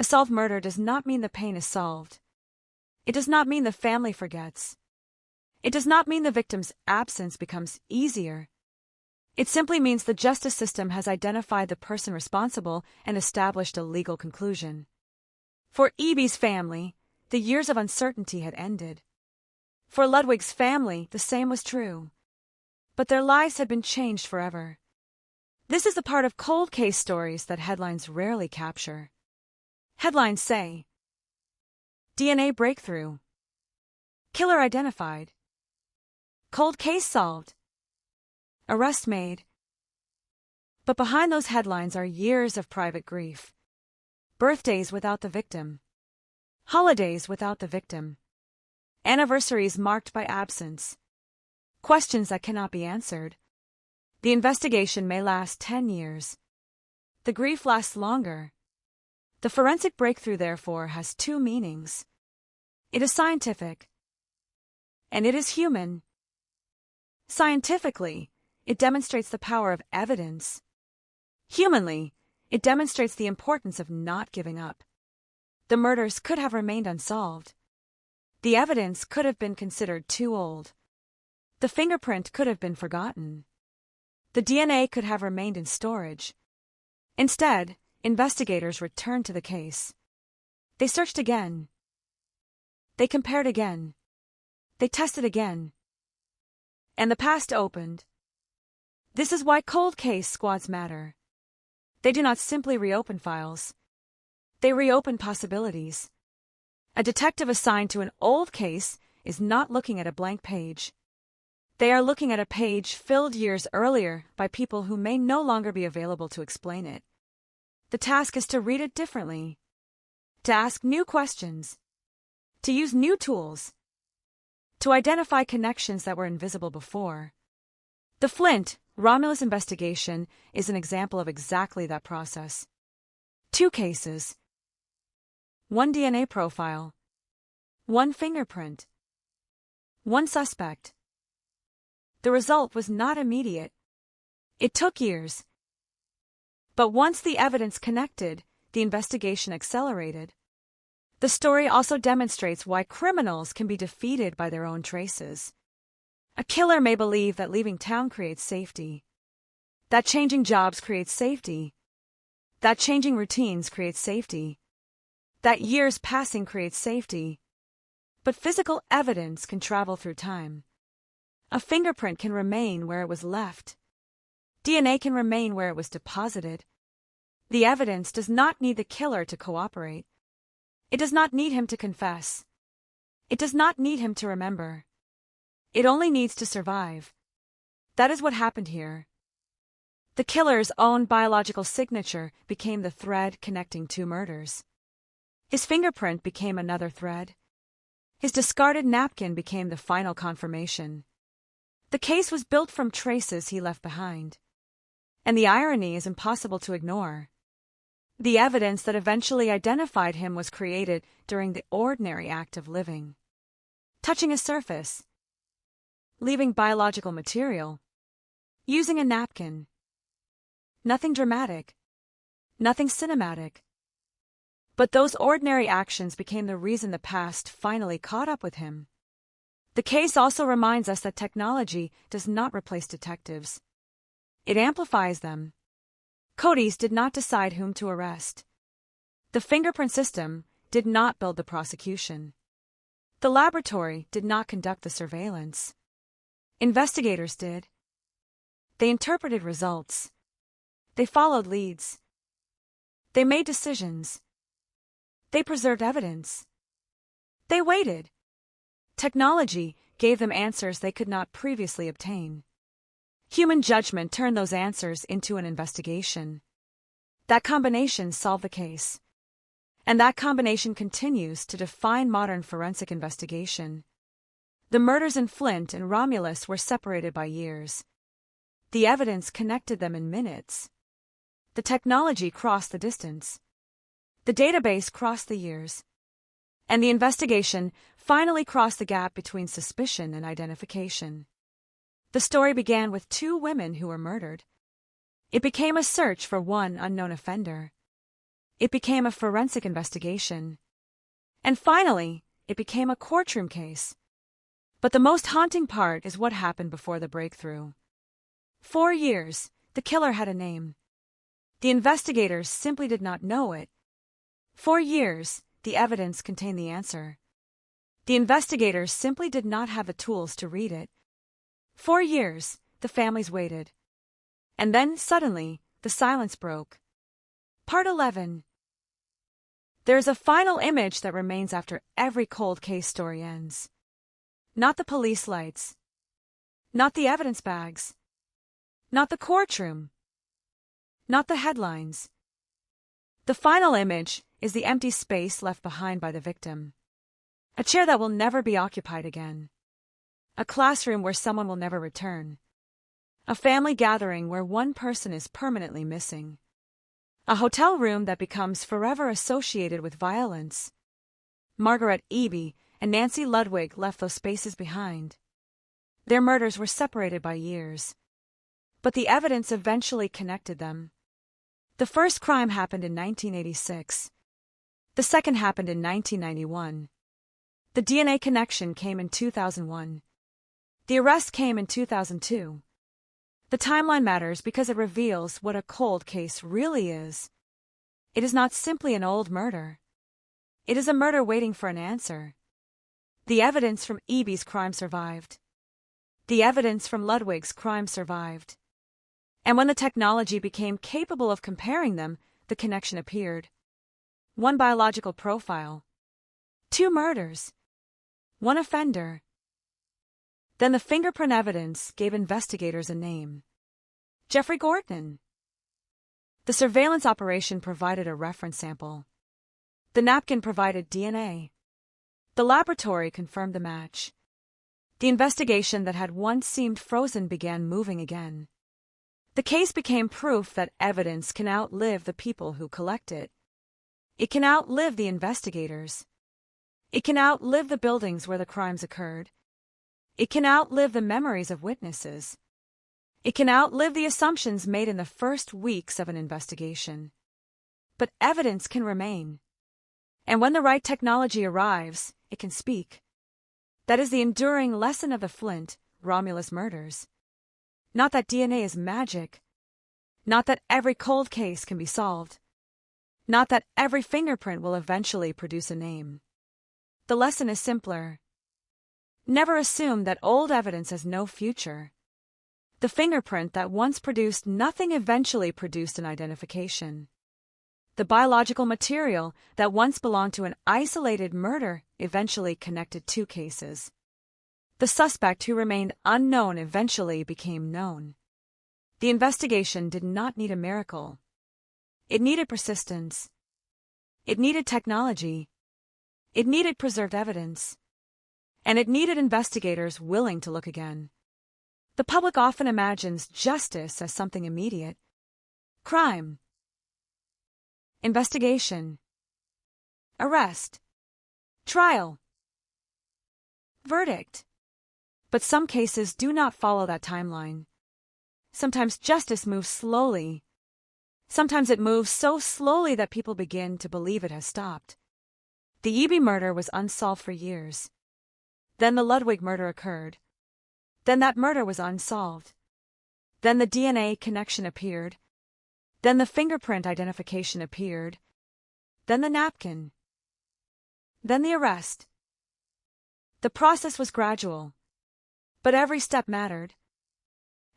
A solved murder does not mean the pain is solved. It does not mean the family forgets. It does not mean the victim's absence becomes easier. It simply means the justice system has identified the person responsible and established a legal conclusion. For E.B.'s family, the years of uncertainty had ended. For Ludwig's family, the same was true. But their lives had been changed forever. This is the part of cold case stories that headlines rarely capture. Headlines say, DNA breakthrough, killer identified, cold case solved, arrest made. But behind those headlines are years of private grief. Birthdays without the victim. Holidays without the victim. Anniversaries marked by absence. Questions that cannot be answered. The investigation may last 10 years. The grief lasts longer. The forensic breakthrough, therefore, has two meanings. It is scientific, and it is human. Scientifically, it demonstrates the power of evidence. Humanly, it demonstrates the importance of not giving up. The murders could have remained unsolved. The evidence could have been considered too old. The fingerprint could have been forgotten. The DNA could have remained in storage. Instead, investigators returned to the case. They searched again. They compared again. They tested again. And the past opened. This is why cold case squads matter. They do not simply reopen files. They reopen possibilities. A detective assigned to an old case is not looking at a blank page. They are looking at a page filled years earlier by people who may no longer be available to explain it. The task is to read it differently, to ask new questions, to use new tools, to identify connections that were invisible before. The Flint-Romulus investigation is an example of exactly that process. 2 cases. 1 DNA profile. 1 fingerprint. 1 suspect. The result was not immediate. It took years. But once the evidence connected, the investigation accelerated. The story also demonstrates why criminals can be defeated by their own traces. A killer may believe that leaving town creates safety, that changing jobs creates safety, that changing routines creates safety, that years passing creates safety. But physical evidence can travel through time. A fingerprint can remain where it was left. DNA can remain where it was deposited. The evidence does not need the killer to cooperate. It does not need him to confess. It does not need him to remember. It only needs to survive. That is what happened here. The killer's own biological signature became the thread connecting 2 murders. His fingerprint became another thread. His discarded napkin became the final confirmation. The case was built from traces he left behind. And the irony is impossible to ignore. The evidence that eventually identified him was created during the ordinary act of living. Touching a surface. Leaving biological material. Using a napkin. Nothing dramatic. Nothing cinematic. But those ordinary actions became the reason the past finally caught up with him. The case also reminds us that technology does not replace detectives. It amplifies them. Cody's did not decide whom to arrest. The fingerprint system did not build the prosecution. The laboratory did not conduct the surveillance. Investigators did. They interpreted results. They followed leads. They made decisions. They preserved evidence. They waited. Technology gave them answers they could not previously obtain. Human judgment turned those answers into an investigation. That combination solved the case. And that combination continues to define modern forensic investigation. The murders in Flint and Romulus were separated by years. The evidence connected them in minutes. The technology crossed the distance. The database crossed the years. And the investigation finally crossed the gap between suspicion and identification. The story began with 2 women who were murdered. It became a search for one unknown offender. it became a forensic investigation. And finally, it became a courtroom case. But the most haunting part is what happened before the breakthrough. 4 years, the killer had a name. The investigators simply did not know it. 4 years, the evidence contained the answer. The investigators simply did not have the tools to read it. 4 years, the families waited. And then, suddenly, the silence broke. Part 11. There is a final image that remains after every cold case story ends. Not the police lights. Not the evidence bags. Not the courtroom. Not the headlines. The final image is the empty space left behind by the victim. A chair that will never be occupied again. A classroom where someone will never return. A family gathering where one person is permanently missing. A hotel room that becomes forever associated with violence. Margaret Eby and Nancy Ludwig left those spaces behind. Their murders were separated by years. But the evidence eventually connected them. The first crime happened in 1986. The second happened in 1991. The DNA connection came in 2001. The arrest came in 2002. The timeline matters because it reveals what a cold case really is. It is not simply an old murder. It is a murder waiting for an answer. The evidence from Eby's crime survived. The evidence from Ludwig's crime survived. And when the technology became capable of comparing them, the connection appeared. One biological profile. 2 murders. 1 offender. Then the fingerprint evidence gave investigators a name. Jeffrey Gordon. The surveillance operation provided a reference sample. The napkin provided DNA. The laboratory confirmed the match. The investigation that had once seemed frozen began moving again. The case became proof that evidence can outlive the people who collect it. It can outlive the investigators. It can outlive the buildings where the crimes occurred. It can outlive the memories of witnesses. It can outlive the assumptions made in the first weeks of an investigation. But evidence can remain. And when the right technology arrives, it can speak. That is the enduring lesson of the Flint, Romulus murders. Not that DNA is magic. Not that every cold case can be solved. Not that every fingerprint will eventually produce a name. The lesson is simpler. Never assume that old evidence has no future. The fingerprint that once produced nothing eventually produced an identification. The biological material that once belonged to an isolated murder eventually connected 2 cases. The suspect who remained unknown eventually became known. The investigation did not need a miracle. It needed persistence. It needed technology. It needed preserved evidence. And it needed investigators willing to look again. The public often imagines justice as something immediate. Crime. Investigation. Arrest. Trial. Verdict. But some cases do not follow that timeline. Sometimes justice moves slowly. Sometimes it moves so slowly that people begin to believe it has stopped. The Eby murder was unsolved for years. Then the Ludwig murder occurred. Then that murder was unsolved. Then the DNA connection appeared. Then the fingerprint identification appeared. Then the napkin. Then the arrest. The process was gradual, but every step mattered.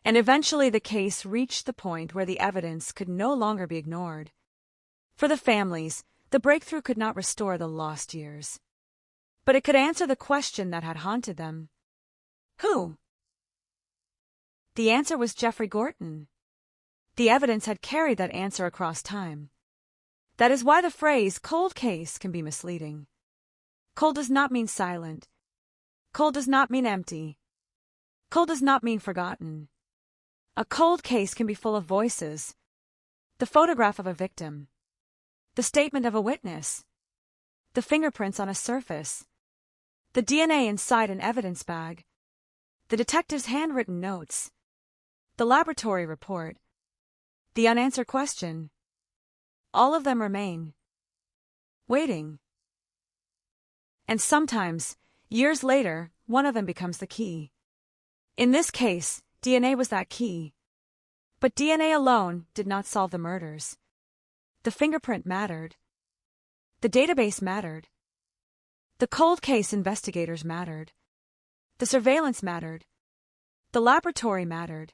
And eventually the case reached the point where the evidence could no longer be ignored. For the families, the breakthrough could not restore the lost years. But it could answer the question that had haunted them. Who? The answer was Jeffrey Gordon. The evidence had carried that answer across time. That is why the phrase cold case can be misleading. Cold does not mean silent. Cold does not mean empty. Cold does not mean forgotten. A cold case can be full of voices. The photograph of a victim. The statement of a witness. The fingerprints on a surface. The DNA inside an evidence bag. The detective's handwritten notes. The laboratory report. The unanswered question. all of them remain waiting. And sometimes, years later, one of them becomes the key. In this case, DNA was that key. But DNA alone did not solve the murders. The fingerprint mattered. The database mattered. The cold case investigators mattered. The surveillance mattered. The laboratory mattered.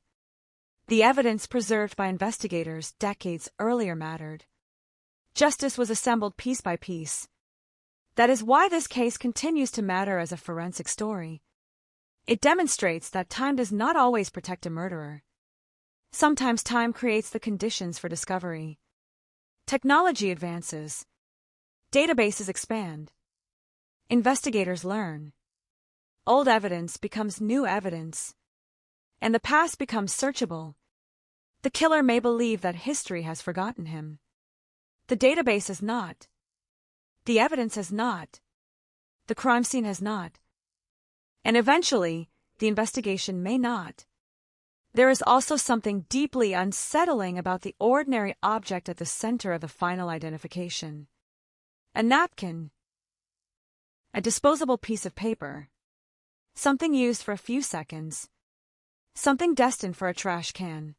The evidence preserved by investigators decades earlier mattered. Justice was assembled piece by piece. That is why this case continues to matter as a forensic story. It demonstrates that time does not always protect a murderer. Sometimes time creates the conditions for discovery. Technology advances. Databases expand. Investigators learn. Old evidence becomes new evidence. And the past becomes searchable. The killer may believe that history has forgotten him. The database has not. The evidence has not. The crime scene has not. And eventually, the investigation may not. There is also something deeply unsettling about the ordinary object at the center of the final identification. A napkin. A disposable piece of paper. Something used for a few seconds. Something destined for a trash can.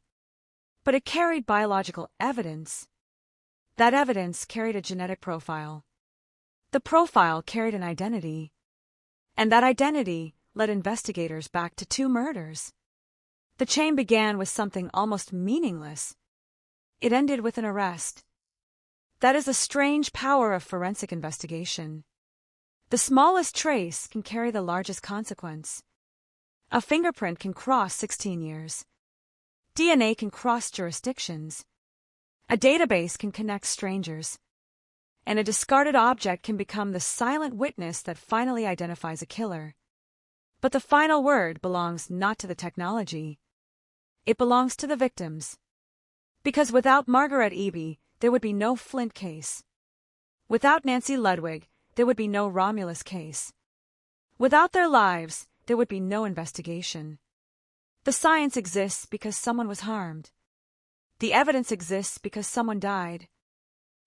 But it carried biological evidence. That evidence carried a genetic profile. The profile carried an identity. And that identity led investigators back to 2 murders. The chain began with something almost meaningless. It ended with an arrest. That is the strange power of forensic investigation. The smallest trace can carry the largest consequence. A fingerprint can cross 16 years. DNA can cross jurisdictions. A database can connect strangers. And a discarded object can become the silent witness that finally identifies a killer. But the final word belongs not to the technology. It belongs to the victims. Because without Margaret Eby, there would be no Flint case. Without Nancy Ludwig, there would be no Romulus case. Without their lives, there would be no investigation. The science exists because someone was harmed. The evidence exists because someone died.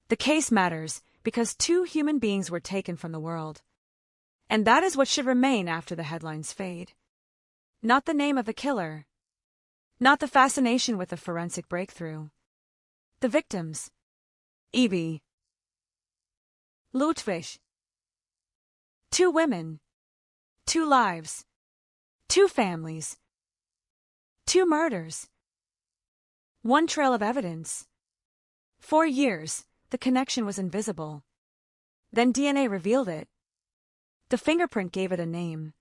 The case matters because 2 human beings were taken from the world. And that is what should remain after the headlines fade. Not the name of the killer. Not the fascination with the forensic breakthrough. The victims. Eby. Ludwig. 2 women. 2 lives. 2 families. 2 murders. 1 trail of evidence. 4 years, the connection was invisible. Then DNA revealed it. The fingerprint gave it a name.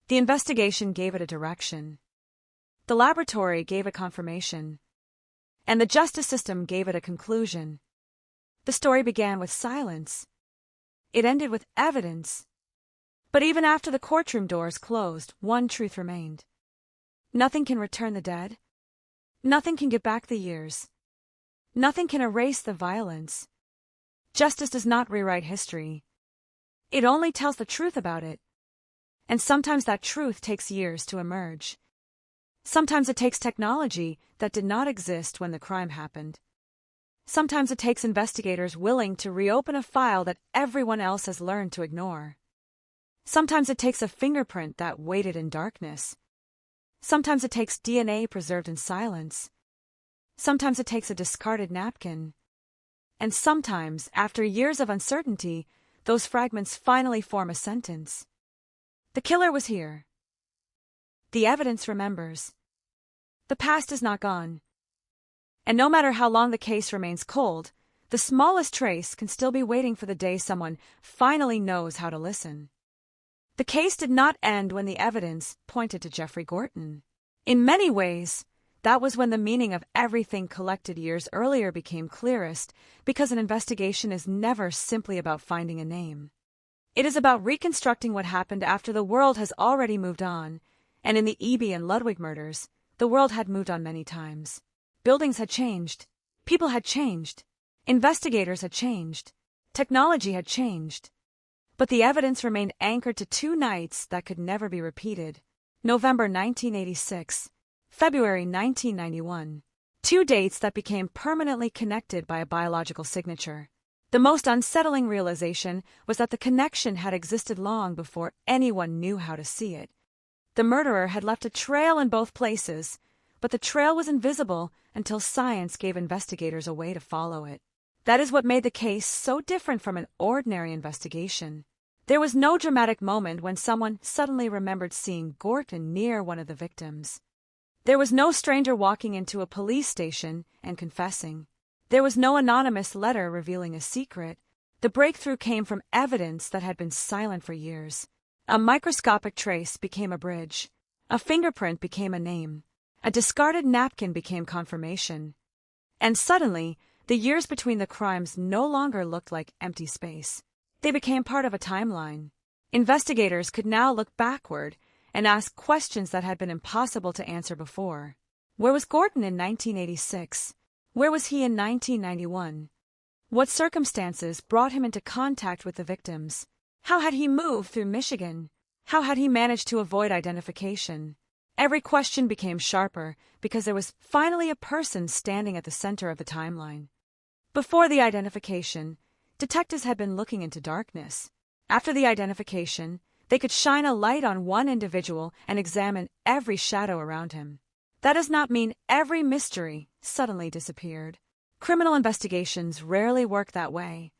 The investigation gave it a direction. The laboratory gave it confirmation. And the justice system gave it a conclusion. The story began with silence. It ended with evidence. But even after the courtroom doors closed, one truth remained. Nothing can return the dead. Nothing can get back the years. Nothing can erase the violence. Justice does not rewrite history. It only tells the truth about it. And sometimes that truth takes years to emerge. Sometimes it takes technology that did not exist when the crime happened. Sometimes it takes investigators willing to reopen a file that everyone else has learned to ignore. Sometimes it takes a fingerprint that waited in darkness. Sometimes it takes DNA preserved in silence. Sometimes it takes a discarded napkin. And sometimes, after years of uncertainty, those fragments finally form a sentence. The killer was here. The evidence remembers. The past is not gone. And no matter how long the case remains cold, the smallest trace can still be waiting for the day someone finally knows how to listen. The case did not end when the evidence pointed to Jeffrey Gorton. In many ways, that was when the meaning of everything collected years earlier became clearest, because an investigation is never simply about finding a name. It is about reconstructing what happened after the world has already moved on, and in the Eby and Ludwig murders, the world had moved on many times. Buildings had changed. People had changed. Investigators had changed. Technology had changed. But the evidence remained anchored to 2 nights that could never be repeated. November 1986, February 1991. Two dates that became permanently connected by a biological signature. The most unsettling realization was that the connection had existed long before anyone knew how to see it. The murderer had left a trail in both places, but the trail was invisible until science gave investigators a way to follow it. That is what made the case so different from an ordinary investigation. There was no dramatic moment when someone suddenly remembered seeing Gorton near one of the victims. There was no stranger walking into a police station and confessing. There was no anonymous letter revealing a secret. The breakthrough came from evidence that had been silent for years. A microscopic trace became a bridge. A fingerprint became a name. A discarded napkin became confirmation. And suddenly, the years between the crimes no longer looked like empty space. They became part of a timeline. Investigators could now look backward and ask questions that had been impossible to answer before. Where was Gorton in 1986? Where was he in 1991? What circumstances brought him into contact with the victims? How had he moved through Michigan? How had he managed to avoid identification? Every question became sharper because there was finally a person standing at the center of the timeline. Before the identification, detectives had been looking into darkness. After the identification, they could shine a light on one individual and examine every shadow around him. That does not mean every mystery suddenly disappeared. Criminal investigations rarely work that way.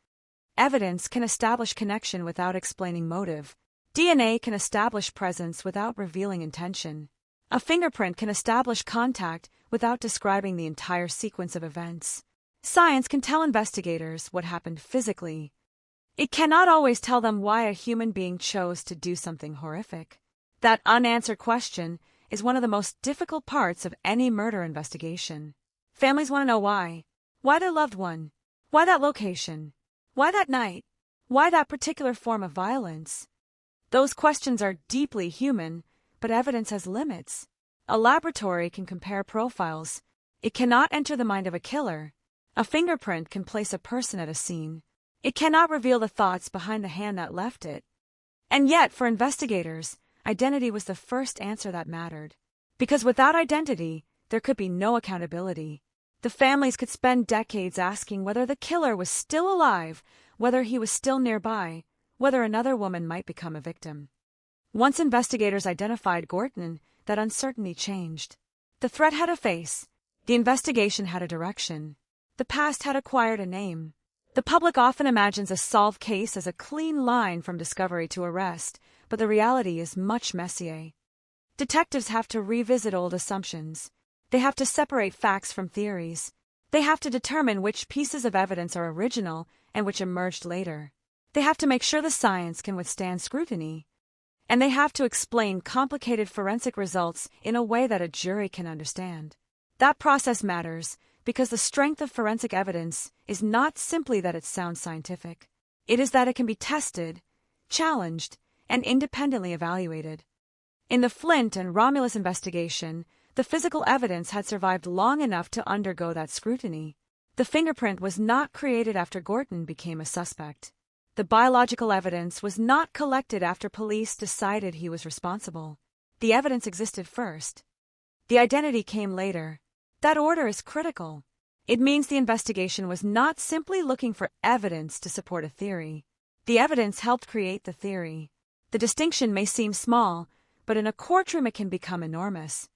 Evidence can establish connection without explaining motive. DNA can establish presence without revealing intention. A fingerprint can establish contact without describing the entire sequence of events. Science can tell investigators what happened physically. It cannot always tell them why a human being chose to do something horrific. That unanswered question is one of the most difficult parts of any murder investigation. Families want to know why. Why their loved one? Why that location? Why that night? Why that particular form of violence? Those questions are deeply human, but evidence has limits. A laboratory can compare profiles. It cannot enter the mind of a killer. A fingerprint can place a person at a scene. It cannot reveal the thoughts behind the hand that left it. And yet, for investigators, identity was the first answer that mattered. Because without identity, there could be no accountability. The families could spend decades asking whether the killer was still alive, whether he was still nearby, whether another woman might become a victim. Once investigators identified Gorton, that uncertainty changed. The threat had a face. The investigation had a direction. The past had acquired a name. The public often imagines a solved case as a clean line from discovery to arrest, but the reality is much messier. Detectives have to revisit old assumptions. They have to separate facts from theories. They have to determine which pieces of evidence are original and which emerged later. They have to make sure the science can withstand scrutiny. And they have to explain complicated forensic results in a way that a jury can understand. That process matters because the strength of forensic evidence is not simply that it sounds scientific. It is that it can be tested, challenged, and independently evaluated. In the Flint and Romulus investigation, the physical evidence had survived long enough to undergo that scrutiny. The fingerprint was not created after Gorton became a suspect. The biological evidence was not collected after police decided he was responsible. The evidence existed first. The identity came later. That order is critical. It means the investigation was not simply looking for evidence to support a theory. The evidence helped create the theory. The distinction may seem small, but in a courtroom it can become enormous.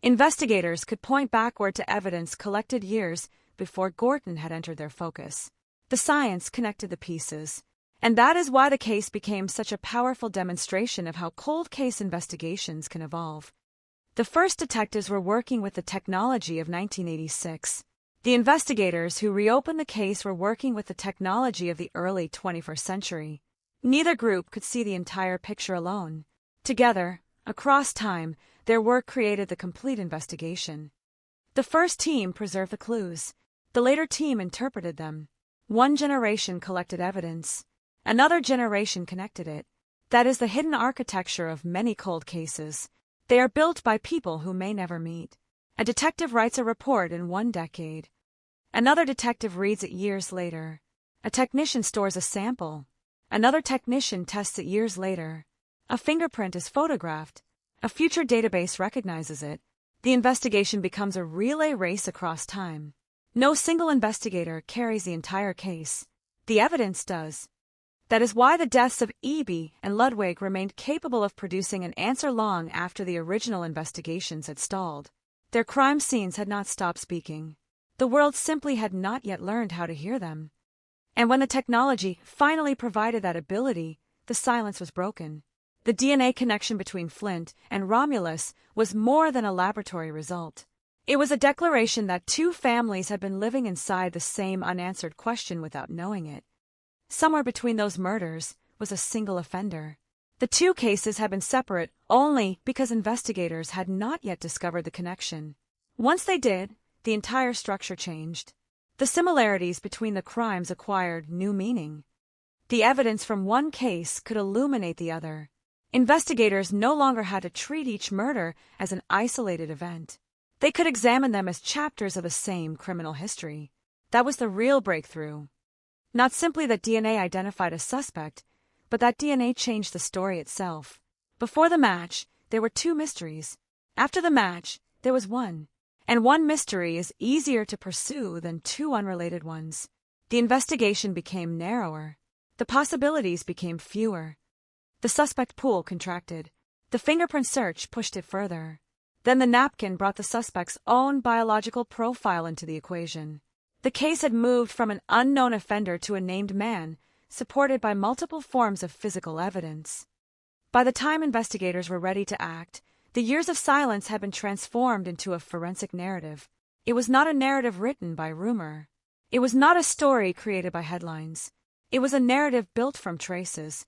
Investigators could point backward to evidence collected years before Gorton had entered their focus. The science connected the pieces, and that is why the case became such a powerful demonstration of how cold case investigations can evolve. The first detectives were working with the technology of 1986. The investigators who reopened the case were working with the technology of the early 21st century. Neither group could see the entire picture alone. Together, across time, their work created the complete investigation. The first team preserved the clues. The later team interpreted them. One generation collected evidence. Another generation connected it. That is the hidden architecture of many cold cases. They are built by people who may never meet. A detective writes a report in one decade. Another detective reads it years later. A technician stores a sample. Another technician tests it years later. A fingerprint is photographed. A future database recognizes it. The investigation becomes a relay race across time. No single investigator carries the entire case. The evidence does. That is why the deaths of Eby and Ludwig remained capable of producing an answer long after the original investigations had stalled. Their crime scenes had not stopped speaking. The world simply had not yet learned how to hear them. And when the technology finally provided that ability, the silence was broken. The DNA connection between Flint and Romulus was more than a laboratory result. It was a declaration that two families had been living inside the same unanswered question without knowing it. Somewhere between those murders was a single offender. The two cases had been separate only because investigators had not yet discovered the connection. Once they did, the entire structure changed. The similarities between the crimes acquired new meaning. The evidence from one case could illuminate the other. Investigators no longer had to treat each murder as an isolated event. They could examine them as chapters of the same criminal history. That was the real breakthrough. Not simply that DNA identified a suspect, but that DNA changed the story itself. Before the match, there were two mysteries. After the match, there was one. And one mystery is easier to pursue than two unrelated ones. The investigation became narrower. The possibilities became fewer. The suspect pool contracted. The fingerprint search pushed it further. Then the napkin brought the suspect's own biological profile into the equation. The case had moved from an unknown offender to a named man, supported by multiple forms of physical evidence. By the time investigators were ready to act, the years of silence had been transformed into a forensic narrative. It was not a narrative written by rumor. It was not a story created by headlines. It was a narrative built from traces.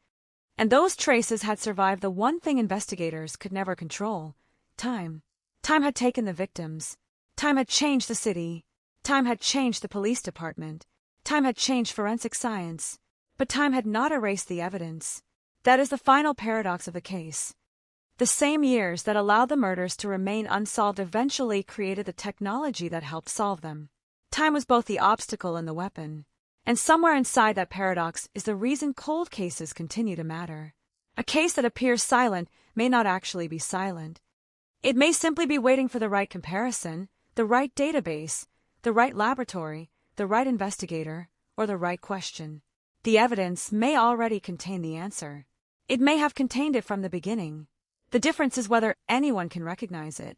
And those traces had survived the one thing investigators could never control: time. Time had taken the victims. Time had changed the city. Time had changed the police department. Time had changed forensic science. But time had not erased the evidence. That is the final paradox of the case. The same years that allowed the murders to remain unsolved eventually created the technology that helped solve them. Time was both the obstacle and the weapon. And somewhere inside that paradox is the reason cold cases continue to matter. A case that appears silent may not actually be silent. It may simply be waiting for the right comparison, the right database, the right laboratory, the right investigator, or the right question. The evidence may already contain the answer. It may have contained it from the beginning. The difference is whether anyone can recognize it.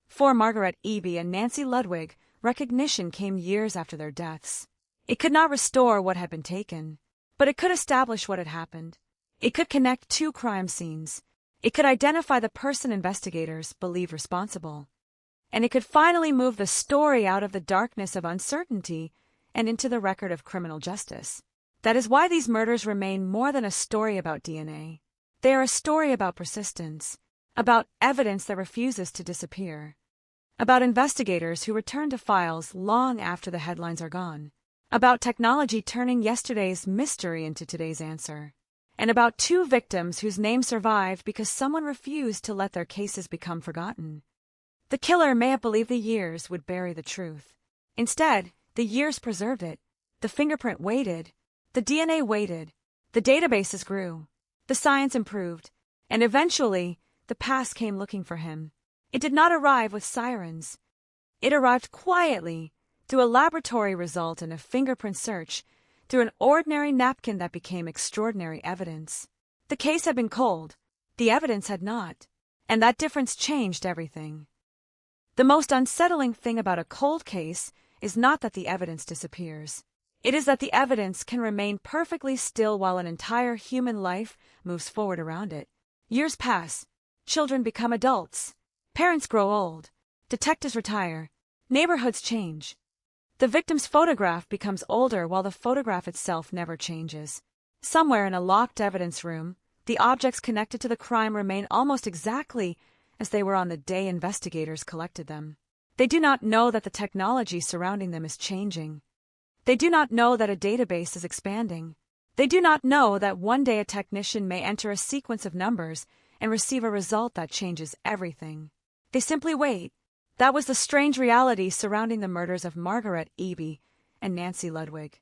For Margaret Eby and Nancy Ludwig, recognition came years after their deaths. It could not restore what had been taken, but it could establish what had happened. It could connect two crime scenes. It could identify the person investigators believed responsible. And it could finally move the story out of the darkness of uncertainty and into the record of criminal justice. That is why these murders remain more than a story about DNA. They are a story about persistence, about evidence that refuses to disappear, about investigators who return to files long after the headlines are gone, about technology turning yesterday's mystery into today's answer, and about two victims whose names survived because someone refused to let their cases become forgotten. The killer may have believed the years would bury the truth. Instead, the years preserved it. The fingerprint waited. The DNA waited. The databases grew. The science improved. And eventually, the past came looking for him. It did not arrive with sirens. It arrived quietly, through a laboratory result and a fingerprint search, through an ordinary napkin that became extraordinary evidence. The case had been cold. The evidence had not. And that difference changed everything. The most unsettling thing about a cold case is not that the evidence disappears. It is that the evidence can remain perfectly still while an entire human life moves forward around it. Years pass. Children become adults. Parents grow old. Detectives retire. Neighborhoods change. The victim's photograph becomes older while the photograph itself never changes. Somewhere in a locked evidence room, the objects connected to the crime remain almost exactly as they were on the day investigators collected them. They do not know that the technology surrounding them is changing. They do not know that a database is expanding. They do not know that one day a technician may enter a sequence of numbers and receive a result that changes everything. They simply wait. That was the strange reality surrounding the murders of Margaret Eby and Nancy Ludwig.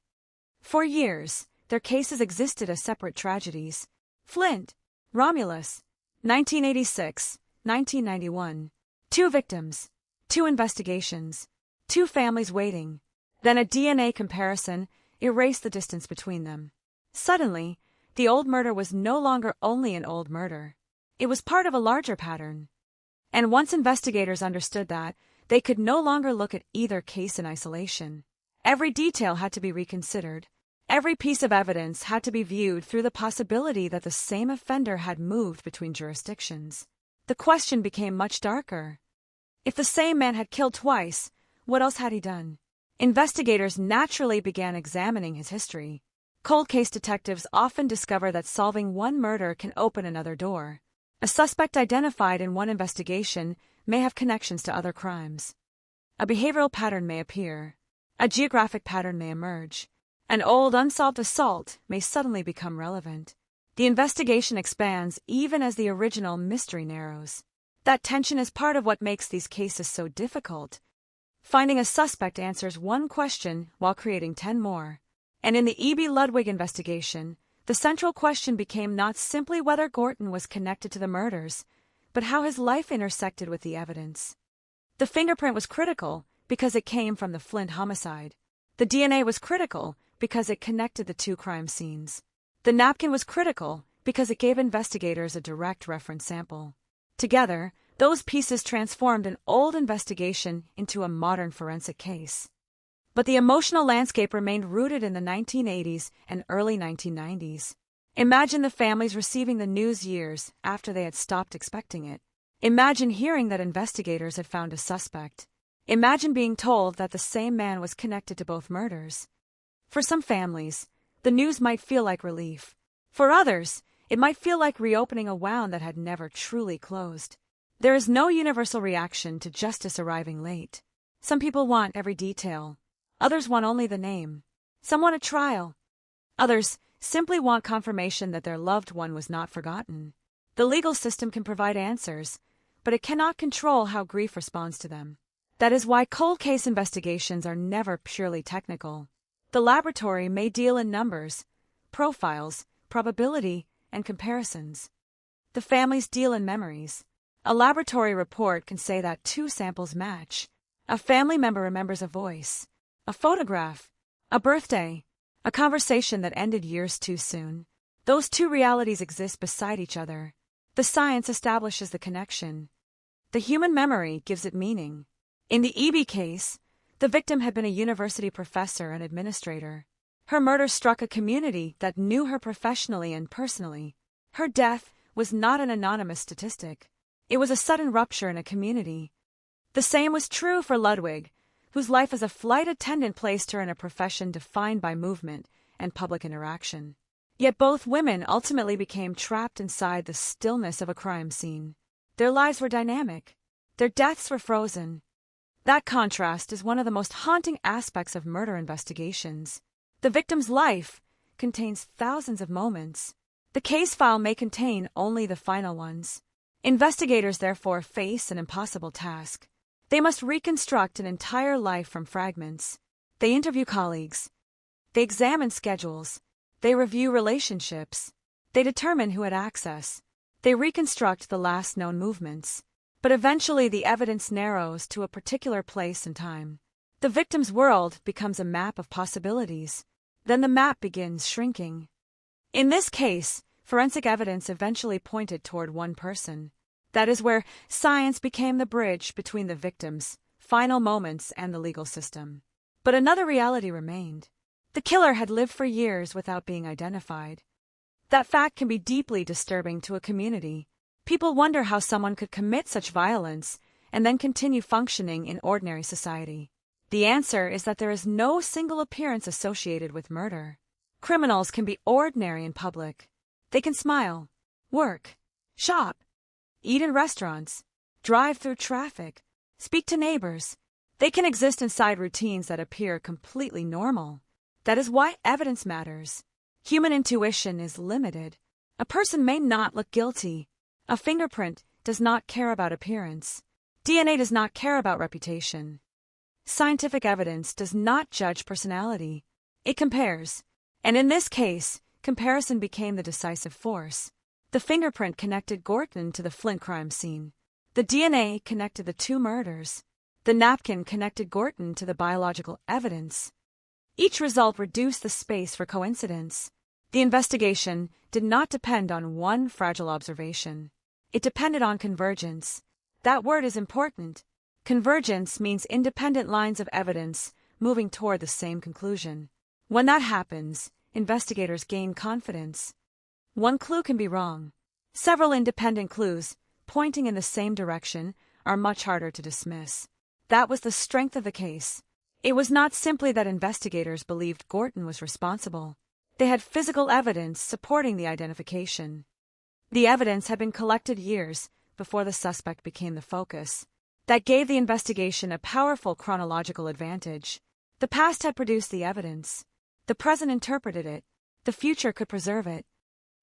For years, their cases existed as separate tragedies. Flint, Romulus, 1986, 1991. 2 victims, 2 investigations, 2 families waiting. Then a DNA comparison erased the distance between them. Suddenly, the old murder was no longer only an old murder. It was part of a larger pattern. And once investigators understood that, they could no longer look at either case in isolation. Every detail had to be reconsidered. Every piece of evidence had to be viewed through the possibility that the same offender had moved between jurisdictions. The question became much darker. If the same man had killed twice, what else had he done? Investigators naturally began examining his history. Cold case detectives often discover that solving one murder can open another door. A suspect identified in one investigation may have connections to other crimes. A behavioral pattern may appear. A geographic pattern may emerge. An old unsolved assault may suddenly become relevant. The investigation expands even as the original mystery narrows. That tension is part of what makes these cases so difficult. Finding a suspect answers one question while creating 10 more. And in the E.B. Ludwig investigation, the central question became not simply whether Gorton was connected to the murders, but how his life intersected with the evidence. The fingerprint was critical because it came from the Flint homicide. The DNA was critical because it connected the 2 crime scenes. The napkin was critical because it gave investigators a direct reference sample. Together, those pieces transformed an old investigation into a modern forensic case. But the emotional landscape remained rooted in the 1980s and early 1990s. Imagine the families receiving the news years after they had stopped expecting it. Imagine hearing that investigators had found a suspect. Imagine being told that the same man was connected to both murders. For some families, the news might feel like relief. For others, it might feel like reopening a wound that had never truly closed. There is no universal reaction to justice arriving late. Some people want every detail. Others want only the name. Some want a trial. Others simply want confirmation that their loved one was not forgotten. The legal system can provide answers, but it cannot control how grief responds to them. That is why cold case investigations are never purely technical. The laboratory may deal in numbers, profiles, probability, and comparisons. The families deal in memories. A laboratory report can say that 2 samples match. A family member remembers a voice, a photograph, a birthday, a conversation that ended years too soon. Those 2 realities exist beside each other. The science establishes the connection. The human memory gives it meaning. In the E.B. case, the victim had been a university professor and administrator. Her murder struck a community that knew her professionally and personally. Her death was not an anonymous statistic. It was a sudden rupture in a community. The same was true for Ludwig, whose life as a flight attendant placed her in a profession defined by movement and public interaction. Yet both women ultimately became trapped inside the stillness of a crime scene. Their lives were dynamic. Their deaths were frozen. That contrast is one of the most haunting aspects of murder investigations. The victim's life contains thousands of moments. The case file may contain only the final ones. Investigators therefore face an impossible task. They must reconstruct an entire life from fragments. They interview colleagues. They examine schedules. They review relationships. They determine who had access. They reconstruct the last known movements. But eventually the evidence narrows to a particular place and time. The victim's world becomes a map of possibilities. Then the map begins shrinking. In this case, forensic evidence eventually pointed toward one person. That is where science became the bridge between the victim's final moments and the legal system. But another reality remained. The killer had lived for years without being identified. That fact can be deeply disturbing to a community. People wonder how someone could commit such violence and then continue functioning in ordinary society. The answer is that there is no single appearance associated with murder. Criminals can be ordinary in public. They can smile, work, shop, eat in restaurants, drive through traffic, speak to neighbors. They can exist inside routines that appear completely normal. That is why evidence matters. Human intuition is limited. A person may not look guilty. A fingerprint does not care about appearance. DNA does not care about reputation. Scientific evidence does not judge personality. It compares. And in this case, comparison became the decisive force. The fingerprint connected Gorton to the Flint crime scene. The The DNA connected the two murders. The napkin connected Gorton to the biological evidence. Each result reduced the space for coincidence. The investigation did not depend on one fragile observation. It depended on convergence. That word is important. Convergence means independent lines of evidence moving toward the same conclusion. When that happens, investigators gain confidence. One clue can be wrong. Several independent clues, pointing in the same direction, are much harder to dismiss. That was the strength of the case. It was not simply that investigators believed Gorton was responsible. They had physical evidence supporting the identification. The evidence had been collected years before the suspect became the focus. That gave the investigation a powerful chronological advantage. The past had produced the evidence. The present interpreted it. The future could preserve it.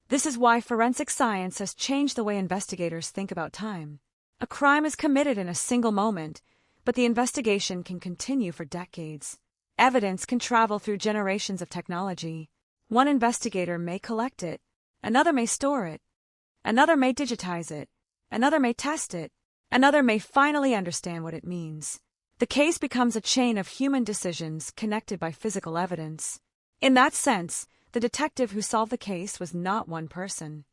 This is why forensic science has changed the way investigators think about time. A crime is committed in a single moment, but the investigation can continue for decades. Evidence can travel through generations of technology. One investigator may collect it, another may store it, another may digitize it, another may test it, another may finally understand what it means. The case becomes a chain of human decisions connected by physical evidence. In that sense, the detective who solved the case was not one person.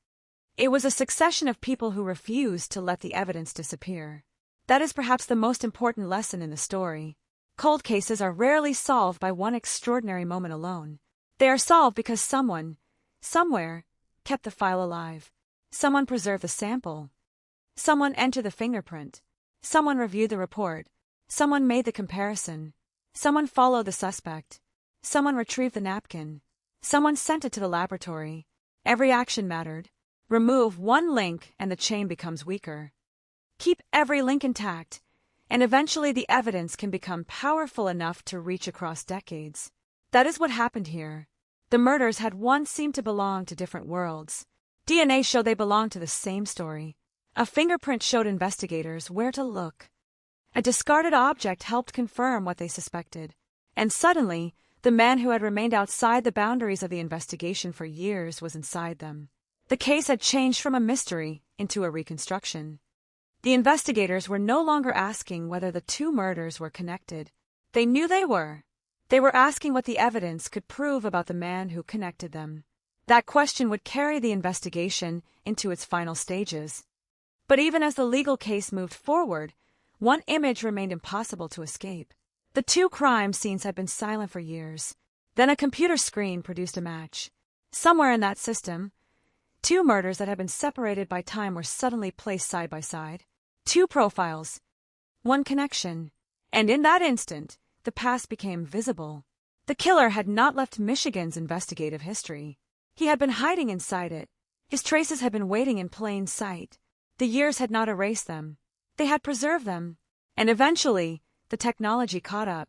It was a succession of people who refused to let the evidence disappear. That is perhaps the most important lesson in the story. Cold cases are rarely solved by one extraordinary moment alone. They are solved because someone, somewhere, kept the file alive. Someone preserved the sample. Someone entered the fingerprint. Someone reviewed the report. Someone made the comparison. Someone followed the suspect. Someone retrieved the napkin. Someone sent it to the laboratory. Every action mattered. Remove one link and the chain becomes weaker. Keep every link intact, and eventually the evidence can become powerful enough to reach across decades. That is what happened here. The murders had once seemed to belong to different worlds. DNA showed they belonged to the same story. A fingerprint showed investigators where to look. A discarded object helped confirm what they suspected. And suddenly, the man who had remained outside the boundaries of the investigation for years was inside them. The case had changed from a mystery into a reconstruction. The investigators were no longer asking whether the two murders were connected. They knew they were. They were asking what the evidence could prove about the man who connected them. That question would carry the investigation into its final stages. But even as the legal case moved forward, one image remained impossible to escape. The two crime scenes had been silent for years. Then a computer screen produced a match. Somewhere in that system, two murders that had been separated by time were suddenly placed side by side. Two profiles, one connection, and in that instant, the past became visible. The killer had not left Michigan's investigative history. He had been hiding inside it. His traces had been waiting in plain sight. The years had not erased them. They had preserved them. And eventually, the technology caught up.